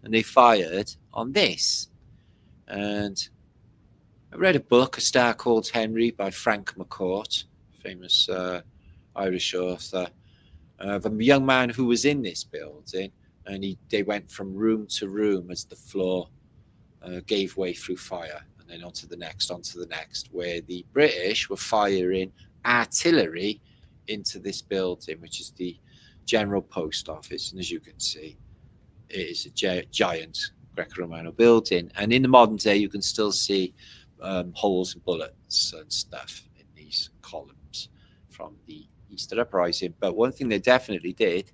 and they fired on this. And I read a book, A Star Called Henry by Frank McCourt, famous Irish author, of a young man who was in this building. And they went from room to room as the floor gave way through fire, and then onto the next, where the British were firing artillery into this building, which is the General Post Office. And as you can see, it is a giant Greco-Romano building. And in the modern day, you can still see holes and bullets and stuff in these columns from the Easter Uprising. But one thing they definitely did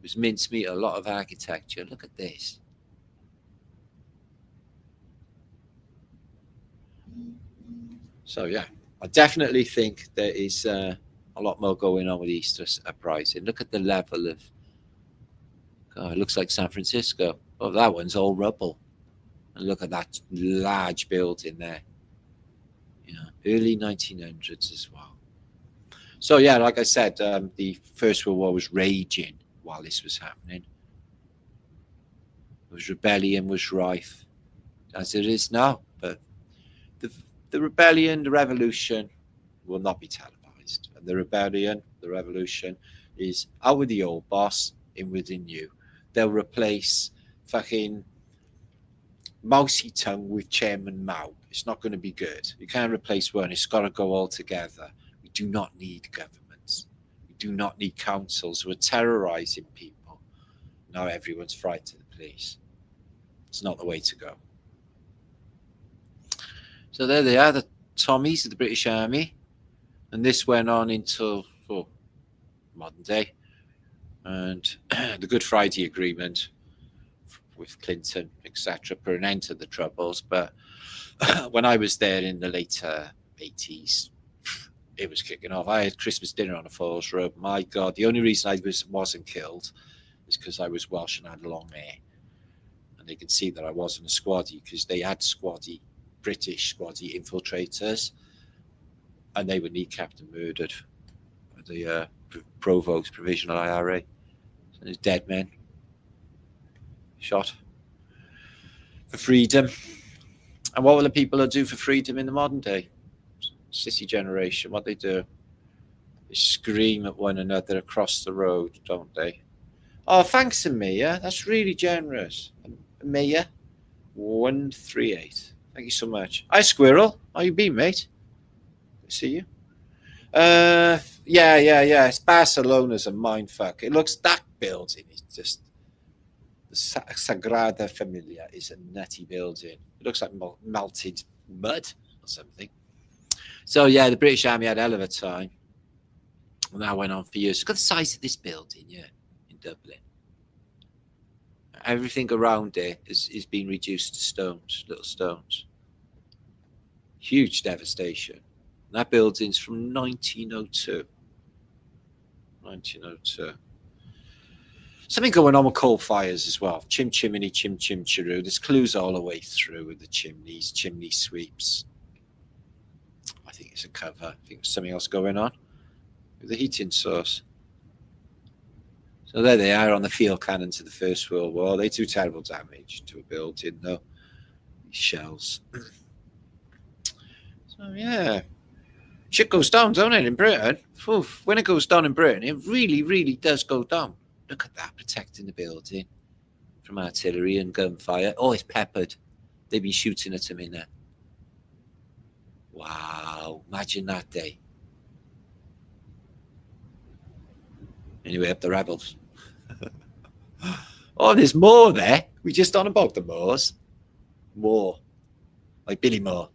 was mincemeat a lot of architecture. Look at this. So yeah, I definitely think there is a lot more going on with Easter Uprising. Look at the level of, God, it looks like San Francisco. Oh, that one's all rubble. And look at that large building there. You know, early 1900s as well. So yeah, like I said, the First World War was raging while this was happening. It was rebellion was rife, as it is now. But the rebellion, the revolution will not be televised. And the revolution is out with the old boss, in with the new. They'll replace fucking Mousy Tongue with Chairman Mao. It's not going to be good. You can't replace one. It's got to go all together. We do not need governments. We do not need councils who are terrorizing people. Now everyone's frightened of the police. It's not the way to go. So there they are, the Tommies of the British Army. And this went on until modern day. And the Good Friday Agreement with Clinton, etc., put an end to the Troubles. But when I was there in the later 80s, it was kicking off. I had Christmas dinner on a Falls Road. My God, the only reason I wasn't killed is because I was Welsh and had long hair. And they could see that I wasn't a squaddy because they had British squaddy infiltrators, and they were kneecapped and murdered. The provokes provisional IRA. So there's dead men shot for freedom. And what will the people that do for freedom in the modern day? Sissy generation, what they do? They scream at one another across the road, don't they? Oh, thanks, Amia. That's really generous. Amia, 138. Thank you so much. Hi, Squirrel. How you been, mate? Good to see you. Yeah. It's Barcelona's a mindfuck. It looks, that building is just, the Sagrada Familia is a nutty building. It looks like melted mud or something. So yeah, the British Army had a hell of a time. And that went on for years. Look at the size of this building, yeah, in Dublin. Everything around it is being reduced to stones, little stones. Huge devastation. And that building's from 1902. 1902. Something going on with coal fires as well. Chim chimney, chim chim chiroo. There's clues all the way through with the chimneys, chimney sweeps. I think it's a cover. I think there's something else going on with the heating source. So there they are on the field cannon to the First World War. They do terrible damage to a building, though. These shells. So yeah, shit goes down, don't it, in Britain? Oof. When it goes down in Britain, it really, really does go down. Look at that, protecting the building from artillery and gunfire. Oh, it's peppered. They've been shooting at them in there. Wow, imagine that day. Anyway, up the rebels. Oh, there's more there. We just on about the Moors. More. Like Billy Moore.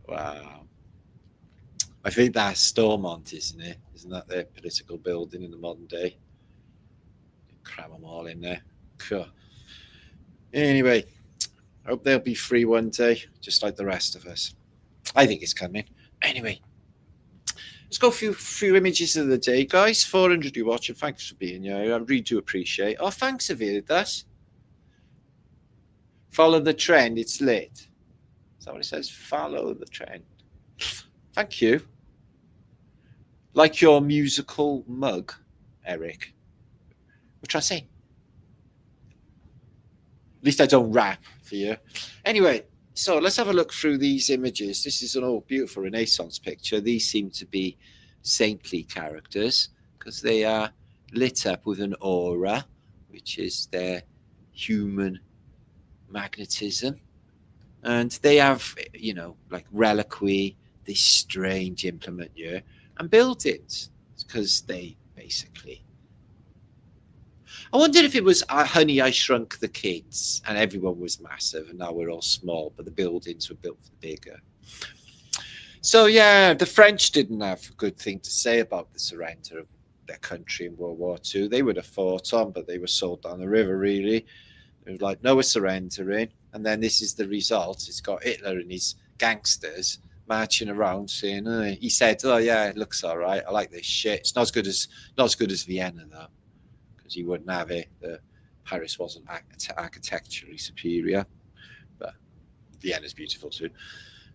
Wow. I think that's Stormont, isn't it? Isn't that their political building in the modern day? Cram them all in there. Cool. Anyway, I hope they'll be free one day, just like the rest of us. I think it's coming. Anyway, let's go through a few images of the day, guys. 400 you watching. Thanks for being here. I really do appreciate. Oh, thanks, Avidas. Follow the trend. It's lit. Is that what it says? Follow the trend. Thank you. Like your musical mug, Eric. What try to say? At least I don't rap for you. Anyway, so let's have a look through these images. This is an old beautiful Renaissance picture. These seem to be saintly characters because they are lit up with an aura, which is their human magnetism. And they have, you know, like reliquary, this strange implement here, and buildings because they basically. I wondered if it was Honey, I Shrunk the Kids and everyone was massive and now we're all small, but the buildings were built for the bigger. So, yeah, the French didn't have a good thing to say about the surrender of their country in World War II. They would have fought on, but they were sold down the river, really. It was like, no, we're surrendering. And then this is the result. It's got Hitler and his gangsters marching around saying, he said, oh, yeah, it looks all right. I like this shit. It's not as good as Vienna, though. He wouldn't have it. Paris wasn't architecturally superior, but Vienna's beautiful too.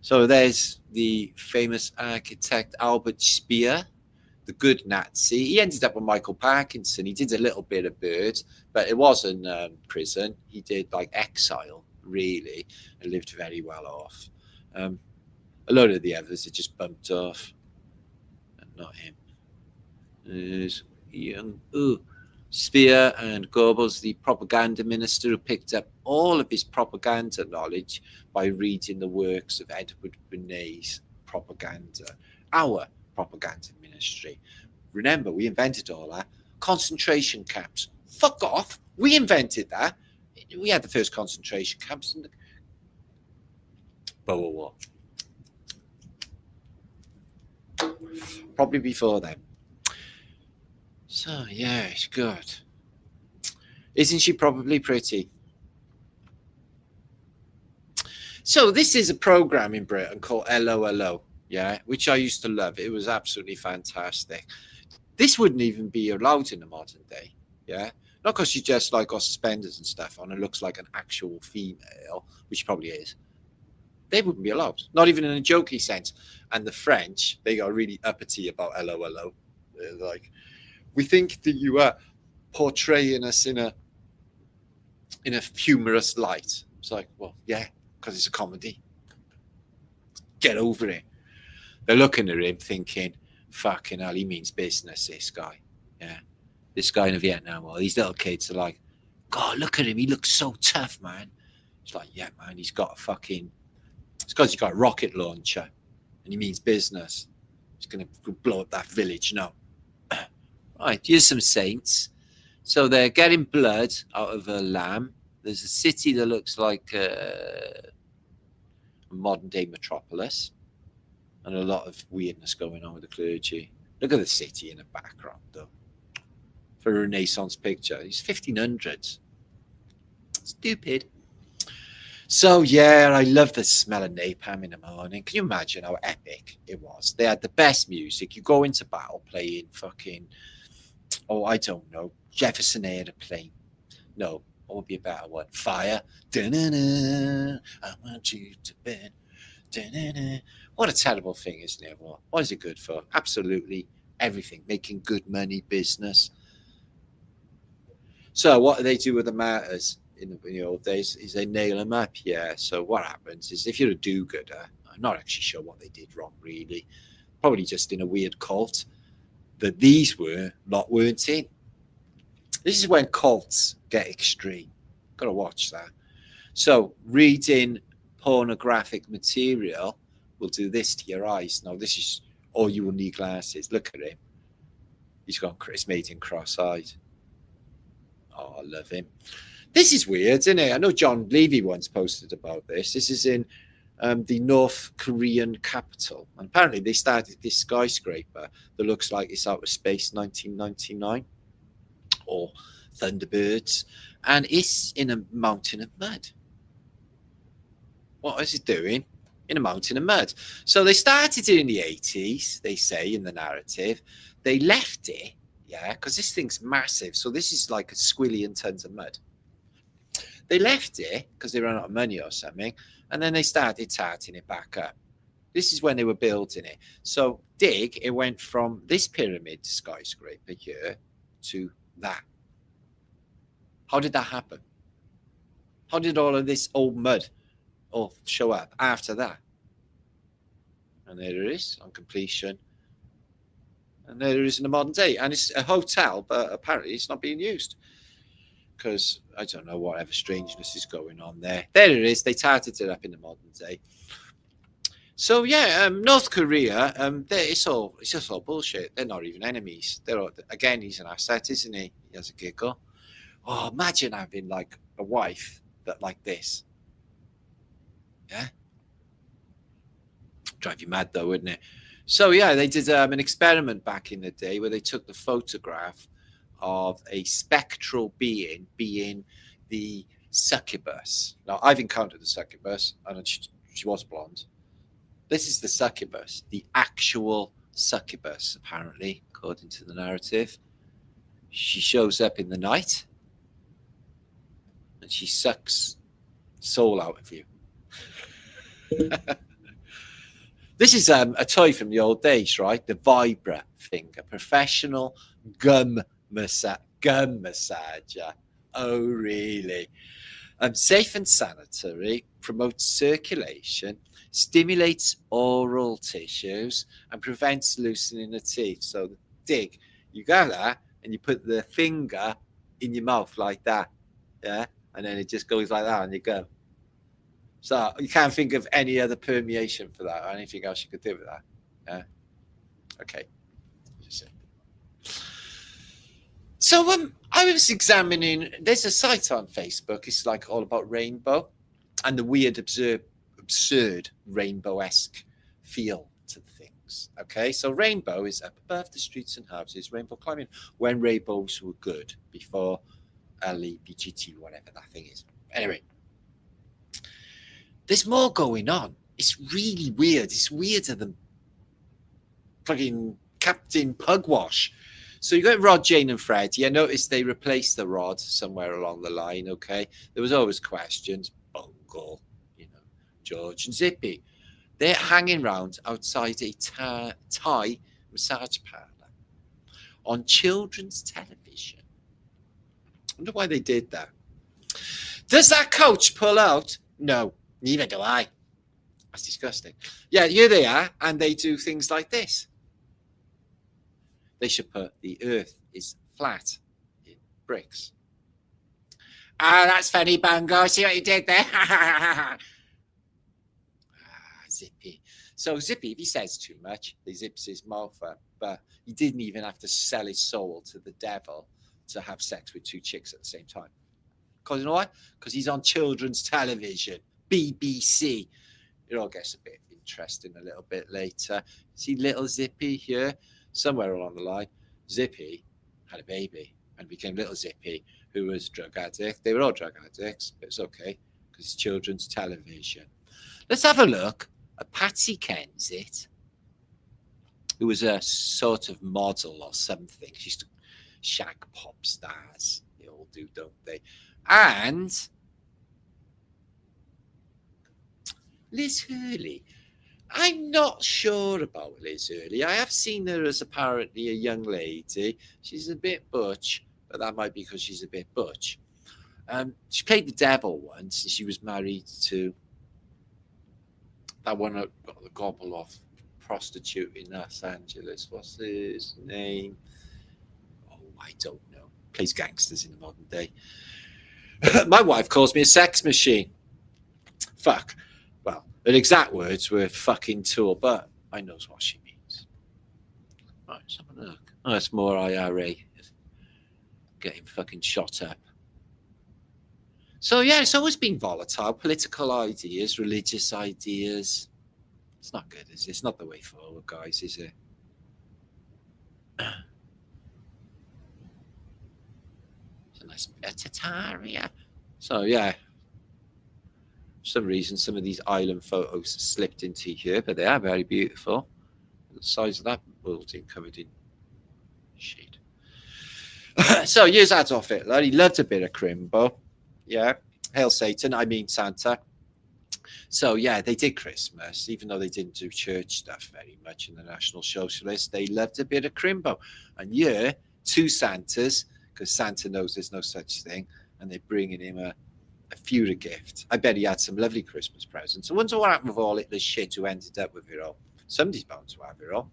So there's the famous architect Albert Speer, the good Nazi. He ended up with Michael Parkinson. He did a little bit of Bird, but it wasn't prison. He did like exile, really, and lived very well off. A lot of the others are just bumped off, and not him. There's young. Ooh. Speer and Goebbels, the propaganda minister who picked up all of his propaganda knowledge by reading the works of Edward Bernays' propaganda, our propaganda ministry. Remember, we invented all that. Concentration camps. Fuck off. We invented that. We had the first concentration camps in the Boer War. Probably before then. So, yeah, it's good. Isn't she probably pretty? So, this is a program in Britain called LOLO, yeah, which I used to love. It was absolutely fantastic. This wouldn't even be allowed in the modern day, yeah? Not because she just like got suspenders and stuff on and looks like an actual female, which she probably is. they wouldn't be allowed, not even in a jokey sense. And the French, they got really uppity about hello. They're like, we think that you are portraying us in a humorous light. It's like, well, yeah, because it's a comedy. Get over it. They're looking at him thinking, fucking hell, he means business, this guy. Yeah. This guy in the Vietnam War, these little kids are like, God, look at him. He looks so tough, man. It's like, yeah, man, it's because he's got a rocket launcher and he means business. He's going to blow up that village. No. Right, here's some saints. So they're getting blood out of a lamb. There's a city that looks like a modern-day metropolis. And a lot of weirdness going on with the clergy. Look at the city in the background, though. For a Renaissance picture. It's 1500s. Stupid. So, yeah, I love the smell of napalm in the morning. Can you imagine how epic it was? They had the best music. You go into battle playing fucking, I don't know, Jefferson Airplane. No, what would be a better one? Fire. Da-na-na, I want you to bed. Da-na-na. What a terrible thing, isn't it? What is it good for? Absolutely everything. Making good money, business. So what do they do with the martyrs in the old days? Is they nail them up, yeah. So what happens is if you're a do-gooder, I'm not actually sure what they did wrong, really. Probably just in a weird cult that these weren't in. This is when cults get extreme. Got to watch that. So reading pornographic material will do this to your eyes. Now, this is all you will need glasses. Look at him. It's made him cross-eyed. Oh, I love him. This is weird, isn't it? I know John Levy once posted about this. This is in the North Korean capital. And apparently they started this skyscraper that looks like it's out of space 1999 or Thunderbirds. And it's in a mountain of mud. What is it doing? In a mountain of mud. So they started it in the 80s, they say in the narrative. They left it, yeah, because this thing's massive. So this is like a squillion tons of mud. They left it because they ran out of money or something, and then they started tarting it back up. This is when they were building it. So it went from this pyramid skyscraper here to that. How did that happen? How did all of this old mud all show up after that? And there it is on completion. And there it is in the modern day. And it's a hotel, but apparently it's not being used. Because I don't know, whatever strangeness is going on there. There it is. They tarted it up in the modern day. So yeah, North Korea, it's just all bullshit. They're not even enemies. Again, he's an asset, isn't he? He has a giggle. Oh, imagine having like a wife that like this. Yeah. Drive you mad though, wouldn't it? So yeah, they did an experiment back in the day where they took the photograph of a spectral being the succubus. Now, I've encountered the succubus, and she was blonde. This is the succubus, the actual succubus, apparently, according to the narrative. She shows up in the night, and she sucks soul out of you. This is a toy from the old days, right? The Vibra thing, a professional gum massager. Oh, really? Safe and sanitary, promotes circulation, stimulates oral tissues, and prevents loosening the teeth. So, you go that, and you put the finger in your mouth like that, yeah, and then it just goes like that, and you go. So you can't think of any other permeation for that, or anything else you could do with that. Yeah. Okay. So I was examining. There's a site on Facebook. It's like all about rainbow, and the weird, absurd rainbow-esque feel to things. Okay. So rainbow is up above the streets and houses. Rainbow climbing when rainbows were good before LEBGT, whatever that thing is. Anyway. There's more going on. It's really weird. It's weirder than fucking Captain Pugwash. So you got Rod, Jane, and Freddie. I noticed they replaced the Rod somewhere along the line. Okay, there was always questions. Bungle, George and Zippy. They're hanging round outside a Thai massage parlour on children's television. I wonder why they did that. Does that coach pull out? No, neither do I. That's disgusting. Yeah, here they are, and they do things like this. They should put the earth is flat in bricks. Ah, that's funny, Bungo. See what you did there? Zippy. So Zippy, if he says too much, he zips his mouth up. But he didn't even have to sell his soul to the devil to have sex with two chicks at the same time. Because you know what? Because he's on children's television, BBC. It all gets a bit interesting a little bit later. See little Zippy here? Somewhere along the line, Zippy had a baby and became little Zippy, who was a drug addict. They were all drug addicts, but it's okay because it's children's television. Let's have a look at Patsy Kensit, who was a sort of model or something. She used to shag pop stars. They all do, don't they? And Liz Hurley. I'm not sure about Liz Hurley. I have seen her as apparently a young lady. She's a bit butch, but that might be because she's a bit butch. She played the devil once, and she was married to that one that got the gobble off prostitute in Los Angeles. What's his name? Oh, I don't know. Plays gangsters in the modern day. My wife calls me a sex machine. Fuck. Well, her exact words were fucking tool, but I knows what she means. Right, let's have a look. Oh, that's more IRA. Getting fucking shot up. So, yeah, it's always been volatile. Political ideas, religious ideas. It's not good, is it? It's not the way forward, guys, is it? It's a nice bit of Tartaria. So, yeah. For some reason, some of these island photos slipped into here, but they are very beautiful. The size of that building covered in shade. So, here's Adolf Hitler. He loved a bit of crimbo. Yeah. Hail Satan. I mean Santa. So, yeah, they did Christmas, even though they didn't do church stuff very much in the National Socialists. They loved a bit of crimbo. And yeah, two Santas, because Santa knows there's no such thing, and they're bringing him a few gift. I bet he had some lovely Christmas presents. I wonder what happened with all this shit who ended up with it all. Somebody's bound to have it all.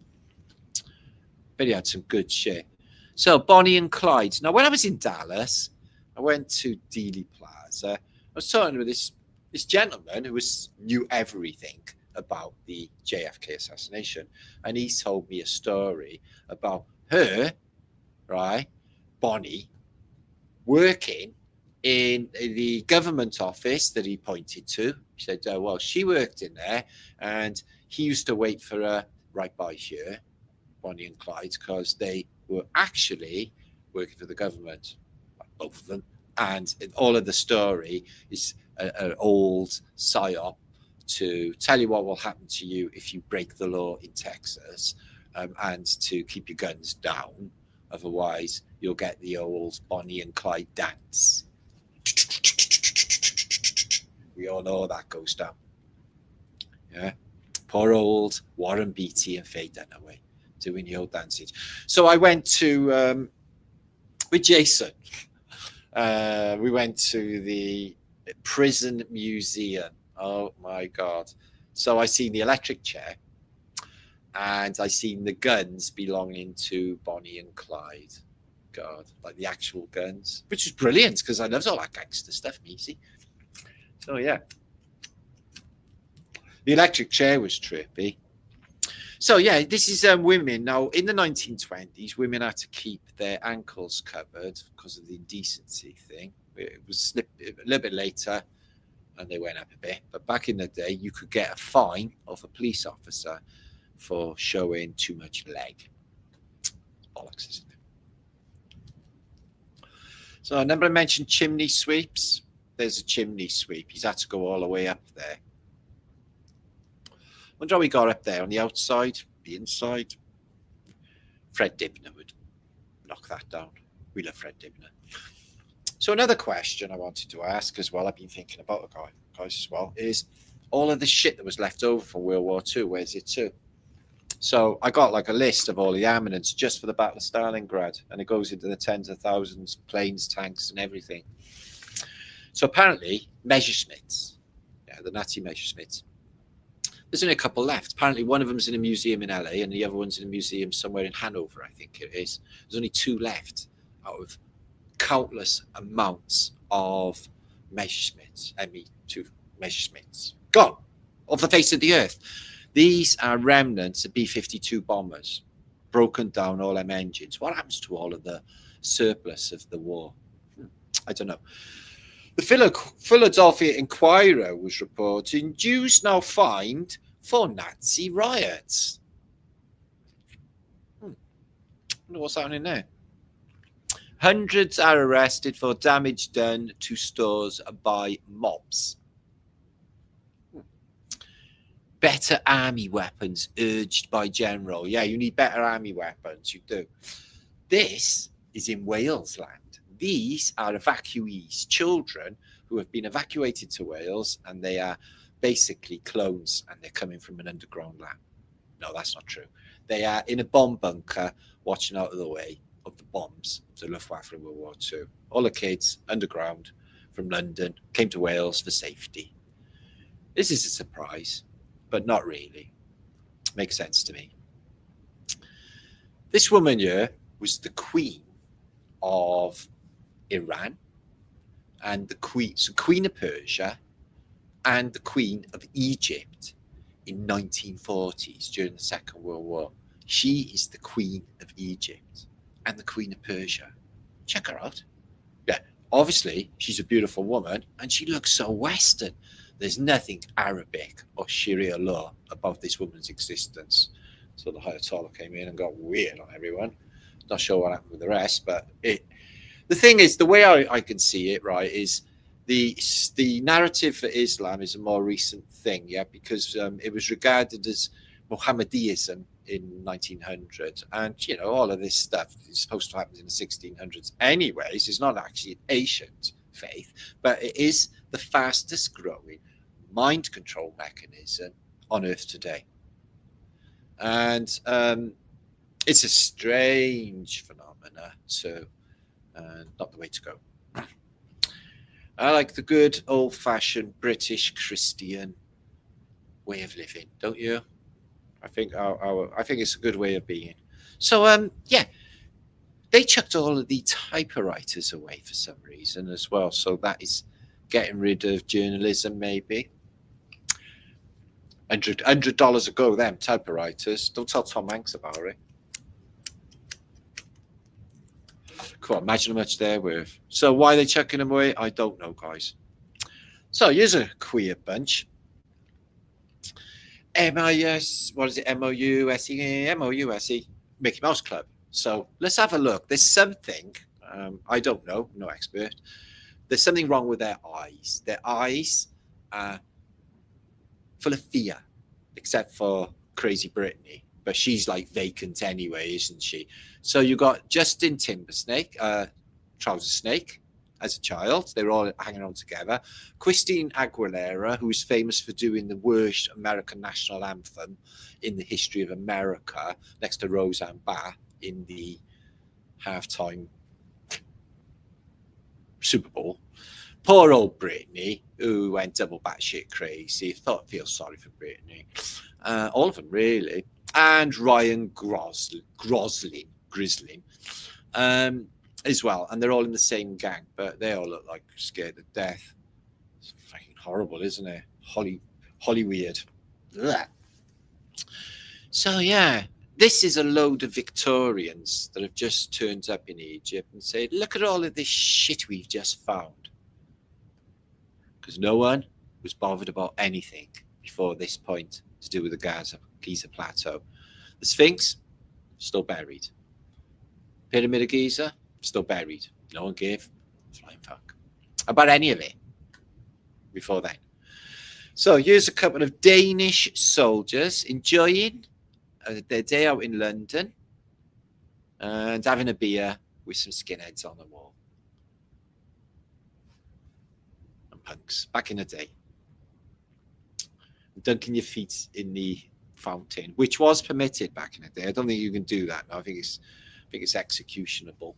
Bet he had some good shit. So, Bonnie and Clyde. Now, when I was in Dallas, I went to Dealey Plaza. I was talking with this gentleman who knew everything about the JFK assassination. And he told me a story about her, right, Bonnie, working in the government office that he pointed to. He said, oh, well, she worked in there, and he used to wait for her right by here, Bonnie and Clyde, because they were actually working for the government, both of them. And all of the story is an old psyop to tell you what will happen to you if you break the law in Texas, and to keep your guns down. Otherwise, you'll get the old Bonnie and Clyde dance. We all know that goes down. Yeah. Poor old Warren Beatty and Faye Dunaway doing the old dancing. So I went to, with Jason, we went to the prison museum. Oh my God. So I seen the electric chair, and I seen the guns belonging to Bonnie and Clyde. God, like the actual guns, which was brilliant because I loved all that gangster stuff, me see. So yeah, the electric chair was trippy. So yeah, this is women. Now in the 1920s, women had to keep their ankles covered because of the indecency thing. It was a little bit later, and they went up a bit. But back in the day, you could get a fine of a police officer for showing too much leg. Bollocks, isn't it? So remember I mentioned chimney sweeps? There's a chimney sweep. He's had to go all the way up there. Wonder how we got up there on the outside, the inside. Fred Dibner would knock that down. We love Fred Dibner. So another question I wanted to ask as well, I've been thinking about it, guys, as well, is all of the shit that was left over from World War II, where's it to? So I got like a list of all the armaments just for the Battle of Stalingrad, and it goes into the tens of thousands, planes, tanks, and everything. So apparently, Messerschmitts, the Nazi Messerschmitts, there's only a couple left. Apparently, one of them's in a museum in LA, and the other one's in a museum somewhere in Hanover, I think it is. There's only 2 left out of countless amounts of Messerschmitts, Me-2 Messerschmitts, gone off the face of the earth. These are remnants of B-52 bombers, broken down all them engines. What happens to all of the surplus of the war? I don't know. The Philadelphia Inquirer was reporting Jews now fined for Nazi riots. I wonder what's happening there. Hundreds are arrested for damage done to stores by mobs. Better army weapons urged by General. Yeah, you need better army weapons. You do. This is in Wales land. These are evacuees, children who have been evacuated to Wales, and they are basically clones, and they're coming from an underground lab. No, that's not true. They are in a bomb bunker watching out of the way of the bombs of the Luftwaffe in World War II. All the kids underground from London came to Wales for safety. This is a surprise, but not really. Makes sense to me. This woman here was the queen of Iran and the queen of Persia and the queen of Egypt in 1940s during the Second World War. She is the queen of Egypt and the queen of Persia. Check her out. Yeah, obviously she's a beautiful woman and she looks so Western. There's nothing Arabic or Sharia law about this woman's existence. So the Ayatollah came in and got weird on everyone. Not sure what happened with the rest, but the thing is, the way I can see it, right, is the narrative for Islam is a more recent thing, yeah, because it was regarded as Mohammedanism in 1900, and you know all of this stuff is supposed to happen in the 1600s. Anyways, it's not actually an ancient faith, but it is the fastest growing mind control mechanism on Earth today, and it's a strange phenomena too. Not the way to go. I like the good old-fashioned British Christian way of living, don't you? I think I think it's a good way of being. So yeah, they chucked all of the typewriters away for some reason as well. So that is getting rid of journalism, maybe. $100 a go, them typewriters. Don't tell Tom Hanks about it. Cool. Imagine how much they're worth. So why are they chucking them away? I don't know, guys. So here's a queer bunch. MIS, what is it? MOUSE, Mickey Mouse Club. So let's have a look. There's something, I don't know, no expert. There's something wrong with their eyes. Their eyes are full of fear, except for Crazy Britney. But she's like vacant anyway, isn't she? So you got Justin Timbersnake, Trouser Snake, as a child. They were all hanging on together. Christine Aguilera, who is famous for doing the worst American national anthem in the history of America, next to Roseanne Barr in the halftime Super Bowl. Poor old Britney, who went double batshit crazy. Feel sorry for Britney. All of them, really. And Ryan Gosling as well. And they're all in the same gang, but they all look like scared to death. It's fucking horrible, isn't it? Holly weird. Ugh. So, yeah, this is a load of Victorians that have just turned up in Egypt and said, look at all of this shit we've just found. Because no one was bothered about anything before this point to do with the Giza Plateau. The Sphinx, still buried. Pyramid of Giza, still buried. No one gave a flying fuck about any of it before then. So here's a couple of Danish soldiers enjoying their day out in London and having a beer with some skinheads on the wall. And punks, back in the day. dunking your feet in the fountain, which was permitted back in the day. I don't think you can do that now. I think it's executionable.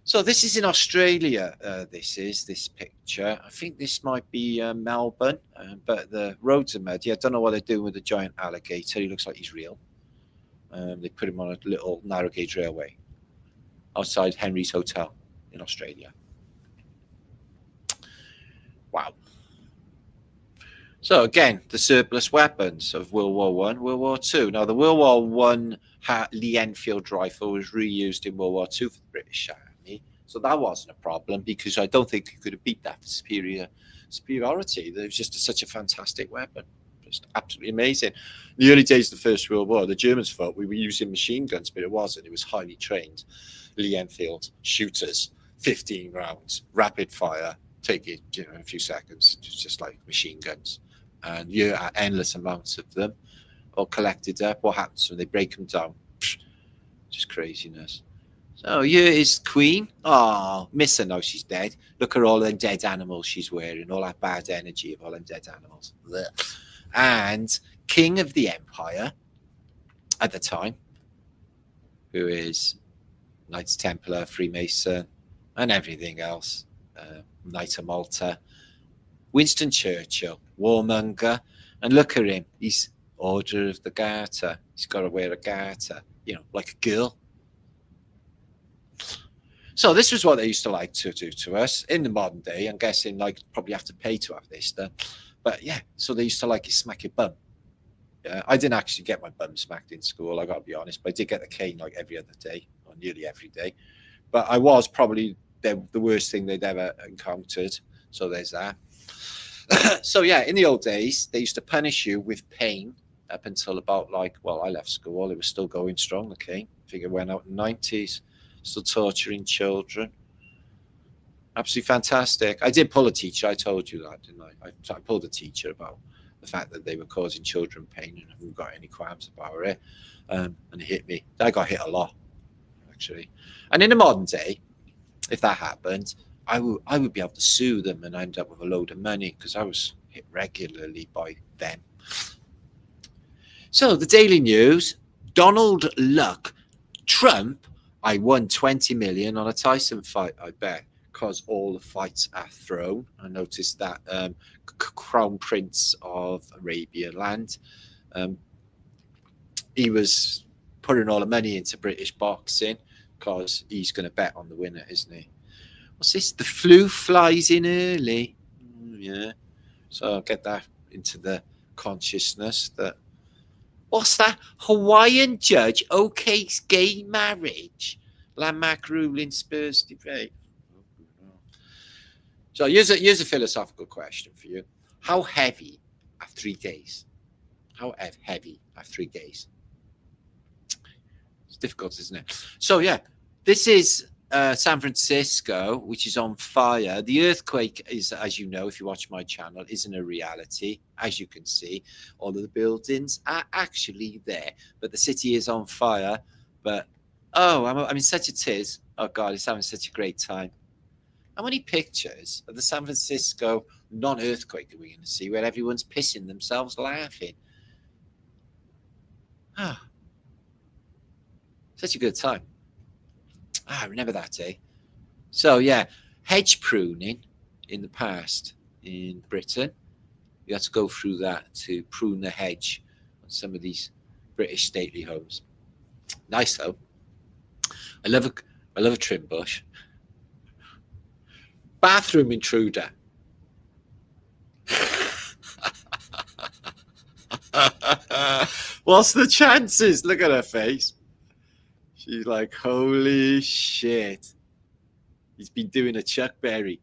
So this is in Australia. This picture. I think this might be Melbourne, but the roads are muddy. I don't know what they're doing with the giant alligator. He looks like he's real. They put him on a little narrow gauge railway outside Henry's Hotel in Australia. Wow. So again, the surplus weapons of World War One, World War Two. Now the World War One Lee Enfield rifle was reused in World War Two for the British Army, so that wasn't a problem because I don't think you could have beat that for superiority. It was just such a fantastic weapon, just absolutely amazing. In the early days of the First World War, the Germans thought we were using machine guns, but it wasn't. It was highly trained Lee Enfield shooters, 15 rounds, rapid fire. Take it, in a few seconds, just like machine guns, and you have endless amounts of them, all collected up. What happens when they break them down? Just craziness. So here is Queen. Oh, miss her now. She's dead. Look at all them dead animals she's wearing. All that bad energy of all them dead animals. Blech. And King of the Empire at the time, who is Knights Templar, Freemason, and everything else. Knight of Malta, Winston Churchill, warmonger, and look at him. He's Order of the Garter. He's got to wear a garter, like a girl. So this was what they used to like to do to us in the modern day. I'm guessing probably have to pay to have this done, but yeah. So they used to smack your bum. I didn't actually get my bum smacked in school. I got to be honest, but I did get the cane every other day or nearly every day. But I was probably the worst thing they'd ever encountered. So there's that. So yeah, in the old days, they used to punish you with pain up until about I left school. It was still going strong, the cane. I think it went out in the 90s, still torturing children. Absolutely fantastic. I did pull a teacher. I told you that, didn't I? I pulled a teacher about the fact that they were causing children pain and haven't got any qualms about it. And it hit me. I got hit a lot, actually. And in the modern day, if that happened, I would be able to sue them and end up with a load of money because I was hit regularly by them. So the Daily News, Donald Luck, Trump, I won 20 million on a Tyson fight, I bet, because all the fights are thrown. I noticed that Crown Prince of Arabian land, he was putting all the money into British boxing because he's going to bet on the winner, isn't he? What's this? The flu flies in early. Yeah. So I'll get that into the consciousness that. What's that? Hawaiian judge okays gay marriage. Landmark ruling Spurs debate. So here's a philosophical question for you. How heavy are 3 days? How heavy are 3 days? It's difficult, isn't it? So yeah, this is San Francisco, which is on fire. The earthquake is, as you know, if you watch my channel, isn't a reality. As you can see, all of the buildings are actually there, but the city is on fire. But I'm in such a tiz. Oh God, it's having such a great time. How many pictures of the San Francisco non-earthquake are we going to see where everyone's pissing themselves laughing? Such a good time. I remember that day. So yeah, hedge pruning in the past in Britain. You had to go through that to prune the hedge on some of these British stately homes. Nice though. I love a trim bush. Bathroom intruder. What's the chances? Look at her face. She's like, holy shit. He's been doing a Chuck Berry.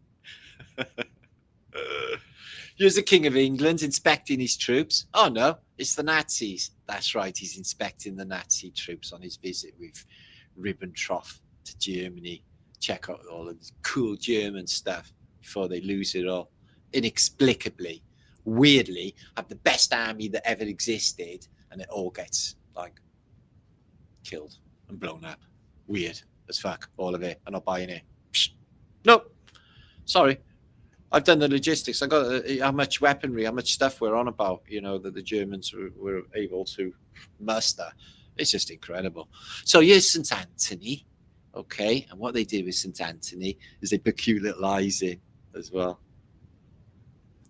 Here's the King of England inspecting his troops. Oh, no, it's the Nazis. That's right, he's inspecting the Nazi troops on his visit with Ribbentrop to Germany. Check out all of the cool German stuff before they lose it all. Inexplicably, weirdly, have the best army that ever existed, and it all gets, killed and blown up. Weird as fuck, all of it. I'm not buying it. Psh. Nope. Sorry. I've done the logistics. I got how much weaponry, how much stuff we're on about, that the Germans were able to muster. It's just incredible. So here's St. Anthony, okay? And what they did with St. Anthony is they put cute little eyes in as well.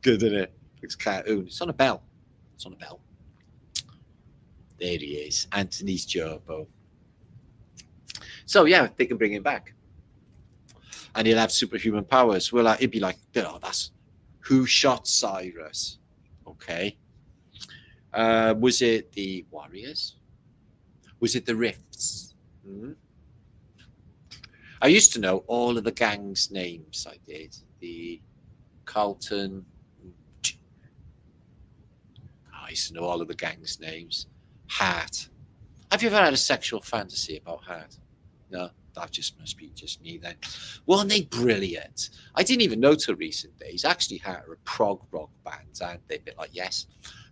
Good, isn't it? Looks cartoon. It's on a bell. It's on a bell. There he is, Anthony's Gerbo. So yeah, they can bring him back. And he'll have superhuman powers. Well, it'd be like, that's who shot Cyrus? Okay. Was it the Warriors? Was it the Rifts? I used to know all of the gangs' names. I did. The Carlton. I used to know all of the gangs' names. Hart. Have you ever had a sexual fantasy about Hart? No. That just must be just me then. Weren't they brilliant? I didn't even know till recent days. Actually, had a prog rock band, and they're a bit like yes,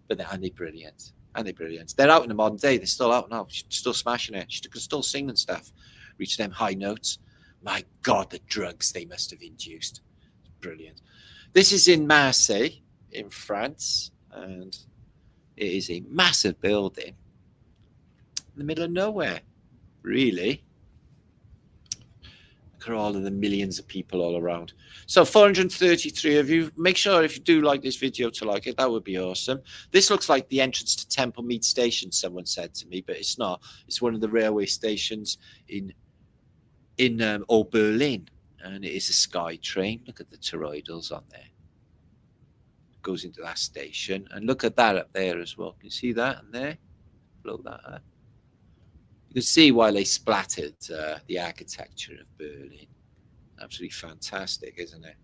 but aren't they brilliant? Aren't they brilliant? They're out in the modern day. They're still out now. Still smashing it. She can still sing and stuff. Reach them high notes. My God, the drugs they must have induced. Brilliant. This is in Marseille, in France, and it is a massive building in the middle of nowhere. Really. All of the millions of people all around. So 433 of you. Make sure if you do like this video to like it. That would be awesome. This looks like the entrance to Temple Mead Station, someone said to me, but it's not. It's one of the railway stations in old Berlin, and it is a sky train. Look at the toroidals on there. It goes into that station, and look at that up there as well. Can you see that in there? Blow that up. You can see why they splattered the architecture of Berlin. Absolutely fantastic, isn't it?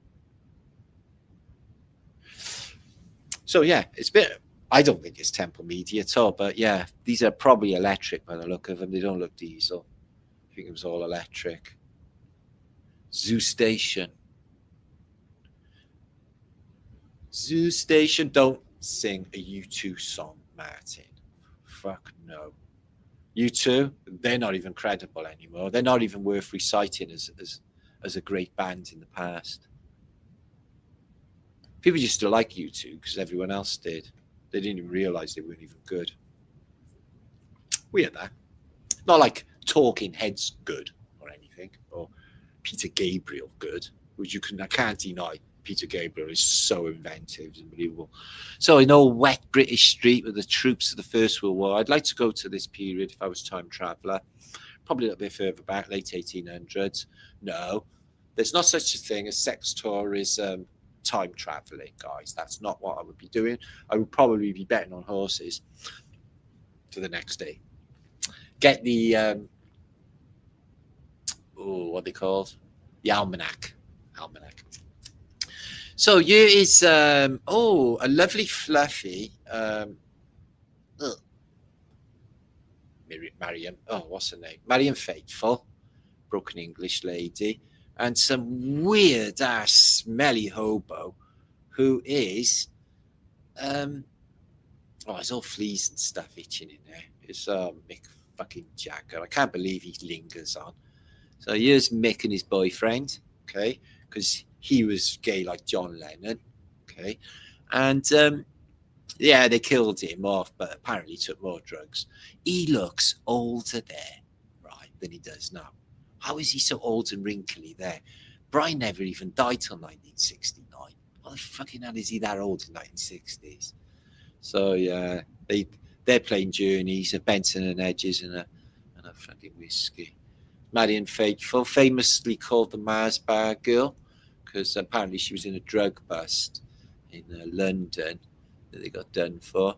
So yeah, it's a bit. I don't think it's Temple Media at all, but yeah, these are probably electric by the look of them. They don't look diesel. I think it was all electric. Zoo Station. Zoo Station. Don't sing a U2 song, Martin. Fuck no. U2, they're not even credible anymore. They're not even worth reciting as a great band in the past. People used to like U2 because everyone else did. They didn't even realize they weren't even good. Weird that. Not like Talking Heads good or anything, or Peter Gabriel good, which I can't deny. Peter Gabriel is so inventive, it's unbelievable. So in old wet British street with the troops of the First World War, I'd like to go to this period if I was time traveller. Probably a little bit further back, late 1800s. No, there's not such a thing as sex tourism, time travelling, guys. That's not what I would be doing. I would probably be betting on horses for the next day. Get the, what they called? The almanac. So here is a lovely fluffy Mariam. Oh, what's her name? Mariam Faithful, broken English lady, and some weird ass smelly hobo who is there's all fleas and stuff itching in there. It's Mick fucking Jagger. I can't believe he lingers on. So here's Mick and his boyfriend, okay, because he was gay like John Lennon, okay, and yeah, they killed him off, but apparently took more drugs. He looks older there, right, than he does now. How is he so old and wrinkly there? Brian never even died till 1969. How the fucking hell is he that old in 1960s? So yeah, they're playing Journeys, a Benson and Hedges, and a fucking whiskey. Marian Faithful, famously called the Mars Bar Girl, because apparently she was in a drug bust in London that they got done for,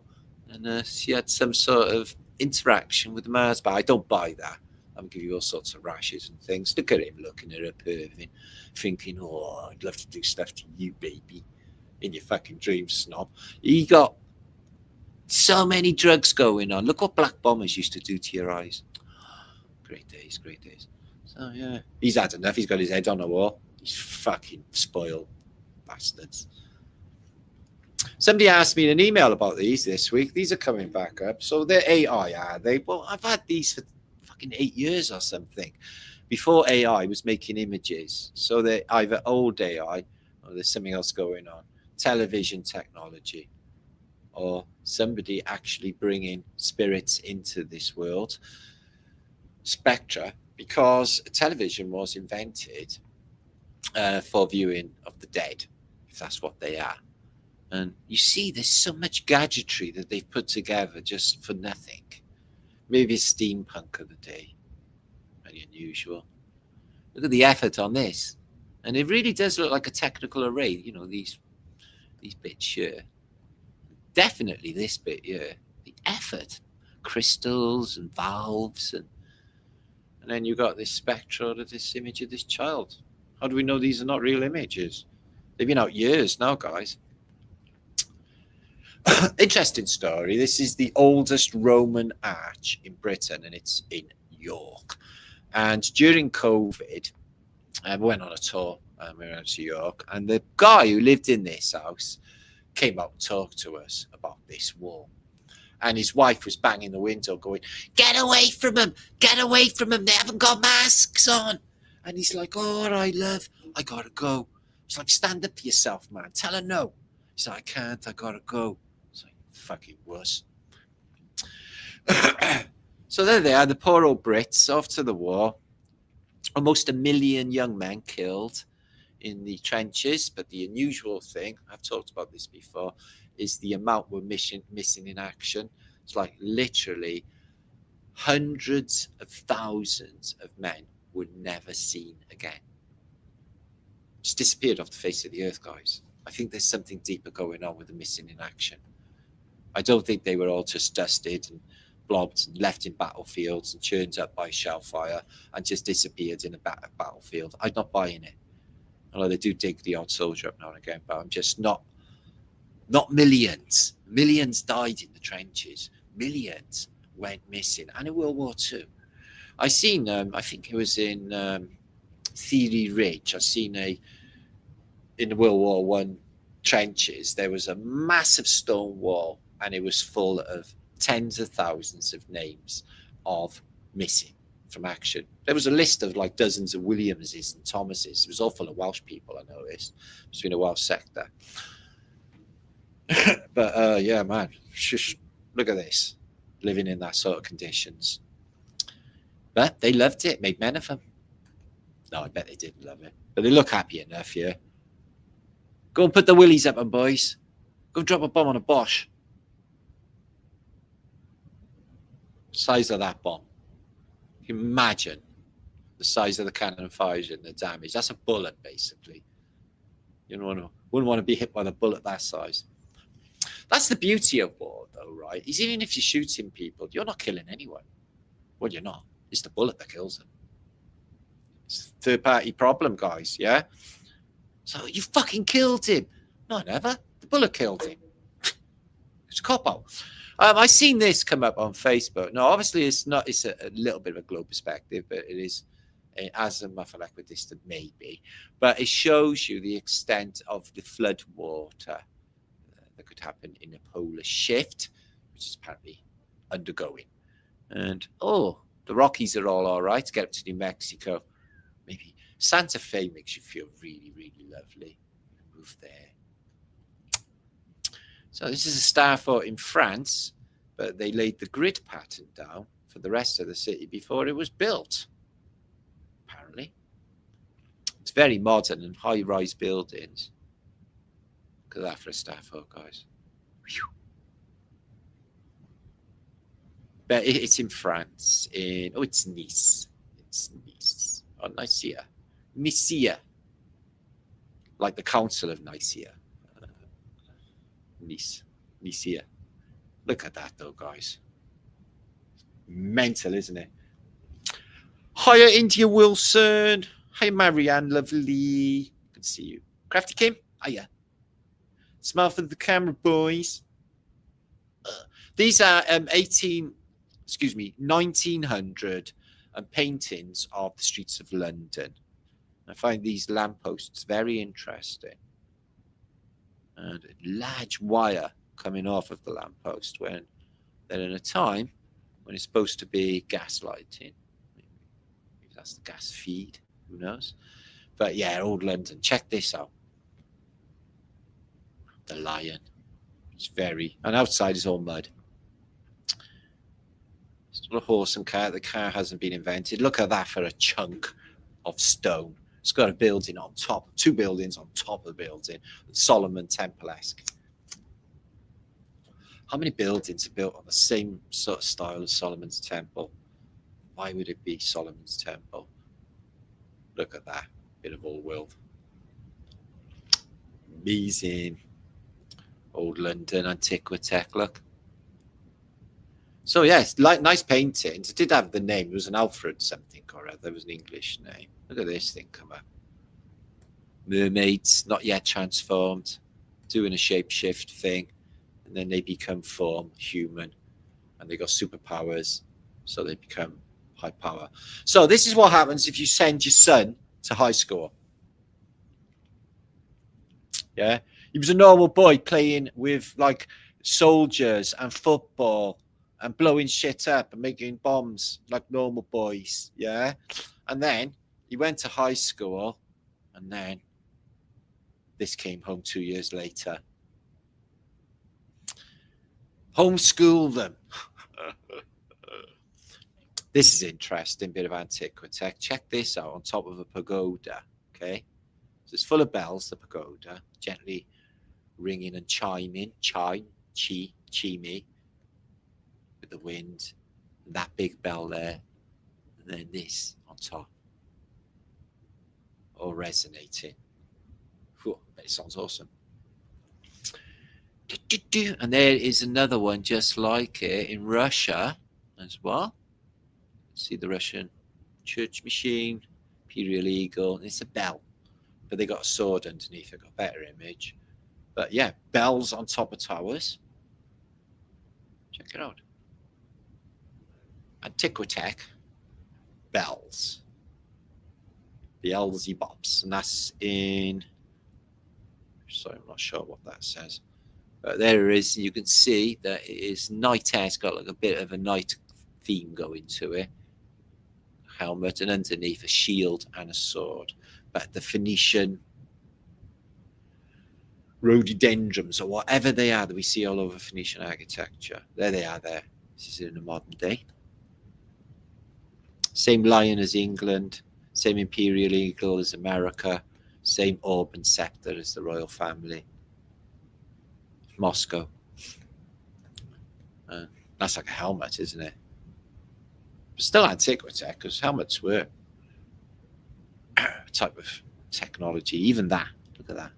and she had some sort of interaction with the Mars Bar. I don't buy that. I'm giving you all sorts of rashes and things. Look at him looking at her perving, thinking, oh, I'd love to do stuff to you, baby, in your fucking dreams, snob. He got so many drugs going on. Look what Black Bombers used to do to your eyes. Great days, great days. So yeah, he's had enough. He's got his head on a wall. He's fucking spoiled bastards. Somebody asked me in an email about these this week. These are coming back up. So they're AI, are they? Well, I've had these for fucking 8 years or something. Before AI was making images. So they're either old AI, or there's something else going on. Television technology, or somebody actually bringing spirits into this world. Spectra, because television was invented for viewing of the dead, if that's what they are. And you see, there's so much gadgetry that they've put together just for nothing. Maybe steampunk of the day. Very unusual. Look at the effort on this. And it really does look like a technical array, you know, these bits here. Definitely this bit here. The effort. Crystals and valves. And then you got this spectra of this image of this child. How do we know these are not real images? They've been out years now, guys. Interesting story. This is the oldest Roman arch in Britain, and it's in York. And during COVID, we went on a tour. We went to York, and the guy who lived in this house came up and talked to us about this wall. And his wife was banging the window going, "Get away from them! Get away from them! They haven't got masks on!" And he's like, "All right, love, I gotta go." It's like, "Stand up for yourself, man. Tell her no." He's like, "I can't, I gotta go." It's like, fucking wuss. So there they are, the poor old Brits off to the war. Almost 1 million young men killed in the trenches. But the unusual thing, I've talked about this before, is the amount we're missing in action. It's like literally hundreds of thousands of men were never seen again. Just disappeared off the face of the earth, guys. I think there's something deeper going on with the missing in action. I don't think they were all just dusted and blobbed and left in battlefields and churned up by shell fire and just disappeared in a battlefield. I'm not buying it. Although they do dig the odd soldier up now and again, but I'm just not millions. Millions died in the trenches. Millions went missing. And in World War II. I seen, I think it was in Theory Ridge, I seen in the World War I trenches, there was a massive stone wall, and it was full of tens of thousands of names of missing from action. There was a list of like dozens of Williamses and Thomases. It was all full of Welsh people, I noticed. It's been a Welsh sector. But yeah, man, shush, look at this, living in that sort of conditions. But they loved it, made men of them. No, I bet they didn't love it. But they look happy enough, yeah. Go and put the willies up on, boys. Go and drop a bomb on a Bosch. Size of that bomb. You can imagine the size of the cannon fires and the damage. That's a bullet, basically. You wouldn't want to be hit by the bullet that size. That's the beauty of war, though, right? Is even if you're shooting people, you're not killing anyone. Well, you're not. It's the bullet that kills them. It's a third-party problem, guys, yeah? So you fucking killed him. No, I never. The bullet killed him. It's a cop-out. I seen this come up on Facebook. No, obviously it's not. It's a little bit of a global perspective, but it is as a muffle equidistant maybe. But it shows you the extent of the flood water that could happen in a polar shift, which is apparently undergoing. And the Rockies are all right to get up to New Mexico. Maybe Santa Fe makes you feel really, really lovely. Move there. So this is a star fort in France, but they laid the grid pattern down for the rest of the city before it was built, apparently. It's very modern and high-rise buildings. Look at that for a star fort, guys. Whew. But it's in France. It's Nice. It's Nice. Oh, Nicaea. Nicaea. Like the Council of Nicaea. Nicaea. Look at that, though, guys. Mental, isn't it? Hiya, India Wilson. Hi, Marianne, lovely. Good to see you. Crafty Kim. Hiya. Smile for the camera, boys. These are 1900 paintings of the streets of London. I find these lampposts very interesting. And a large wire coming off of the lamppost when they're in a time when it's supposed to be gas lighting. Maybe that's the gas feed, who knows? But yeah, old London. Check this out. The lion. It's very, and outside is all mud. It's not a horse and cart. The car hasn't been invented. Look at that for a chunk of stone. It's got a building on top, 2 buildings on top of the building. Solomon Temple-esque. How many buildings are built on the same sort of style as Solomon's Temple? Why would it be Solomon's Temple? Look at that. Bit of old world. Amazing. Old London, Antiquitech, look. So, yes, like nice paintings. It did have the name. It was an Alfred something or other. It was an English name. Look at this thing come up. Mermaids, not yet transformed, doing a shapeshift thing. And then they become human. And they got superpowers. So they become high power. So this is what happens if you send your son to high school. Yeah. He was a normal boy playing with like soldiers and football and blowing shit up and making bombs like normal boys. Yeah. And then he went to high school and then this came home 2 years later. Homeschool them. This is interesting, bit of Antiquitech. Check this out on top of a pagoda. Okay. So it's full of bells, the pagoda, gently ringing and chiming, chime, me, with the wind, and that big bell there, and then this on top, all resonating. Whew, it sounds awesome. And there is another one just like it in Russia as well. See the Russian church machine, Imperial Eagle. It's a bell, but they got a sword underneath. I got a better image. But yeah, bells on top of towers. Check it out. Antiquitech, bells. Beelzebops. And that's in... Sorry, I'm not sure what that says. But there it is. You can see that it is night air. It's got like a bit of a night theme going to it. Helmet, and underneath a shield and a sword. But the Phoenician rhododendrons or whatever they are that we see all over Phoenician architecture. There they are there. This is in the modern day. Same lion as England, same Imperial Eagle as America, same orb and scepter as the royal family. Moscow. That's like a helmet, isn't it? But still Antiquitech, because helmets were a type of technology. Even that. Look at that.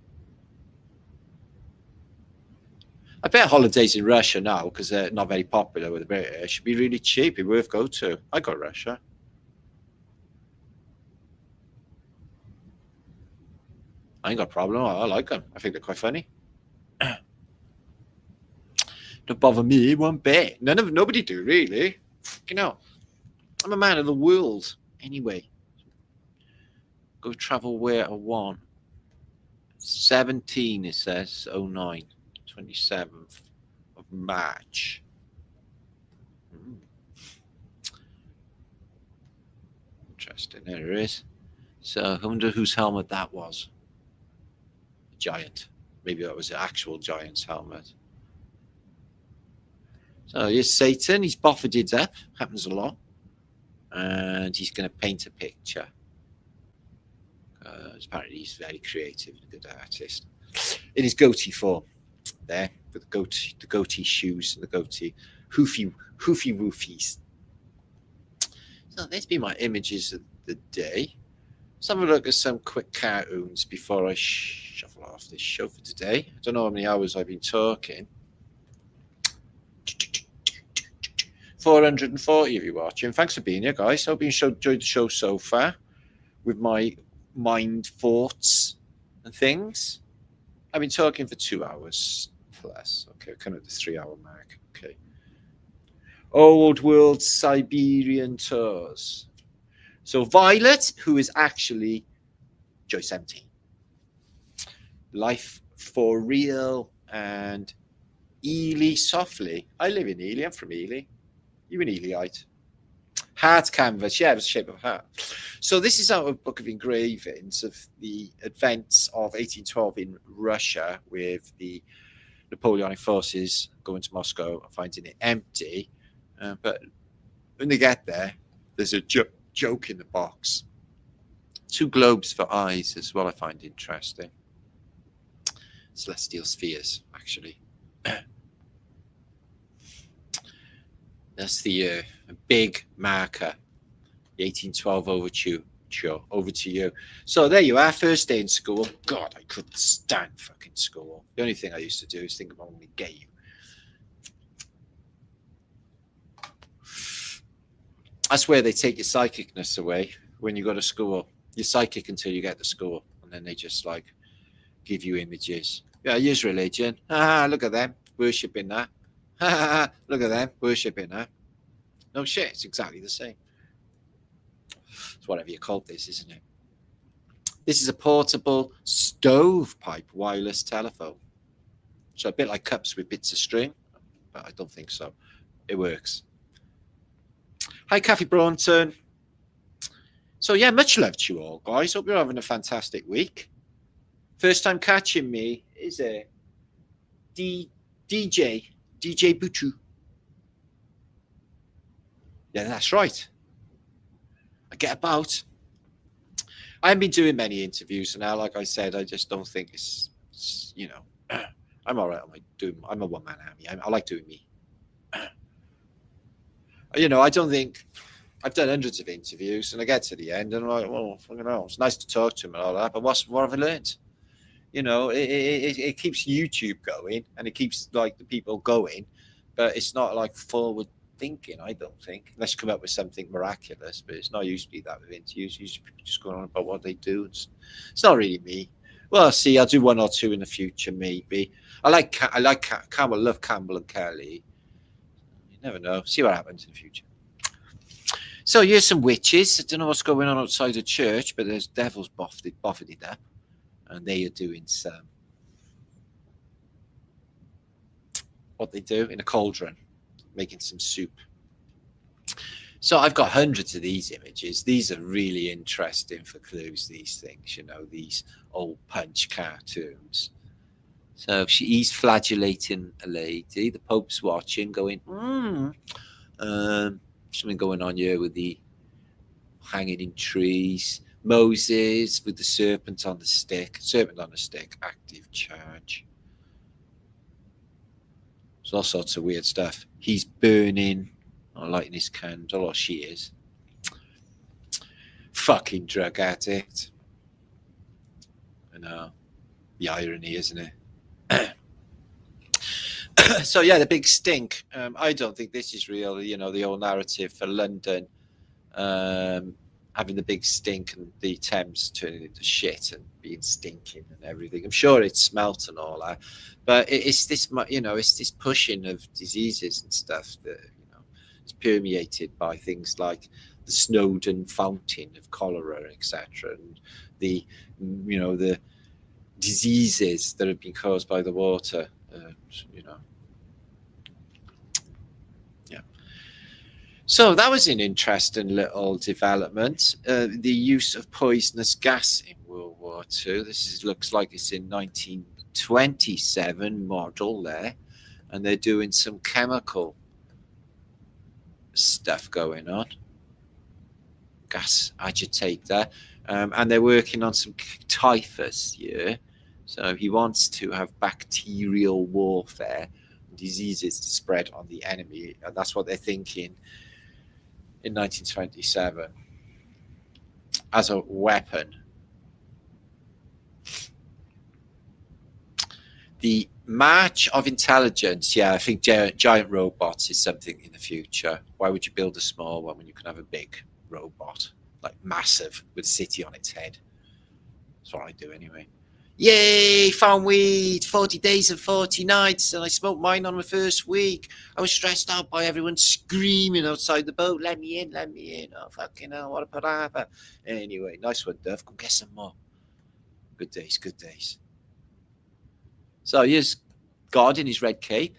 I bet holidays in Russia now, because they're not very popular with the British, should be really cheap. It'd be worth go to. I got Russia. I ain't got a problem. I like them. I think they're quite funny. Don't bother me one bit. Nobody do, really. You know, I'm a man of the world. Anyway, go travel where I want. 17, it says, 09. 27th of March. Interesting. There it is. So I wonder whose helmet that was. A giant. Maybe that was the actual giant's helmet. So here's Satan. He's buffeted up. Happens a lot. And he's going to paint a picture. Apparently he's very creative and a good artist. In his goatee form. There, with the goatee shoes and the goatee hoofy woofies. So there's been my images of the day. Let's have a look at some quick cartoons before I shuffle off this show for today. I don't know how many hours I've been talking. 440 of you watching. Thanks for being here, guys. Hope you enjoyed the show so far with my mind thoughts and things. I've been talking for 2 hours plus. Okay, we're kind of the 3 hour mark. Okay. Old World Siberian Tours. So Violet, who is actually Joy 17. Life for Real and Ely Softly. I live in Ely. I'm from Ely. You an Elyite? Heart canvas. Yeah, it was the shape of a heart. So this is out of a book of engravings of the events of 1812 in Russia with the Napoleonic forces going to Moscow and finding it empty. But when they get there, there's a joke in the box. 2 globes for eyes as well, I find interesting. Celestial spheres, actually. That's the big marker, the 1812 overture. Over to you. So there you are, first day in school. God, I couldn't stand fucking school. The only thing I used to do is think about when we get you. That's where they take your psychicness away when you go to school. You're psychic until you get to school, and then they just like give you images. Yeah, use religion. Look at them worshipping that. Look at them worshipping that. No shit, it's exactly the same. It's whatever you call this, isn't it? This is a portable stovepipe wireless telephone. So a bit like cups with bits of string, but I don't think so. It works. Hi, Kathy Braunton. So yeah, much love to you all, guys. Hope you're having a fantastic week. First time catching me is a DJ Butu. Yeah, that's right. I get about. I haven't been doing many interviews now. Like I said, I just don't think it's you know, I'm all right. I'm a one-man army. I like doing me. You know, I don't think I've done hundreds of interviews, and I get to the end, and I'm like, well, you know, it's nice to talk to him and all that, but what have I learned? You know, it keeps YouTube going, and it keeps like the people going, but it's not like forward thinking, I don't think, unless you come up with something miraculous. But it's not usually that with interviews. Usually people just going on about what they do. It's not really me. Well, I'll see. I'll do 1 or 2 in the future, maybe. I like Campbell. Love Campbell and Kelly. You never know. See what happens in the future. So here's some witches. I don't know what's going on outside the church, but there's devils buffeted up, and they are doing some what they do in a cauldron, making some soup. So I've got hundreds of these images. These are really interesting for clues, these things, you know, these old Punch cartoons. So he's flagellating a lady. The Pope's watching, going, something going on here with the hanging in trees. Moses with the serpent on the stick. Serpent on the stick, active charge. There's all sorts of weird stuff. He's burning, or lighting his candle, or she is. Fucking drug addict. I know. The irony, isn't it? So yeah, the big stink. I don't think this is real. You know, the old narrative for London, having the big stink and the Thames turning into shit and being stinking and everything. I'm sure it smelt and all that, but it's this, you know, it's this pushing of diseases and stuff that, you know, is permeated by things like the Snowdon fountain of cholera, etc., and the, you know, the diseases that have been caused by the water. You know. Yeah. So that was an interesting little development. The use of poisonous gas in World War II. This looks like it's in 1927 model there, and they're doing some chemical stuff going on. Gas agitator, and they're working on some typhus here. So he wants to have bacterial warfare, diseases to spread on the enemy, and that's what they're thinking in 1927 as a weapon. The march of intelligence, yeah, I think giant robots is something in the future. Why would you build a small one when you can have a big robot, like massive, with a city on its head? That's what I do anyway. Yay, found weed, 40 days and 40 nights, and I smoked mine on my first week. I was stressed out by everyone screaming outside the boat, let me in, oh fucking hell, what a parava. Anyway, nice one, Duff, go get some more. Good days, good days. So here's God in his red cape,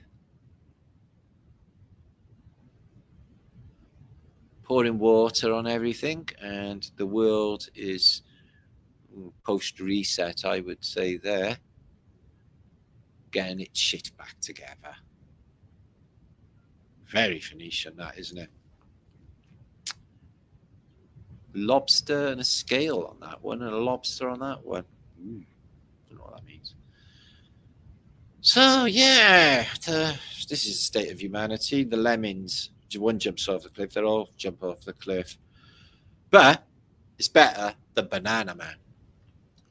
pouring water on everything, and the world is post reset, I would say there. getting its shit back together. Very Phoenician, that, isn't it? Lobster and a scale on that one, and a lobster on that one. Ooh, I don't know what that means. So, yeah, this is the state of humanity. The lemmings, one jumps off the cliff, they all jump off the cliff. But it's better than Banana Man.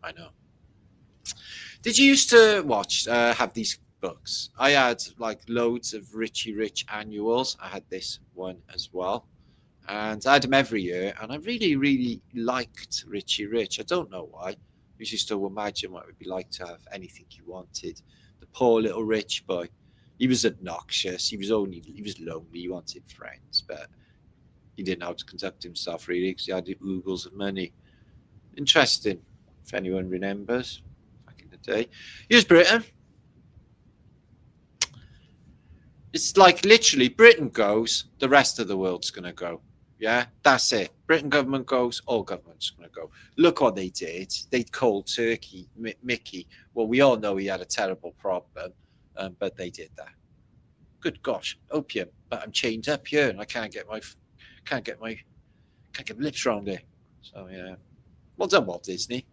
I know. Did you used to watch, have these books? I had like loads of Richie Rich annuals. I had this one as well. And I had them every year. And I really, really liked Richie Rich. I don't know why. I used to imagine what it would be like to have anything you wanted. The poor little rich boy. He was obnoxious. He was lonely. He wanted friends. But he didn't know how to conduct himself really because he had the oogles of money. Interesting, if anyone remembers. Day. Here's Britain. It's like literally Britain goes, the rest of the world's going to go. Yeah, that's it. Britain government goes, all government's going to go. Look what they did. They cold turkey Mickey. Well, we all know he had a terrible problem, but they did that. Good gosh, opium. But I'm chained up here and I can't get my lips around it. So yeah, well done, Walt Disney.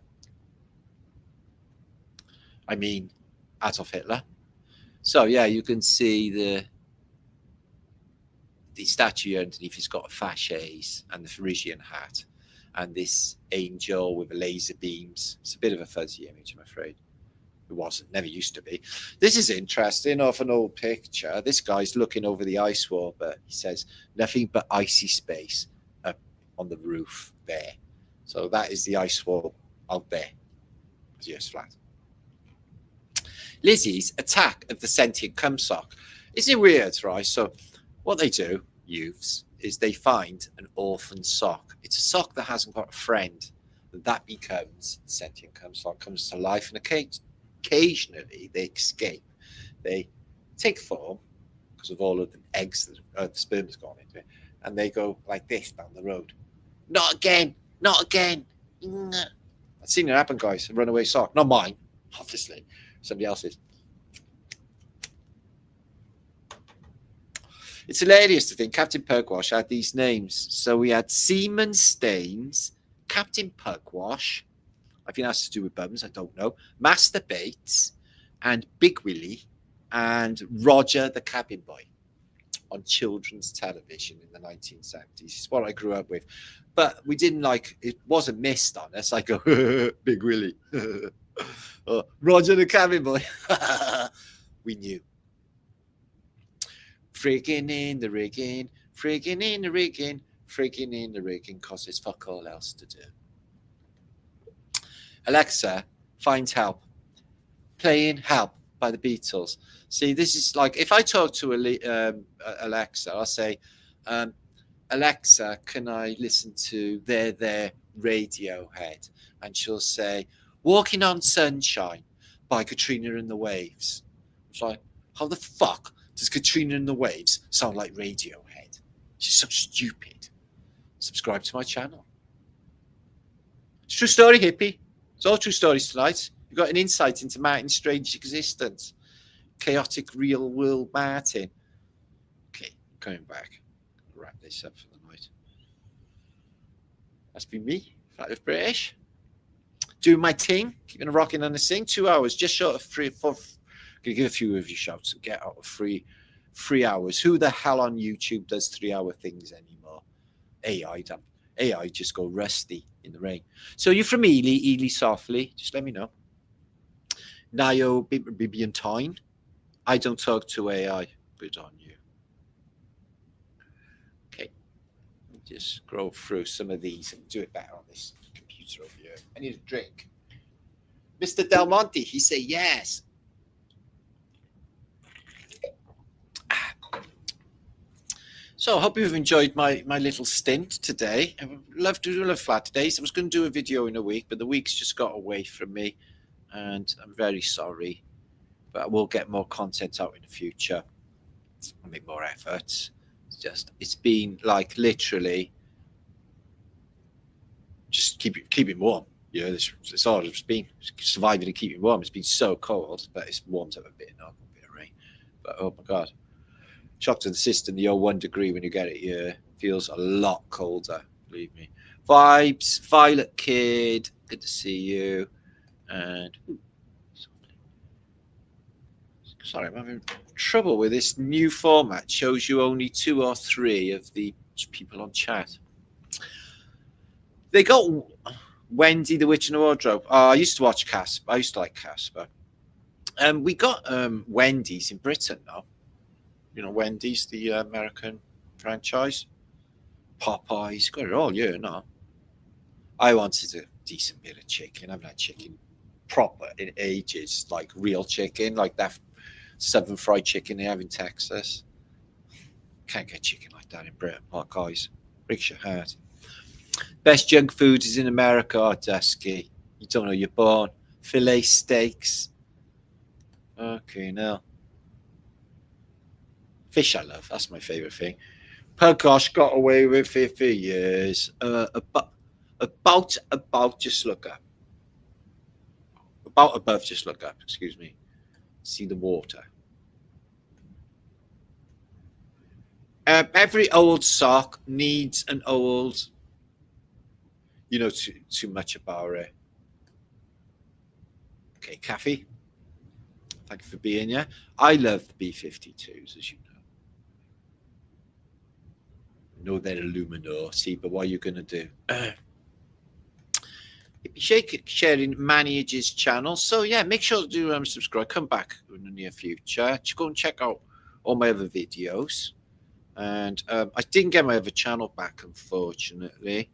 I mean, Adolf Hitler. So yeah, you can see the statue underneath. He's got a fasces and the Phrygian hat, and this angel with the laser beams. It's a bit of a fuzzy image, I'm afraid. It wasn't, never used to be. This is interesting. Off an old picture, this guy's looking over the ice wall, but he says nothing but icy space up on the roof there. So that is the ice wall out there. It's just flat. Lizzie's attack of the sentient cumsock. Isn't it weird, right? So what they do, youths, is they find an orphan sock. It's a sock that hasn't got a friend. That becomes sentient cumsock, comes to life, and occasionally they escape. They take form because of all of the eggs that the sperm has gone into it, and they go like this down the road. Not again, not again. I've seen it happen, guys. A runaway sock. Not mine, obviously. Somebody else's. It's hilarious to think Captain Pugwash had these names. So we had Seaman Staines, Captain Pugwash. I think that's to do with bums, I don't know. Master Bates and Big Willie and Roger the Cabin Boy on children's television in the 1970s. It's what I grew up with. But we didn't like, it wasn't missed on us. I go, Big Willie. Oh, Roger the Cabin Boy. We knew. Frigging in the rigging, frigging in the rigging, frigging in the rigging, because there's fuck all else to do. Alexa, find Help. Playing Help by the Beatles. See, this is like, if I talk to Alexa, I'll say, Alexa, can I listen to their Radiohead? And she'll say, Walking on Sunshine by Katrina and the Waves. It's like, how the fuck does Katrina and the Waves sound like Radiohead? She's so stupid. Subscribe to my channel. It's true story, hippie. It's all true stories tonight. You've got an insight into Martin's strange existence. Chaotic real world Martin. Okay, coming back. Wrap this up for the night. That's been me, Flat Earth British. Doing my thing, keeping a rocking on the thing. 2 hours, just short of 3 or 4. Gonna give a few of you shouts and get out of 3 hours. Who the hell on YouTube does 3-hour things anymore? AI just go rusty in the rain. So you're from Ely softly. Just let me know. Nio Bibian Time. I don't talk to AI. Good on you. Okay. Just scroll through some of these and do it better on this computer over here. I need a drink. Mr. Del Monte, he say yes. So I hope you've enjoyed my little stint today. I love Flaterdays. I was going to do a video in a week, but the week's just got away from me, and I'm very sorry. But I will get more content out in the future. I'll make more efforts. It's been like literally just keep it warm. Yeah, it's hard. It's been surviving and keeping warm. It's been so cold, but it's warmed up a bit now. A bit of rain, but oh my god, shock to the system. The old 1 degree when you get it here feels a lot colder. Believe me. Vibes, Violet Kid. Good to see you. And sorry, I'm having trouble with this new format. Shows you only 2 or 3 of the people on chat. They got Wendy, the Witch in the Wardrobe. Oh, I used to watch Casper. I used to like Casper. We got Wendy's in Britain now. You know, Wendy's, the American franchise. Popeyes, got it all, yeah, no. I wanted a decent bit of chicken. I haven't had chicken proper in ages, like real chicken, like that southern fried chicken they have in Texas. Can't get chicken like that in Britain. Oh, guys, breaks your heart. Best junk food is in America. Oh, Dusky, you don't know you're born. Filet steaks. Okay, now. Fish I love. That's my favourite thing. Puggosh got away with it for years. About just look up. About above just look up, excuse me. See the water. Every old sock needs an old, you know, too much about it. Okay, Kathy. Thank you for being here. I love the B-52s, as you know. I know they're Illuminati, but what are you going to do? Sharing Manage's channel. So, yeah, make sure to subscribe. Come back in the near future. Just go and check out all my other videos. And I didn't get my other channel back, unfortunately.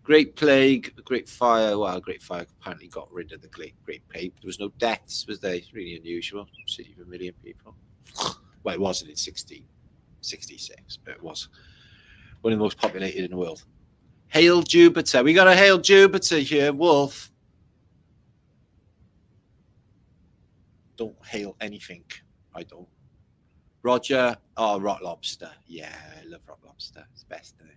Great Plague, Great Fire. Well, Great Fire apparently got rid of the Great Plague. There was no deaths, was there? It's really unusual. City of a million people. Well, it wasn't in 1666, but it was one of the most populated in the world. Hail Jupiter. We got a Hail Jupiter here, Wolf. Don't hail anything. I don't. Roger. Oh, Rock Lobster. Yeah, I love Rock Lobster. It's the best, isn't it?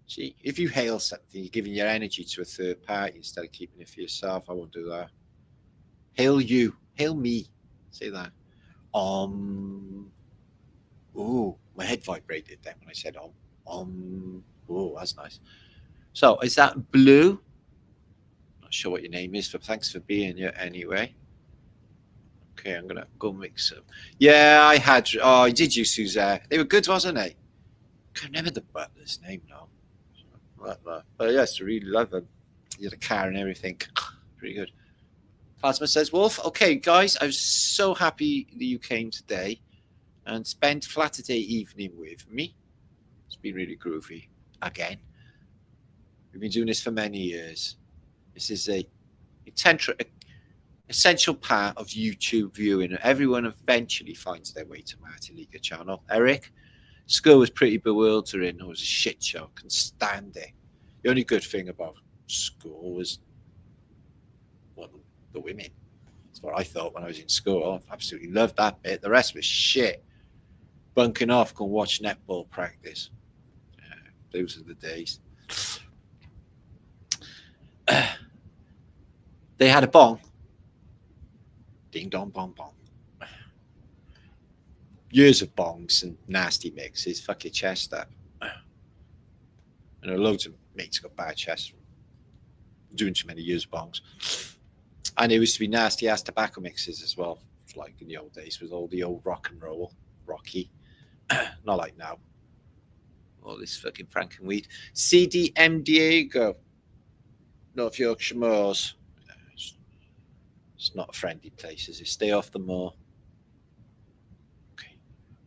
See, if you hail something, you're giving your energy to a third party instead of keeping it for yourself. I won't do that. Hail you. Hail me. Say that. Oh, my head vibrated then when I said Oh, that's nice. So, is that Blue? Not sure what your name is, but thanks for being here anyway. Okay, I'm going to go mix them. Yeah, I had. Oh, I did use Suzanne. They were good, wasn't they? I can't remember the butler's name now. But yes, I really love them. You had a car and everything. Pretty good. Plasma says, Wolf, okay, guys, I was so happy that you came today and spent Flaterday evening with me. It's been really groovy again. We've been doing this for many years. This is a essential part of YouTube viewing. Everyone eventually finds their way to Marticus channel. Eric, school was pretty bewildering. It was a shit show. Couldn't stand it. The only good thing about school was the women. That's what I thought when I was in school. I absolutely loved that bit. The rest was shit. Bunking off, go and watch netball practice. Those are the days. They had a bong. Ding dong bong bong. Years of bongs and nasty mixes. Fuck your chest up. I know loads of mates got bad chests from doing too many years of bongs. And it used to be nasty ass tobacco mixes as well, like in the old days with all the old rock and roll, Rocky. Not like now. All this fucking Frankenweed. CDM Diego. North Yorkshire Moors. It's not a friendly place, is it? Stay off the moor. Okay.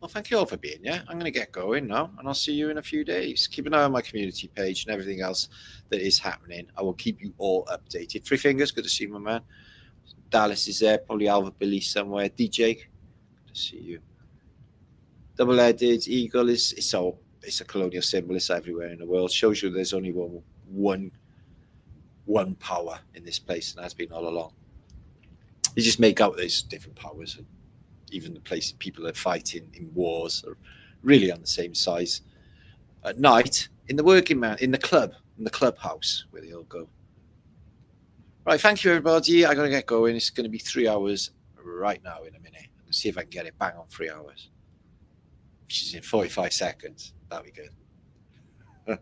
Well, thank you all for being here. I'm going to get going now, and I'll see you in a few days. Keep an eye on my community page and everything else that is happening. I will keep you all updated. Three Fingers, good to see you, my man. Dallas is there, probably Alva Billy somewhere. DJ, good to see you. Double-headed eagle it's a colonial symbol. It's everywhere in the world. Shows you there's only one power in this place, and has been all along. You just make out there's different powers, and even the places people are fighting in wars are really on the same size. at night in the working man, in the clubhouse where they all go. Right, thank you everybody. I gotta get going. It's gonna be 3 hours right now in a minute. Let's see if I can get it bang on 3 hours, which is in 45 seconds. That'll be good.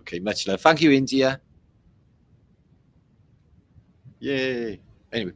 Okay, much love. Thank you, India. Yay. Anyway.